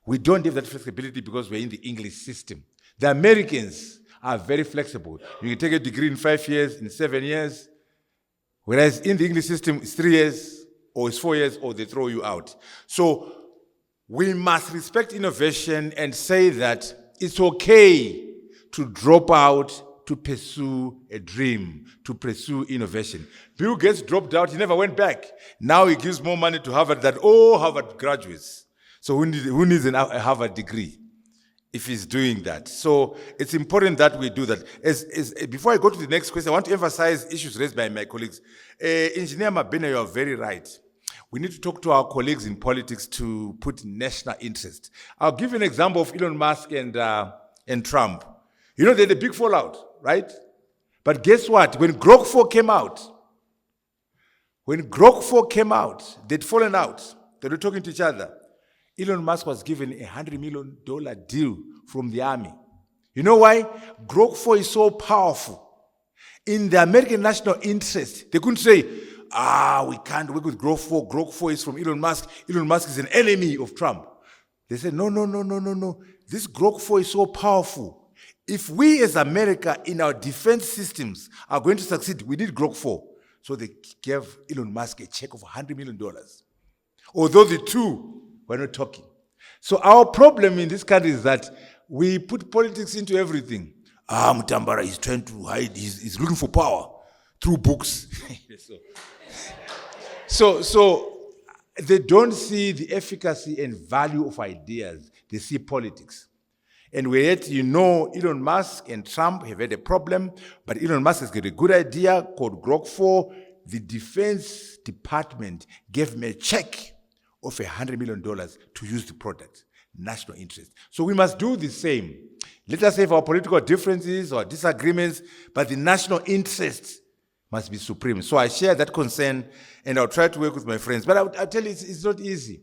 We don't have that flexibility because we're in the English system. The Americans are very flexible. You can take a degree in 5 years, in 7 years, whereas in the English system, it's 3 years, or it's 4 years, or they throw you out. So we must respect innovation and say that it's okay to drop out to pursue a dream, to pursue innovation. Bill Gates dropped out, he never went back. Now he gives more money to Harvard than all Harvard graduates. So who needs a Harvard degree if he's doing that? So it's important that we do that. Before I go to the next question, I want to emphasize issues raised by my colleagues. Engineer Mabena, you are very right. We need to talk to our colleagues in politics to put national interest. I'll give you an example of Elon Musk and Trump. You know, they had a big fallout, right? But guess what? When Grok 4 came out, they'd fallen out. They were talking to each other. Elon Musk was given a $100 million deal from the army. You know why? Grok 4 is so powerful. In the American national interest, they couldn't say, we can't work with Grok 4. Grok 4 is from Elon Musk. Elon Musk is an enemy of Trump. They said, no. This Grok 4 is so powerful. If we as America in our defense systems are going to succeed, we need Grok 4. So they gave Elon Musk a check of $100 million. Although the two were not talking. So our problem in this country is that we put politics into everything. Mutambara is trying to hide, he's looking for power through books. So they don't see the efficacy and value of ideas. They see politics. And yet, you know, Elon Musk and Trump have had a problem, but Elon Musk has got a good idea called Grok 4. The Defense Department gave him a check of $100 million to use the product. National interest. So we must do the same. Let us have our political differences or disagreements, but the national interest must be supreme. So I share that concern, and I'll try to work with my friends. But I'll tell you, it's not easy.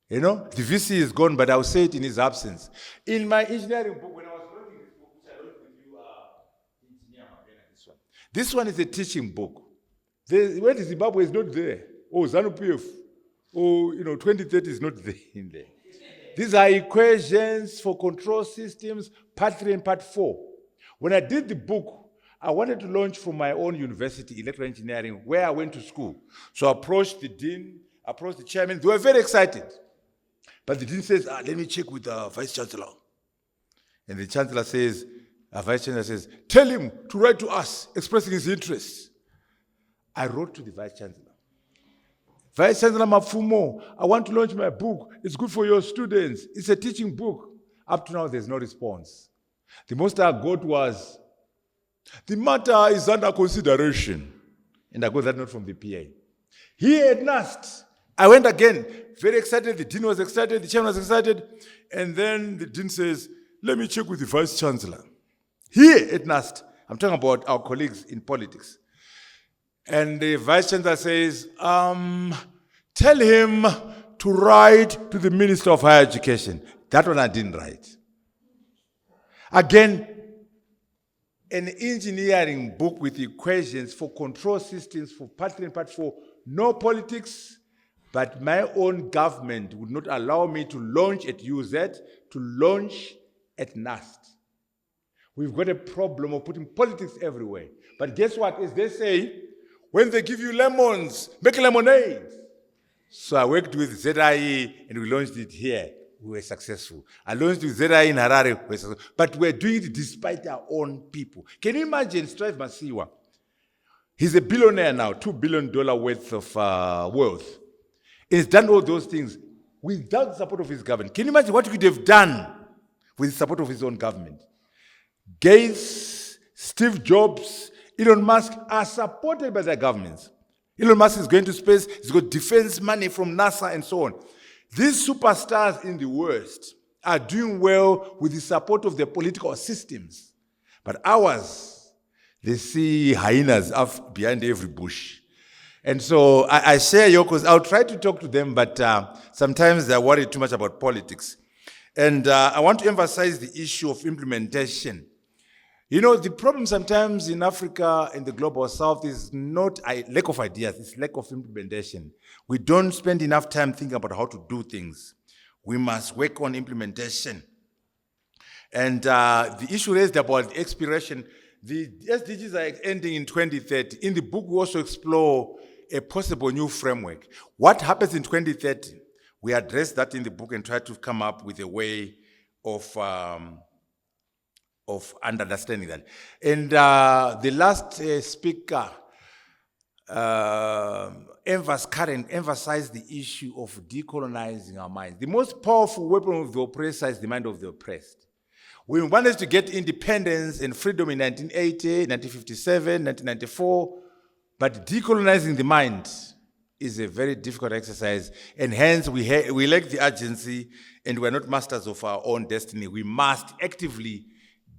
You know, the VC is gone, but I'll say it in his absence. In my engineering book, when I was writing this book, which I wrote with you, Engineer Mabena, this one is a teaching book. Where the Zimbabwe is not there. ZANU-PF. 2030 is not there in there. These are equations for control systems, part 3 and part 4. When I did the book, I wanted to launch from my own university, electrical engineering, where I went to school. So I approached the dean, approached the chairman. They were very excited. But the dean says, let me check with the vice chancellor. And the chancellor says, vice chancellor says, tell him to write to us, expressing his interest. I wrote to the vice chancellor. Vice Chancellor Mafumo, I want to launch my book. It's good for your students. It's a teaching book. Up to now, there's no response. The most I got was, the matter is under consideration. And I got that note from the PA. Here at NAST, I went again, very excited. The dean was excited, the chairman was excited. And then the dean says, let me check with the vice chancellor. Here at NAST, I'm talking about our colleagues in politics. And the vice chancellor says, tell him to write to the Minister of Higher Education. That one I didn't write. Again, an engineering book with equations for control systems, for part 3 and part 4, no politics, but my own government would not allow me to launch at UZ, to launch at NAST. We've got a problem of putting politics everywhere. But guess what? As they say, when they give you lemons, make lemonade. So I worked with ZIE and we launched it here. We were successful. I launched with ZIE in Harare, we were successful. But we're doing it despite our own people. Can you imagine Strive Masiwa? He's a billionaire now, $2 billion worth of wealth. He's done all those things without the support of his government. Can you imagine what he could have done with the support of his own government? Gates, Steve Jobs, Elon Musk are supported by their governments. Elon Musk is going to space, he's got defense money from NASA and so on. These superstars in the West are doing well with the support of their political systems. But ours, they see hyenas behind every bush. And so I share your cause. I'll try to talk to them, but sometimes they're worried too much about politics. And I want to emphasize the issue of implementation. You know, the problem sometimes in Africa and the global south is not a lack of ideas, it's lack of implementation. We don't spend enough time thinking about how to do things. We must work on implementation. And the issue raised about the expiration, the SDGs are ending in 2030. In the book, we also explore a possible new framework. What happens in 2030? We address that in the book and try to come up with a way of understanding that. And the last speaker emphasized the issue of decolonizing our minds. The most powerful weapon of the oppressor is the mind of the oppressed. We managed to get independence and freedom in 1980, 1957, 1994, but decolonizing the mind is a very difficult exercise, and hence we lack the urgency, and we're not masters of our own destiny. We must actively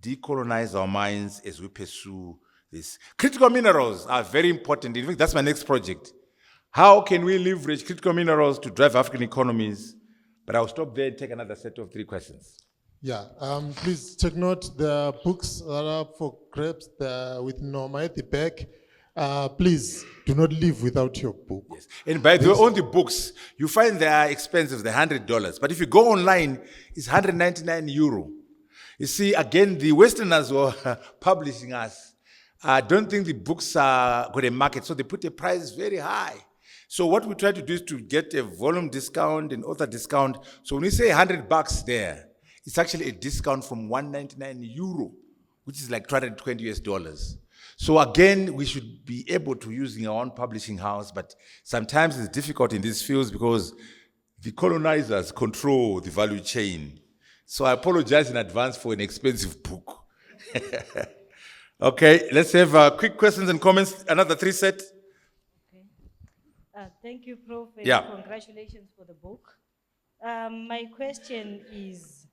decolonize our minds as we pursue this. Critical minerals are very important. In fact, that's my next project. How can we leverage critical minerals to drive African economies? But I'll stop there and take another set of 3 questions. Yeah, please take note, the books that are up for grabs with Norma at the back. Please do not leave without your book. Yes. And by the way, on the books, you find they are expensive, they're $100. But if you go online, it's €199. You see, again, the Westerners were publishing us. I don't think the books are got a market, so they put a price very high. So what we try to do is to get a volume discount and author discount. So when we say $100 there, it's actually a discount from €199, which is like $220. So again, we should be able to use in our own publishing house, but sometimes it's difficult in these fields because the colonizers control the value chain. So I apologize in advance for an expensive book. Okay, let's have quick questions and comments. Another 3 set. Okay. Thank you, Prof. And yeah. Congratulations for the book. My question is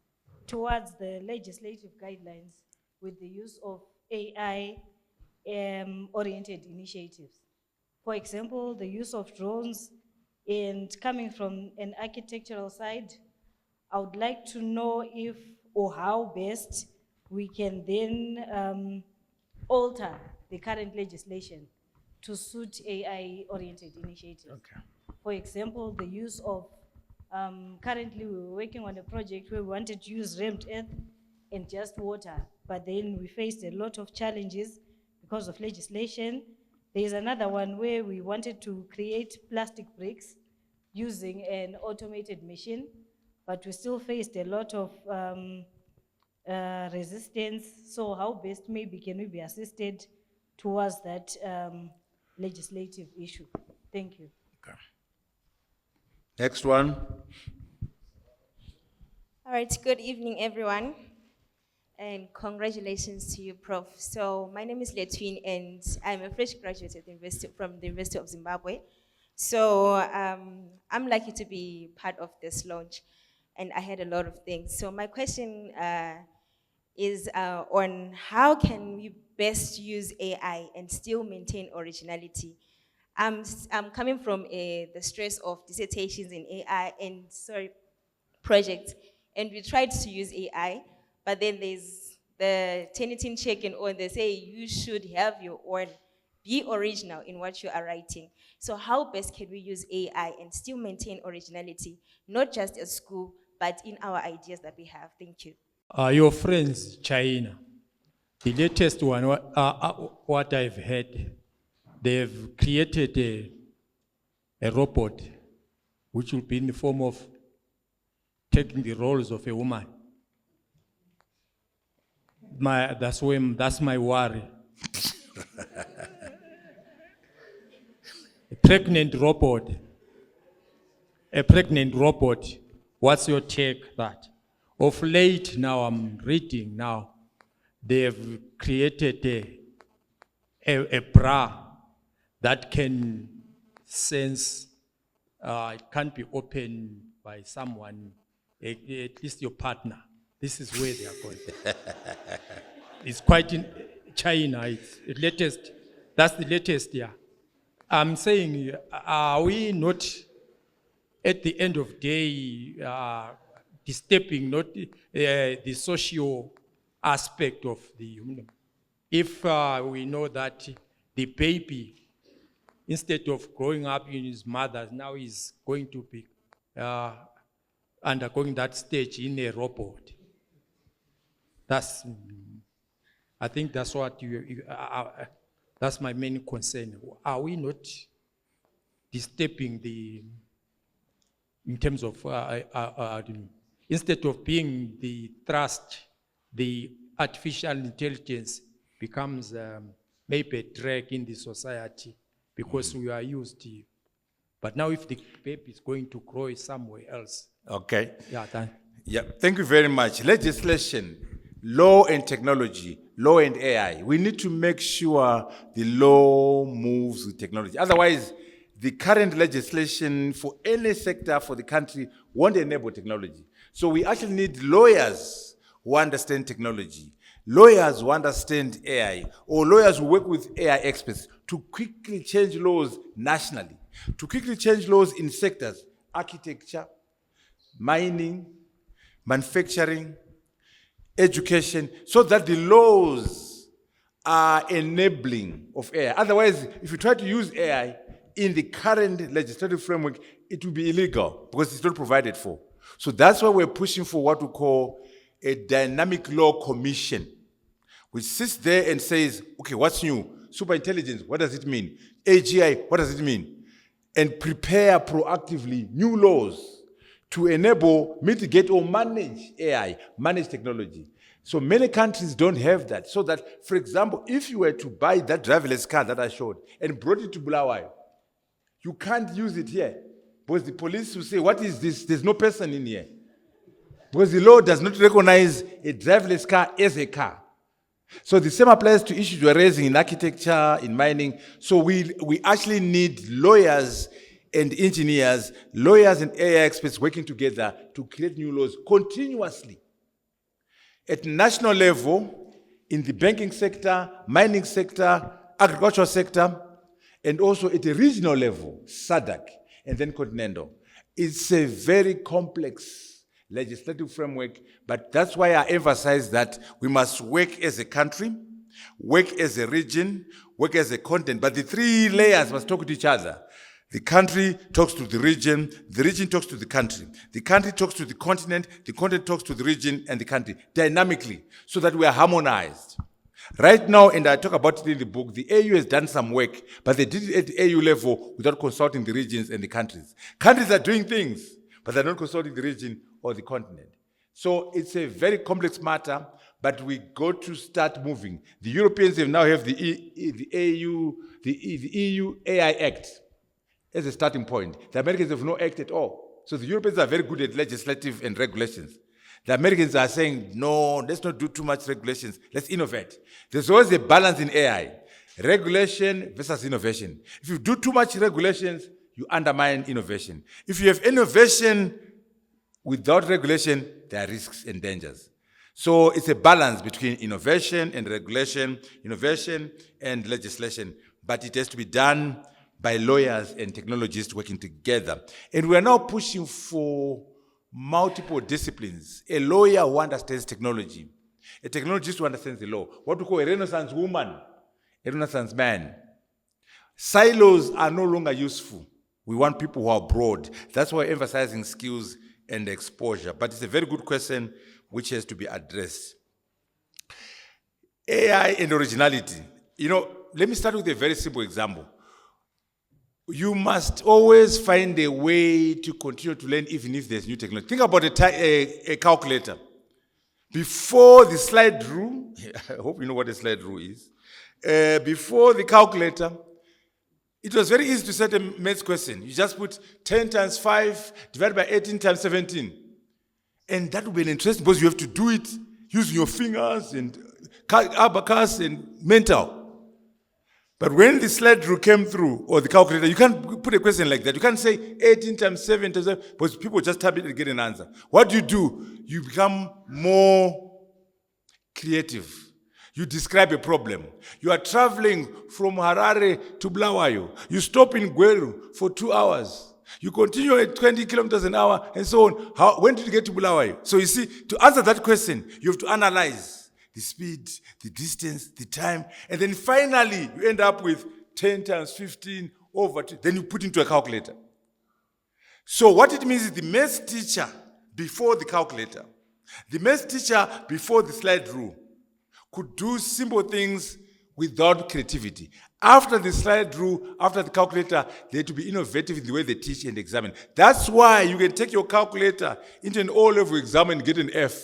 towards the legislative guidelines with the use of AI-oriented initiatives. For example, the use of drones, and coming from an architectural side, I would like to know if or how best we can then alter the current legislation to suit AI-oriented initiatives. Okay. For example, the use of, currently we were working on a project where we wanted to use rammed earth and just water, but then we faced a lot of challenges because of legislation. There is another one where we wanted to create plastic bricks using an automated machine, but we still faced a lot of resistance. So how best maybe can we be assisted towards that legislative issue? Thank you. Next one. All right, good evening, everyone. And congratulations to you, Prof. So my name is Letwin, and I'm a fresh graduate at from the University of Zimbabwe. So I'm lucky to be part of this launch, and I had a lot of things. So my question is on how can we best use AI and still maintain originality? I'm coming from the stress of dissertations in AI and projects, and we tried to use AI, but then there's the Turnitin check and all, and they say you should have your own, be original in what you are writing. So how best can we use AI and still maintain originality, not just at school, but in our ideas that we have? Thank you. Your friends, China, the latest one, what I've heard, they've created a robot which will be in the form of taking the roles of a woman. That's my worry. A pregnant robot, what's your take that? Of late now, I'm reading now, they've created a bra that can sense, it can't be opened by someone, at least your partner. This is where they are going. It's quite in China, it's the latest, that's the latest, yeah. I'm saying, are we not, at the end of the day, disturbing not the social aspect of the human? If we know that the baby, instead of growing up in his mother, now is going to be undergoing that stage in a robot. I think that's what that's my main concern. Are we not disturbing in terms of, instead of being the trust, the artificial intelligence becomes maybe a drag in the society because we are used to it. But now if the baby is going to grow somewhere else. Okay. Yeah, thank you very much. Legislation, law and technology, law and AI. We need to make sure the law moves with technology. Otherwise, the current legislation for any sector for the country won't enable technology. So we actually need lawyers who understand technology, lawyers who understand AI, or lawyers who work with AI experts to quickly change laws nationally, to quickly change laws in sectors, architecture, mining, manufacturing, education, so that the laws are enabling of AI. Otherwise, if you try to use AI in the current legislative framework, it will be illegal because it's not provided for. So that's why we're pushing for what we call a dynamic law commission, which sits there and says, okay, what's new? Superintelligence, what does it mean? AGI, what does it mean? And prepare proactively new laws to enable, mitigate, or manage AI, manage technology. So many countries don't have that. So that, for example, if you were to buy that driverless car that I showed and brought it to Bulawayo, you can't use it here. Because the police will say, what is this? There's no person in here. Because the law does not recognize a driverless car as a car. So the same applies to issues we're raising in architecture, in mining. So we actually need lawyers and engineers, lawyers and AI experts working together to create new laws continuously. At national level, in the banking sector, mining sector, agricultural sector, and also at a regional level, SADC, and then continental. It's a very complex legislative framework, but that's why I emphasize that we must work as a country, work as a region, work as a continent, but the three layers must talk to each other. The country talks to the region talks to the country talks to the continent talks to the region and the country, dynamically, so that we are harmonized. Right now, and I talk about it in the book, the AU has done some work, but they did it at the AU level without consulting the regions and the countries. Countries are doing things, but they're not consulting the region or the continent. So it's a very complex matter, but we got to start moving. The Europeans now have the EU AI Act as a starting point. The Americans have no act at all. So the Europeans are very good at legislative and regulations. The Americans are saying, no, let's not do too much regulations. Let's innovate. There's always a balance in AI. Regulation versus innovation. If you do too much regulations, you undermine innovation. If you have innovation without regulation, there are risks and dangers. So it's a balance between innovation and regulation, innovation and legislation. But it has to be done by lawyers and technologists working together. And we are now pushing for multiple disciplines. A lawyer who understands technology, a technologist who understands the law, what we call a Renaissance woman, a Renaissance man. Silos are no longer useful. We want people who are broad. That's why we're emphasizing skills and exposure. But it's a very good question which has to be addressed. AI and originality. Let me start with a very simple example. You must always find a way to continue to learn even if there's new technology. Think about a calculator. Before the slide rule, I hope you know what a slide rule is. Before the calculator, it was very easy to set a maths question. You just put 10 times 5 divided by 18 times 17. And that would be an interesting because you have to do it using your fingers and abacus and mental. But when the slide rule came through, or the calculator, you can't put a question like that. You can't say 18 times 7 times 7, because people just type it and get an answer. What do? You become more creative. You describe a problem. You are traveling from Harare to Bulawayo. You stop in Gweru for 2 hours. You continue at 20 kilometers an hour and so on. When did you get to Bulawayo? So you see, to answer that question, you have to analyze the speed, the distance, the time, and then finally you end up with 10 times 15 over 2. Then you put into a calculator. So what it means is the maths teacher before the calculator, the maths teacher before the slide rule could do simple things without creativity. After the slide rule, after the calculator, they had to be innovative in the way they teach and examine. That's why you can take your calculator into an O-level exam and get an F.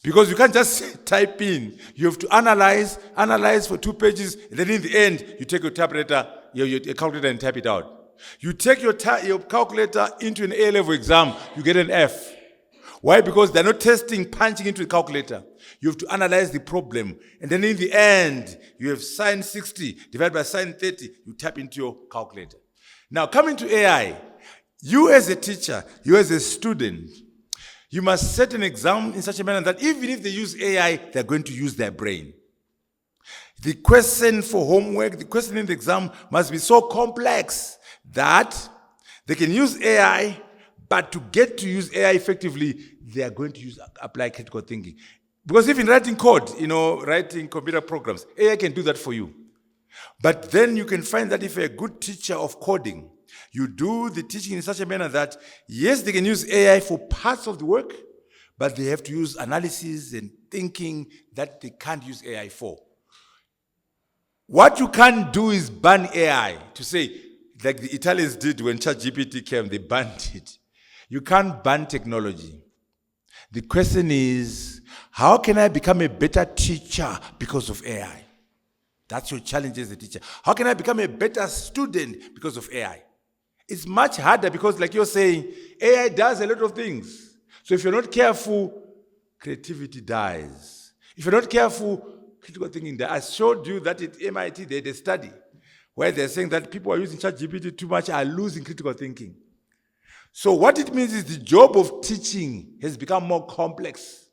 Because you can't just type in. You have to analyze for 2 pages, and then in the end, you take your calculator and type it out. You take your calculator into an A-level exam, you get an F. Why? Because they're not punching into the calculator. You have to analyze the problem. And then in the end, you have sine 60 divided by sine 30, you tap into your calculator. Now, coming to AI, you as a teacher, you as a student, you must set an exam in such a manner that even if they use AI, they're going to use their brain. The question for homework, the question in the exam must be so complex that they can use AI, but to get to use AI effectively, they are going to apply critical thinking. Because even writing code, writing computer programs, AI can do that for you. But then you can find that if you're a good teacher of coding, you do the teaching in such a manner that, yes, they can use AI for parts of the work, but they have to use analysis and thinking that they can't use AI for. What you can't do is ban AI, to say, like the Italians did when ChatGPT came, they banned it. You can't ban technology. The question is, how can I become a better teacher because of AI? That's your challenge as a teacher. How can I become a better student because of AI? It's much harder because, like you're saying, AI does a lot of things. So if you're not careful, creativity dies. If you're not careful, critical thinking dies. I showed you that at MIT they had a study where they're saying that people who are using ChatGPT too much are losing critical thinking. So what it means is the job of teaching has become more complex.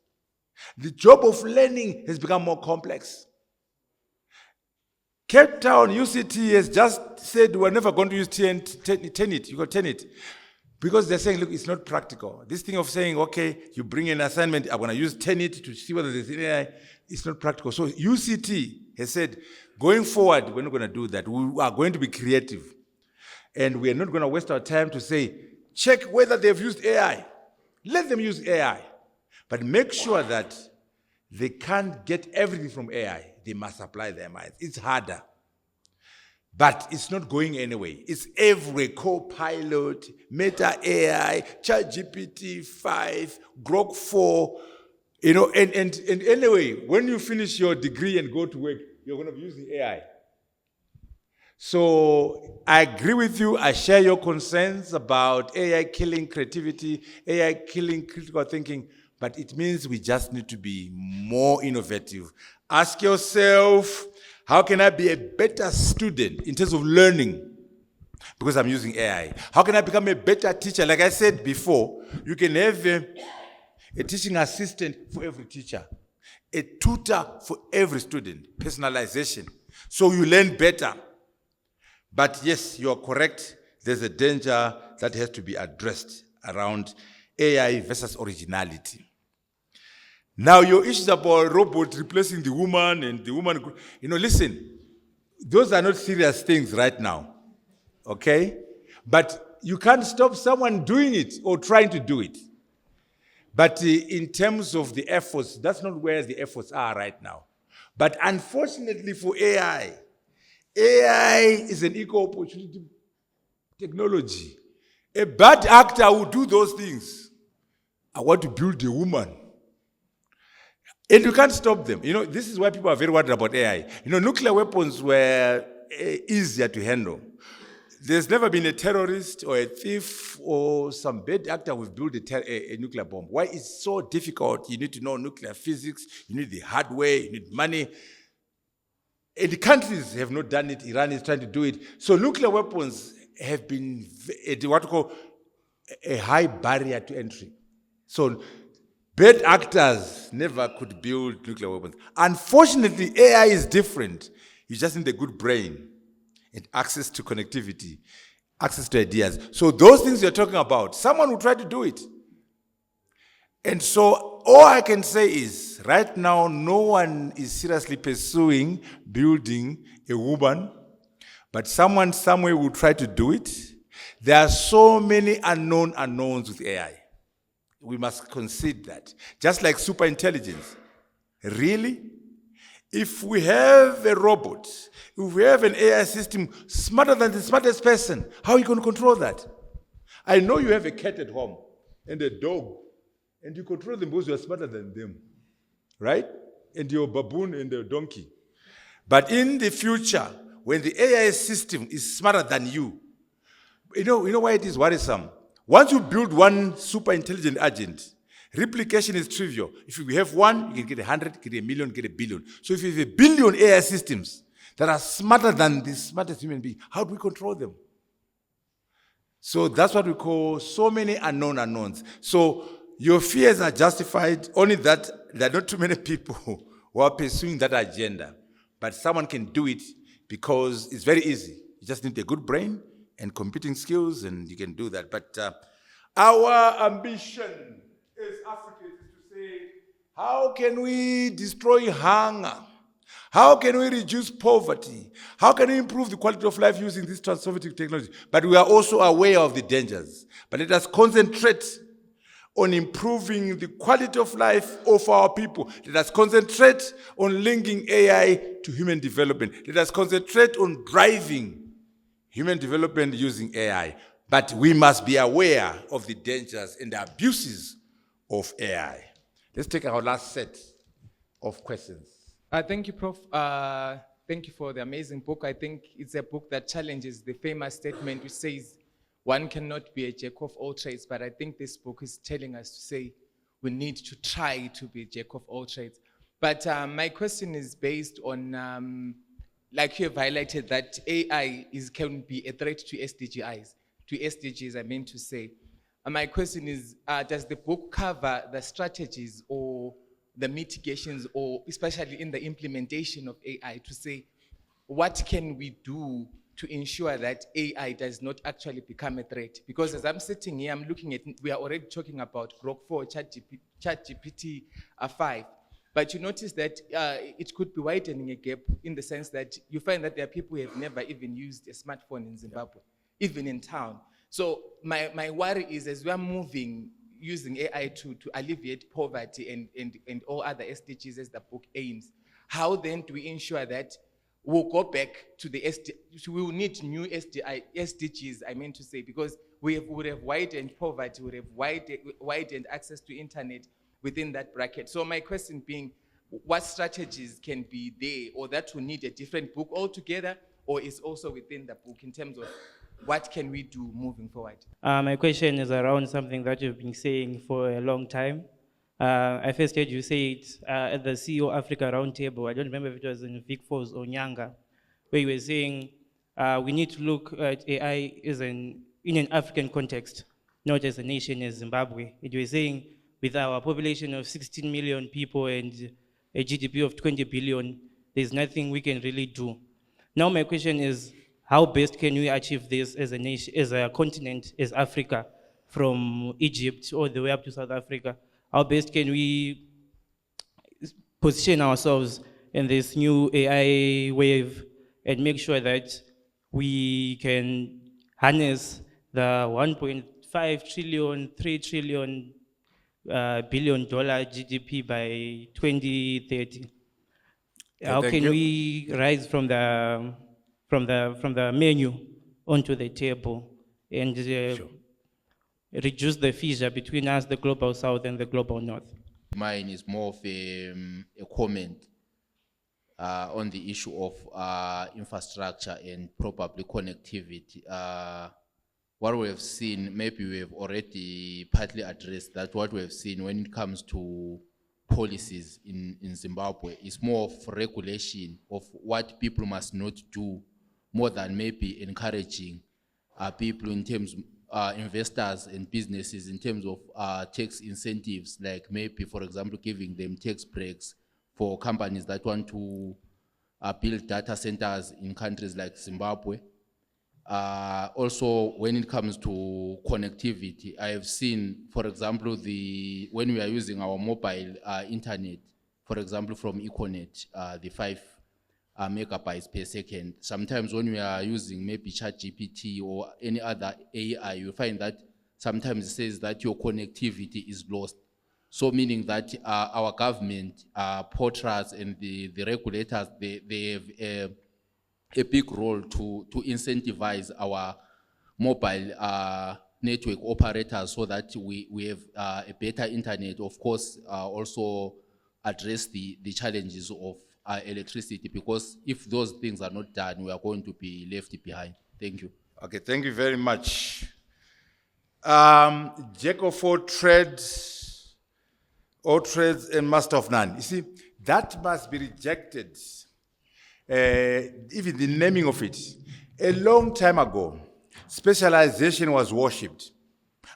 The job of learning has become more complex. Cape Town UCT has just said we're never going to use Tenet. You got Tenet. Because they're saying, look, it's not practical. This thing of saying, okay, you bring an assignment, I'm going to use Tenet to see whether there's AI, it's not practical. So UCT has said, going forward, we're not going to do that. We are going to be creative. And we are not going to waste our time to say, check whether they've used AI. Let them use AI. But make sure that they can't get everything from AI. They must apply their minds. It's harder. But it's not going anyway. It's every Copilot, Meta AI, ChatGPT 5, Grok 4, and anyway, when you finish your degree and go to work, you're going to be using AI. So I agree with you. I share your concerns about AI killing creativity, AI killing critical thinking, but it means we just need to be more innovative. Ask yourself, how can I be a better student in terms of learning? Because I'm using AI. How can I become a better teacher? Like I said before, you can have a teaching assistant for every teacher, a tutor for every student, personalization. So you learn better. But yes, you are correct. There's a danger that has to be addressed around AI versus originality. Now, your issues about robot replacing the woman and the woman, listen, those are not serious things right now, okay? But you can't stop someone doing it or trying to do it. But in terms of the efforts, that's not where the efforts are right now. But unfortunately for AI is an equal opportunity technology. A bad actor will do those things. I want to build a woman. And you can't stop them. This is why people are very worried about AI. Nuclear weapons were easier to handle. There's never been a terrorist or a thief or some bad actor who's built a nuclear bomb. Why it's so difficult? You need to know nuclear physics, you need the hardware, you need money. And the countries have not done it. Iran is trying to do it. So nuclear weapons have been what we call a high barrier to entry. So bad actors never could build nuclear weapons. Unfortunately, AI is different. You just need a good brain and access to connectivity, access to ideas. So those things you're talking about, someone will try to do it. And so all I can say is, right now, no one is seriously pursuing building a woman, but someone somewhere will try to do it. There are so many unknowns with AI. We must concede that. Just like superintelligence. Really? If we have a robot, if we have an AI system smarter than the smartest person, how are you going to control that? I know you have a cat at home and a dog, and you control them because you are smarter than them, right? And your baboon and the donkey. But in the future, when the AI system is smarter than you know why it is worrisome? Once you build one super intelligent agent, replication is trivial. If you have one, you can get 100, get 1 million, get 1 billion. So if you have 1 billion AI systems that are smarter than the smartest human being, how do we control them? So that's what we call so many unknowns. So your fears are justified, only that there are not too many people who are pursuing that agenda. But someone can do it because it's very easy. You just need a good brain and computing skills, and you can do that. But our ambition as Africans is to say, how can we destroy hunger? How can we reduce poverty? How can we improve the quality of life using this transformative technology? But we are also aware of the dangers. But let us concentrate on improving the quality of life of our people. Let us concentrate on linking AI to human development. Let us concentrate on driving human development using AI. But we must be aware of the dangers and the abuses of AI. Let's take our last set of questions. Thank you, Prof. Thank you for the amazing book. I think it's a book that challenges the famous statement which says, one cannot be a jack of all trades, but I think this book is telling us to say we need to try to be a jack of all trades. But my question is based on, like you have highlighted, that AI can be a threat to SDGs. To SDGs, I mean to say. My question is, does the book cover the strategies or the mitigations, or especially in the implementation of AI, to say, what can we do to ensure that AI does not actually become a threat? Because as I'm sitting here, I'm looking at, we are already talking about Grok 4, ChatGPT 5. But you notice that it could be widening a gap in the sense that you find that there are people who have never even used a smartphone in Zimbabwe, even in town. So my worry is, as we are moving, using AI to alleviate poverty and all other SDGs as the book aims, how then do we ensure that we'll go back to the we will need new SDGs, I mean to say, because we would have widened poverty, we would have widened access to internet within that bracket. So my question being, what strategies can be there, or that will need a different book altogether, or is also within the book in terms of what can we do moving forward? My question is around something that you've been saying for a long time. I first heard you say it at the CEO Africa Roundtable. I don't remember if it was in Vic Falls or Nyanga, where you were saying we need to look at AI in an African context, not as a nation as Zimbabwe. You were saying with our population of 16 million people and a GDP of 20 billion, there's nothing we can really do. Now my question is, how best can we achieve this as a nation, as a continent, as Africa, from Egypt all the way up to South Africa? How best can we position ourselves in this new AI wave and make sure that we can harness the 1.5 trillion, 3 trillion billion dollar GDP by 2030? How can we rise from the menu onto the table and reduce the fissure between us, the global south, and the global north? Mine is more of a comment on the issue of infrastructure and probably connectivity. What we have seen, maybe we have already partly addressed that. What we have seen when it comes to policies in Zimbabwe is more of regulation of what people must not do, more than maybe encouraging people in terms of investors and businesses in terms of tax incentives, like maybe, for example, giving them tax breaks for companies that want to build data centers in countries like Zimbabwe. Also, when it comes to connectivity, I have seen, for example, when we are using our mobile internet, for example, from Econet, the 5 megabytes per second. Sometimes when we are using maybe ChatGPT or any other AI, you find that sometimes it says that your connectivity is lost. So meaning that our government, portals and the regulators, they have a big role to incentivize our mobile network operators so that we have a better internet. Of course, also address the challenges of electricity, because if those things are not done, we are going to be left behind. Thank you. Okay, thank you very much. Jack of all trades and master of none. You see, that must be rejected. Even the naming of it. A long time ago, specialization was worshipped.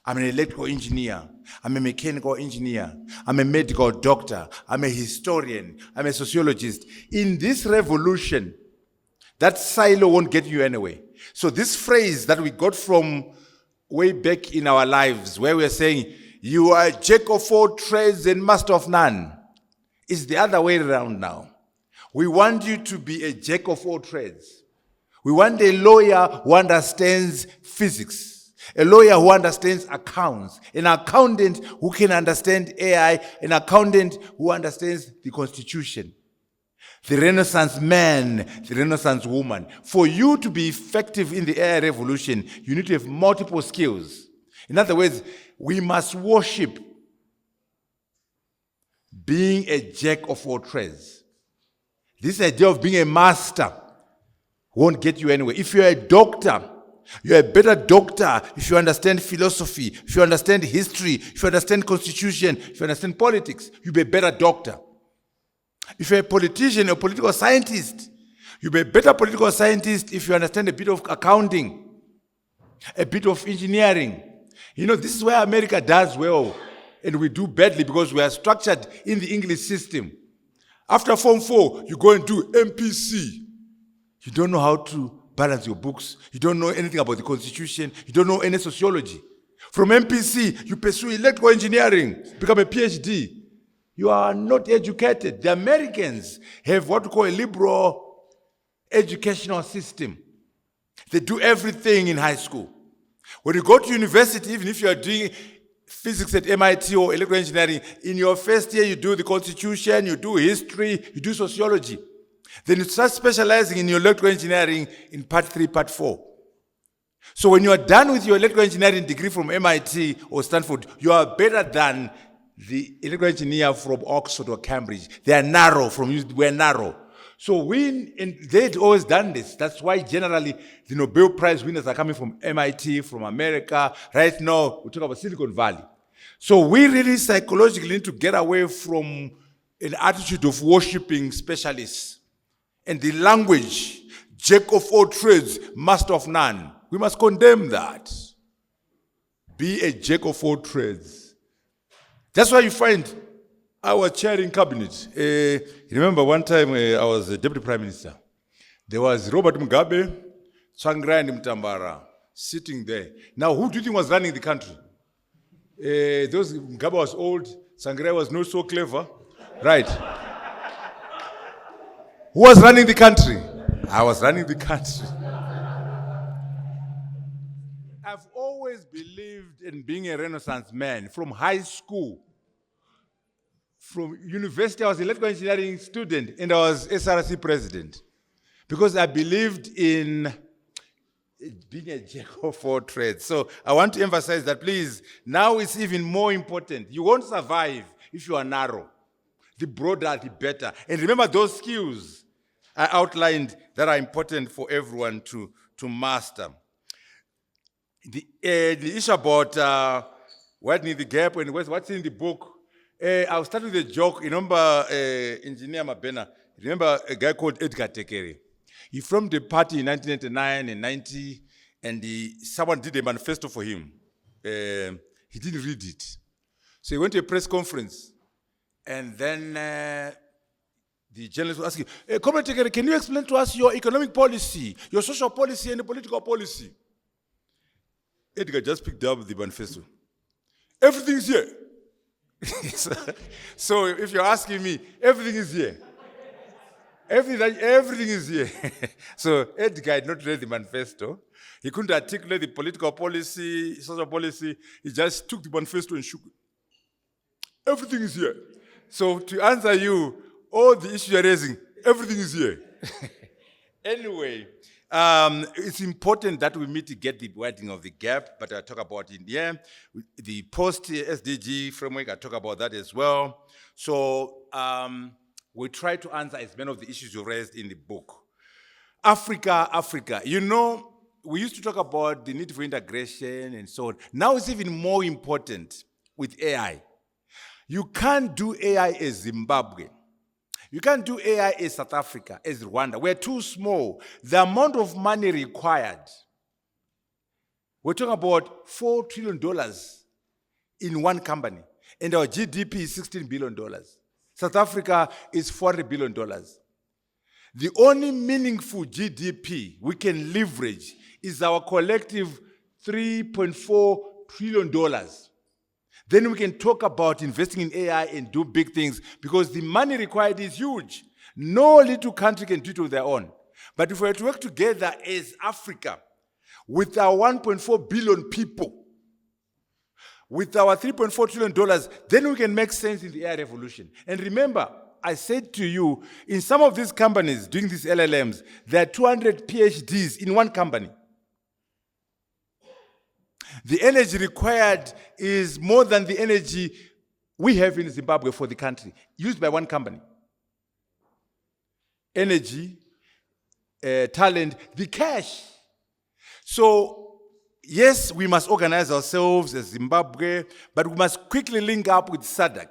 I'm an electrical engineer. I'm a mechanical engineer. I'm a medical doctor. I'm a historian. I'm a sociologist. In this revolution, that silo won't get you anywhere. So this phrase that we got from way back in our lives, where we're saying, you are a jack of all trades and master of none, is the other way around now. We want you to be a jack of all trades. We want a lawyer who understands physics, a lawyer who understands accounts, an accountant who can understand AI, an accountant who understands the Constitution. The Renaissance man, the Renaissance woman. For you to be effective in the AI revolution, you need to have multiple skills. In other words, we must worship being a jack of all trades. This idea of being a master won't get you anywhere. If you're a doctor, you're a better doctor if you understand philosophy, if you understand history, if you understand constitution, if you understand politics, you'll be a better doctor. If you're a politician or political scientist, you'll be a better political scientist if you understand a bit of accounting, a bit of engineering. You know, this is where America does well, and we do badly because we are structured in the English system. After Form 4, you go and do MPC. You don't know how to balance your books. You don't know anything about the Constitution. You don't know any sociology. From MPC, you pursue electrical engineering, become a PhD. You are not educated. The Americans have what we call a liberal educational system. They do everything in high school. When you go to university, even if you are doing physics at MIT or electrical engineering, in your first year you do the Constitution, you do history, you do sociology. Then you start specializing in your electrical engineering in part 3, part 4. So when you are done with your electrical engineering degree from MIT or Stanford, you are better than the electrical engineer from Oxford or Cambridge. They are narrow, we're narrow. So they'd always done this. That's why generally the Nobel Prize winners are coming from MIT, from America. Right now, we talk about Silicon Valley. So we really psychologically need to get away from an attitude of worshipping specialists. And the language, jack of all trades, master of none. We must condemn that. Be a jack of all trades. That's why you find our chairing cabinet. Remember one time I was a deputy prime minister. There was Robert Mugabe, Tsvangirai and Mutambara sitting there. Now, who do you think was running the country? Mugabe was old, Tsvangirai was not so clever. Right. Who was running the country? I was running the country. I've always believed in being a Renaissance man. From high school, from university, I was an electrical engineering student and I was SRC president. Because I believed in being a jack of all trades. So I want to emphasize that, please, now it's even more important. You won't survive if you are narrow. The broader, the better. And remember those skills I outlined that are important for everyone to master. The issue about widening the gap and what's in the book, I'll start with a joke. You remember Engineer Mabena? Remember a guy called Edgar Tekere? He formed the party in 1989 and 90, and someone did a manifesto for him. He didn't read it. So he went to a press conference, and then the journalist was asking, Comrade Tekere, can you explain to us your economic policy, your social policy, and the political policy? Edgar just picked up the manifesto. Everything's here. So if you're asking me, everything is here. Everything is here. So Edgar had not read the manifesto. He couldn't articulate the political policy, social policy. He just took the manifesto and shook it. Everything is here. So to answer you, all the issues you're raising, everything is here. Anyway, it's important that we mitigate the widening of the gap, but I'll talk about it in the end. The post-SDG framework, I'll talk about that as well. So we try to answer as many of the issues you raised in the book. Africa. You know, we used to talk about the need for integration and so on. Now it's even more important with AI. You can't do AI as Zimbabwe. You can't do AI as South Africa, as Rwanda. We're too small. The amount of money required, we're talking about $4 trillion in one company. And our GDP is $16 billion. South Africa is $40 billion. The only meaningful GDP we can leverage is our collective $3.4 trillion. Then we can talk about investing in AI and do big things because the money required is huge. No little country can do it on their own. But if we were to work together as Africa, with our 1.4 billion people, with our $3.4 trillion, then we can make sense in the AI revolution. And remember, I said to you, in some of these companies doing these LLMs, there are 200 PhDs in one company. The energy required is more than the energy we have in Zimbabwe for the country, used by one company. Energy, talent, the cash. So, yes, we must organize ourselves as Zimbabwe, but we must quickly link up with SADC.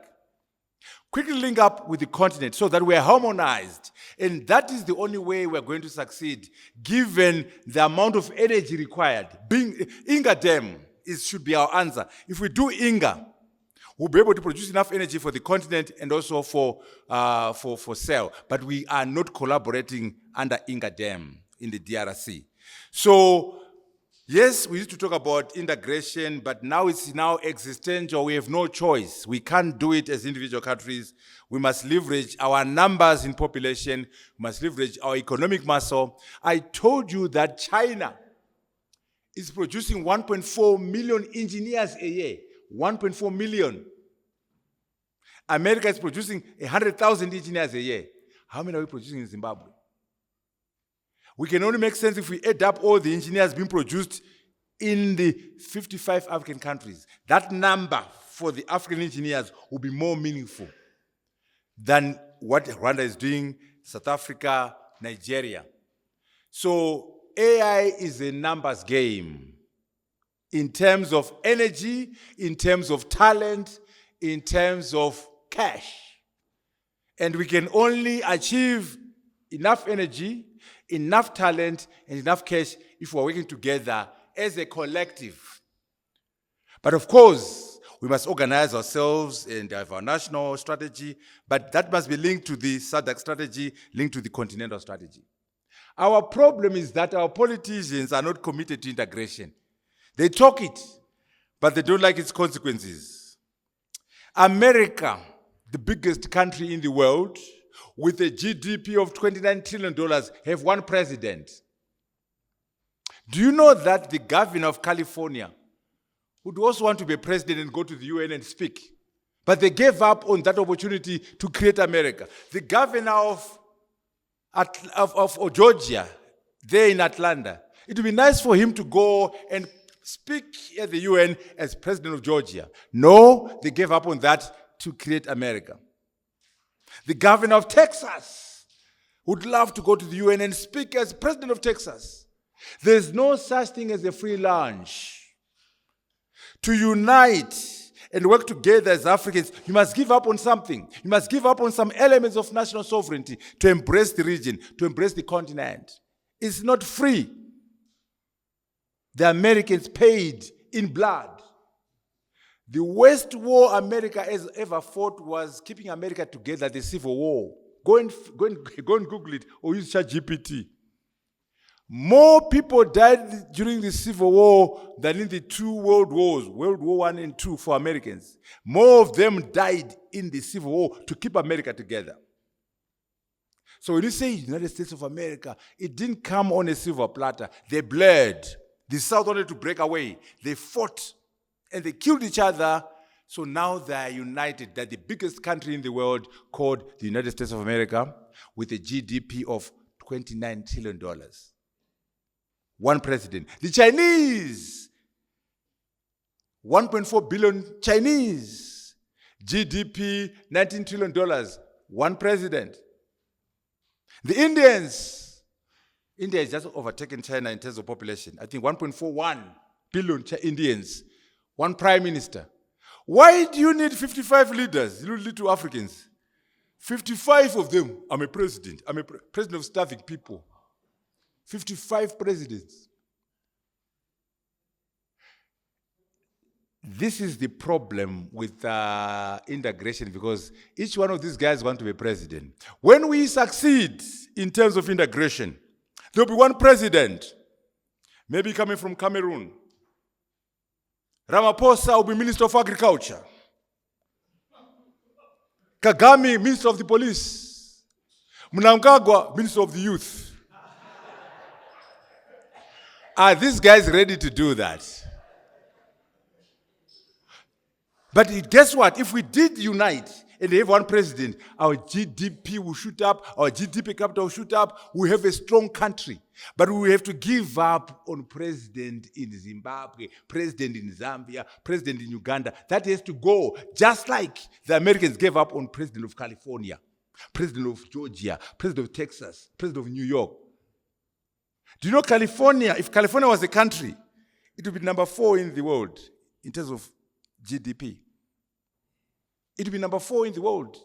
Quickly link up with the continent so that we are harmonized. And that is the only way we're going to succeed, given the amount of energy required. Inga Dam should be our answer. If we do Inga, we'll be able to produce enough energy for the continent and also for sale. But we are not collaborating under Inga Dam in the DRC. So, yes, we used to talk about integration, but now it's existential. We have no choice. We can't do it as individual countries. We must leverage our numbers in population. We must leverage our economic muscle. I told you that China is producing 1.4 million engineers a year. 1.4 million. America is producing 100,000 engineers a year. How many are we producing in Zimbabwe? We can only make sense if we add up all the engineers being produced in the 55 African countries. That number for the African engineers will be more meaningful than what Rwanda is doing, South Africa, Nigeria. So AI is a numbers game in terms of energy, in terms of talent, in terms of cash. And we can only achieve enough energy, enough talent, and enough cash if we're working together as a collective. But of course, we must organize ourselves and have our national strategy, but that must be linked to the SADC strategy, linked to the continental strategy. Our problem is that our politicians are not committed to integration. They talk it, but they don't like its consequences. America, the biggest country in the world, with a GDP of $29 trillion, have one president. Do you know that the governor of California would also want to be a president and go to the UN and speak? But they gave up on that opportunity to create America. The governor of Georgia, there in Atlanta, it would be nice for him to go and speak at the UN as president of Georgia. No, they gave up on that to create America. The governor of Texas would love to go to the UN and speak as president of Texas. There's no such thing as a free lunch. To unite and work together as Africans, you must give up on something. You must give up on some elements of national sovereignty to embrace the region, to embrace the continent. It's not free. The Americans paid in blood. The worst war America has ever fought was keeping America together, the Civil War. Go and Google it or use ChatGPT. More people died during the Civil War than in the two world wars, World War I and II for Americans. More of them died in the Civil War to keep America together. So when you say United States of America, it didn't come on a silver platter. They bled. The South wanted to break away. They fought and they killed each other. So now they are united. They're the biggest country in the world, called the United States of America, with a GDP of $29 trillion. One president. The Chinese, 1.4 billion Chinese, GDP $19 trillion, one president. The Indians, India has just overtaken China in terms of population. I think 1.41 billion Indians, one prime minister. Why do you need 55 leaders, you little Africans? 55 of them, I'm a president. I'm a president of starving people. 55 presidents. This is the problem with integration, because each one of these guys want to be president. When we succeed in terms of integration, there will be one president, maybe coming from Cameroon. Ramaphosa will be Minister of Agriculture. Kagame, Minister of the Police. Mnangagwa, Minister of the Youth. Are these guys ready to do that? But guess what? If we did unite and have one president, our GDP will shoot up, our GDP capital will shoot up, we have a strong country. But we have to give up on president in Zimbabwe, president in Zambia, president in Uganda. That has to go, just like the Americans gave up on president of California, president of Georgia, president of Texas, president of New York. Do you know California, if California was a country, it would be number 4 in the world in terms of GDP. It would be number 4 in the world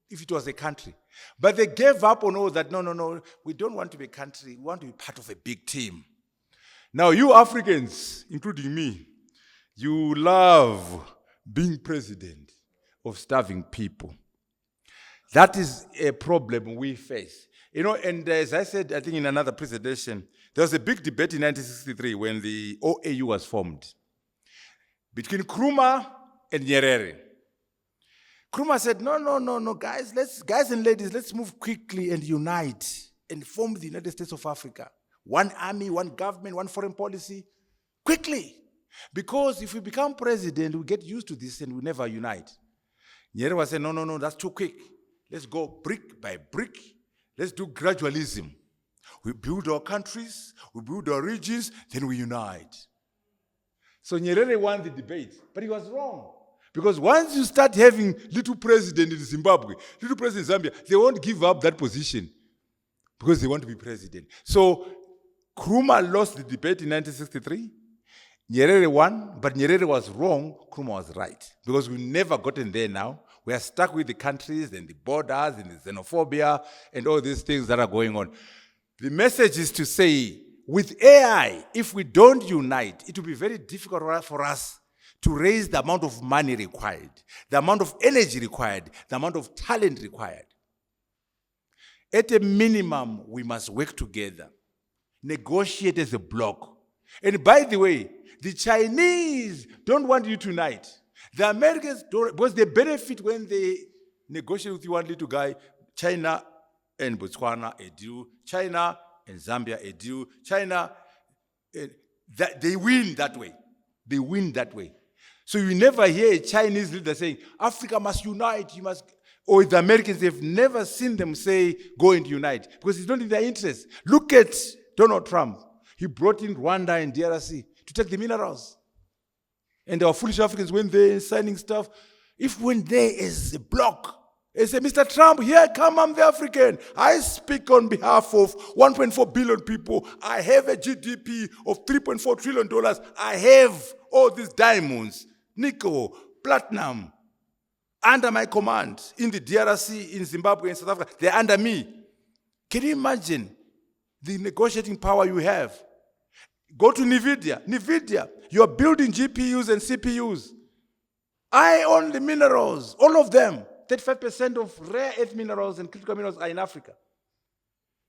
if it was a country. But they gave up on all that. No, we don't want to be a country. We want to be part of a big team. Now, you Africans, including me, you love being president of starving people. That is a problem we face. You know, and as I said, I think in another presentation, there was a big debate in 1963 when the OAU was formed between Nkrumah and Nyerere. Nkrumah said, no, guys and ladies, let's move quickly and unite and form the United States of Africa. One army, one government, one foreign policy, quickly. Because if we become president, we get used to this and we never unite. Nyerere said, no, that's too quick. Let's go brick by brick. Let's do gradualism. We build our countries, we build our regions, then we unite. So Nyerere won the debate, but he was wrong. Because once you start having little president in Zimbabwe, little president in Zambia, they won't give up that position. because they want to be president. So Nkrumah lost the debate in 1963. Nyerere won, but Nyerere was wrong, Nkrumah was right. Because we've never gotten there now. We are stuck with the countries and the borders and the xenophobia and all these things that are going on. The message is to say, with AI, if we don't unite, it will be very difficult for us to raise the amount of money required, the amount of energy required, the amount of talent required. At a minimum, we must work together, negotiate as a bloc. And by the way, the Chinese don't want you to unite. The Americans don't, because they benefit when they negotiate with you one little guy. China and Botswana, a deal. China and Zambia, a deal. China, they win that way. They win that way. So you never hear a Chinese leader saying, Africa must unite, you must, or the Americans, they've never seen them say, go and unite, because it's not in their interest. Look at Donald Trump. He brought in Rwanda and DRC to take the minerals. And our foolish Africans went there signing stuff. If we went there as a bloc, they say, Mr. Trump, here come, I'm the African. I speak on behalf of 1.4 billion people. I have a GDP of $3.4 trillion. I have all these diamonds, nickel, platinum, under my command in the DRC, in Zimbabwe, in South Africa. They're under me. Can you imagine the negotiating power you have? Go to NVIDIA. NVIDIA, you're building GPUs and CPUs. I own the minerals, all of them. 35% of rare earth minerals and critical minerals are in Africa.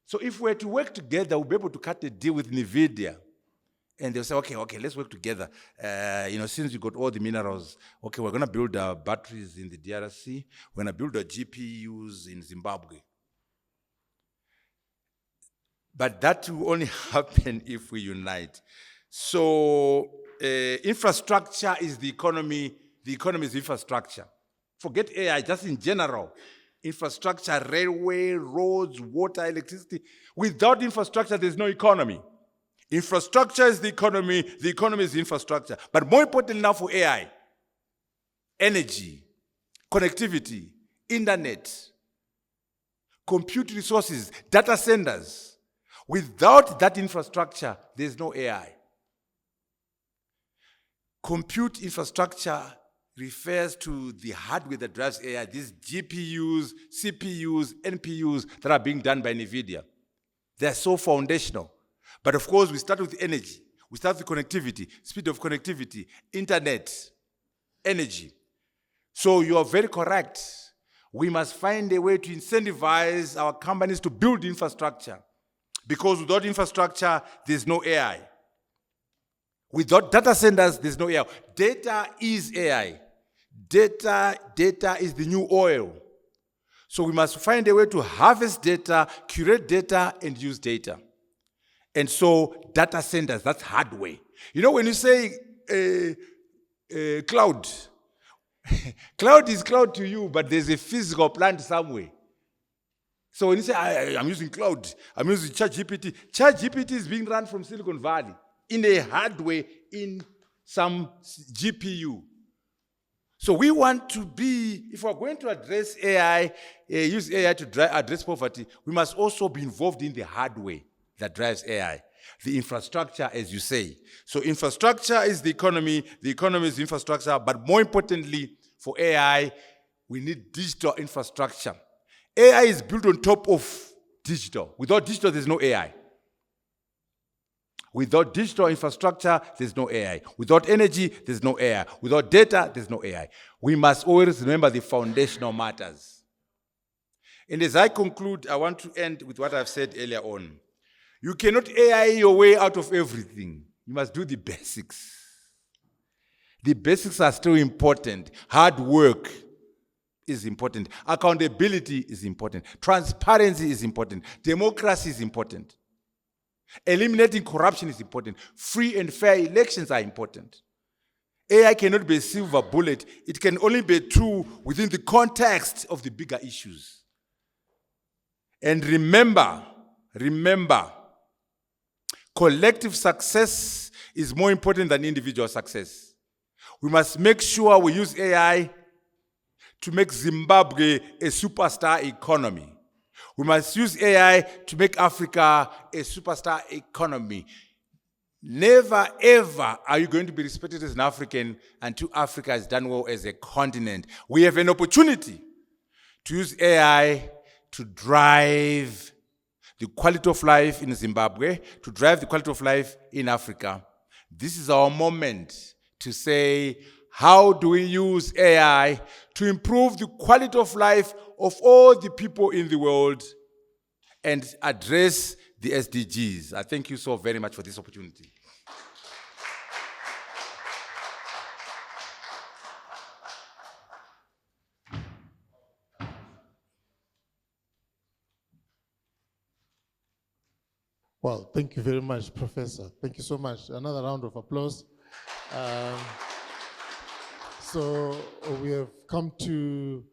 So if we were to work together, we'll be able to cut a deal with NVIDIA. And they'll say, okay, let's work together. Since you got all the minerals, okay, we're going to build our batteries in the DRC. We're going to build our GPUs in Zimbabwe. But that will only happen if we unite. So infrastructure is the economy. The economy is infrastructure. Forget AI, just in general. Infrastructure, railway, roads, water, electricity. Without infrastructure, there's no economy. Infrastructure is the economy is infrastructure. But more important now for AI, energy, connectivity, internet, compute resources, data centers. Without that infrastructure, there's no AI. Compute infrastructure refers to the hardware that drives AI, these GPUs, CPUs, NPUs that are being done by NVIDIA. They're so foundational. But of course, we start with energy. We start with connectivity, speed of connectivity, internet, energy. So you are very correct. We must find a way to incentivize our companies to build infrastructure. Because without infrastructure, there's no AI. Without data centers, there's no AI. Data is AI. Data is the new oil. So we must find a way to harvest data, curate data, and use data. And so data centers, that's hardware. You know, when you say cloud, cloud is cloud to you, but there's a physical plant somewhere. So when you say, I'm using cloud, I'm using ChatGPT, ChatGPT is being run from Silicon Valley in a hardware in some GPU. So we want to be, if we're going to address AI, use AI to address poverty, we must also be involved in the hardware that drives AI, the infrastructure, as you say. So infrastructure is the economy is infrastructure, but more importantly, for AI, we need digital infrastructure. AI is built on top of digital. Without digital, there's no AI. Without digital infrastructure, there's no AI. Without energy, there's no AI. Without data, there's no AI. We must always remember the foundational matters. And as I conclude, I want to end with what I've said earlier on. You cannot AI your way out of everything. You must do the basics. The basics are still important. Hard work is important. Accountability is important. Transparency is important. Democracy is important. Eliminating corruption is important. Free and fair elections are important. AI cannot be a silver bullet. It can only be true within the context of the bigger issues. And remember, collective success is more important than individual success. We must make sure we use AI to make Zimbabwe a superstar economy. We must use AI to make Africa a superstar economy. Never ever are you going to be respected as an African until Africa has done well as a continent. We have an opportunity to use AI to drive the quality of life in Zimbabwe, to drive the quality of life in Africa. This is our moment to say, how do we use AI to improve the quality of life of all the people in the world and address the SDGs? I thank you so very much for this opportunity. Well, thank you very much, Professor. Thank you so much. Another round of applause. So we have come to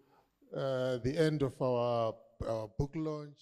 the end of our book launch.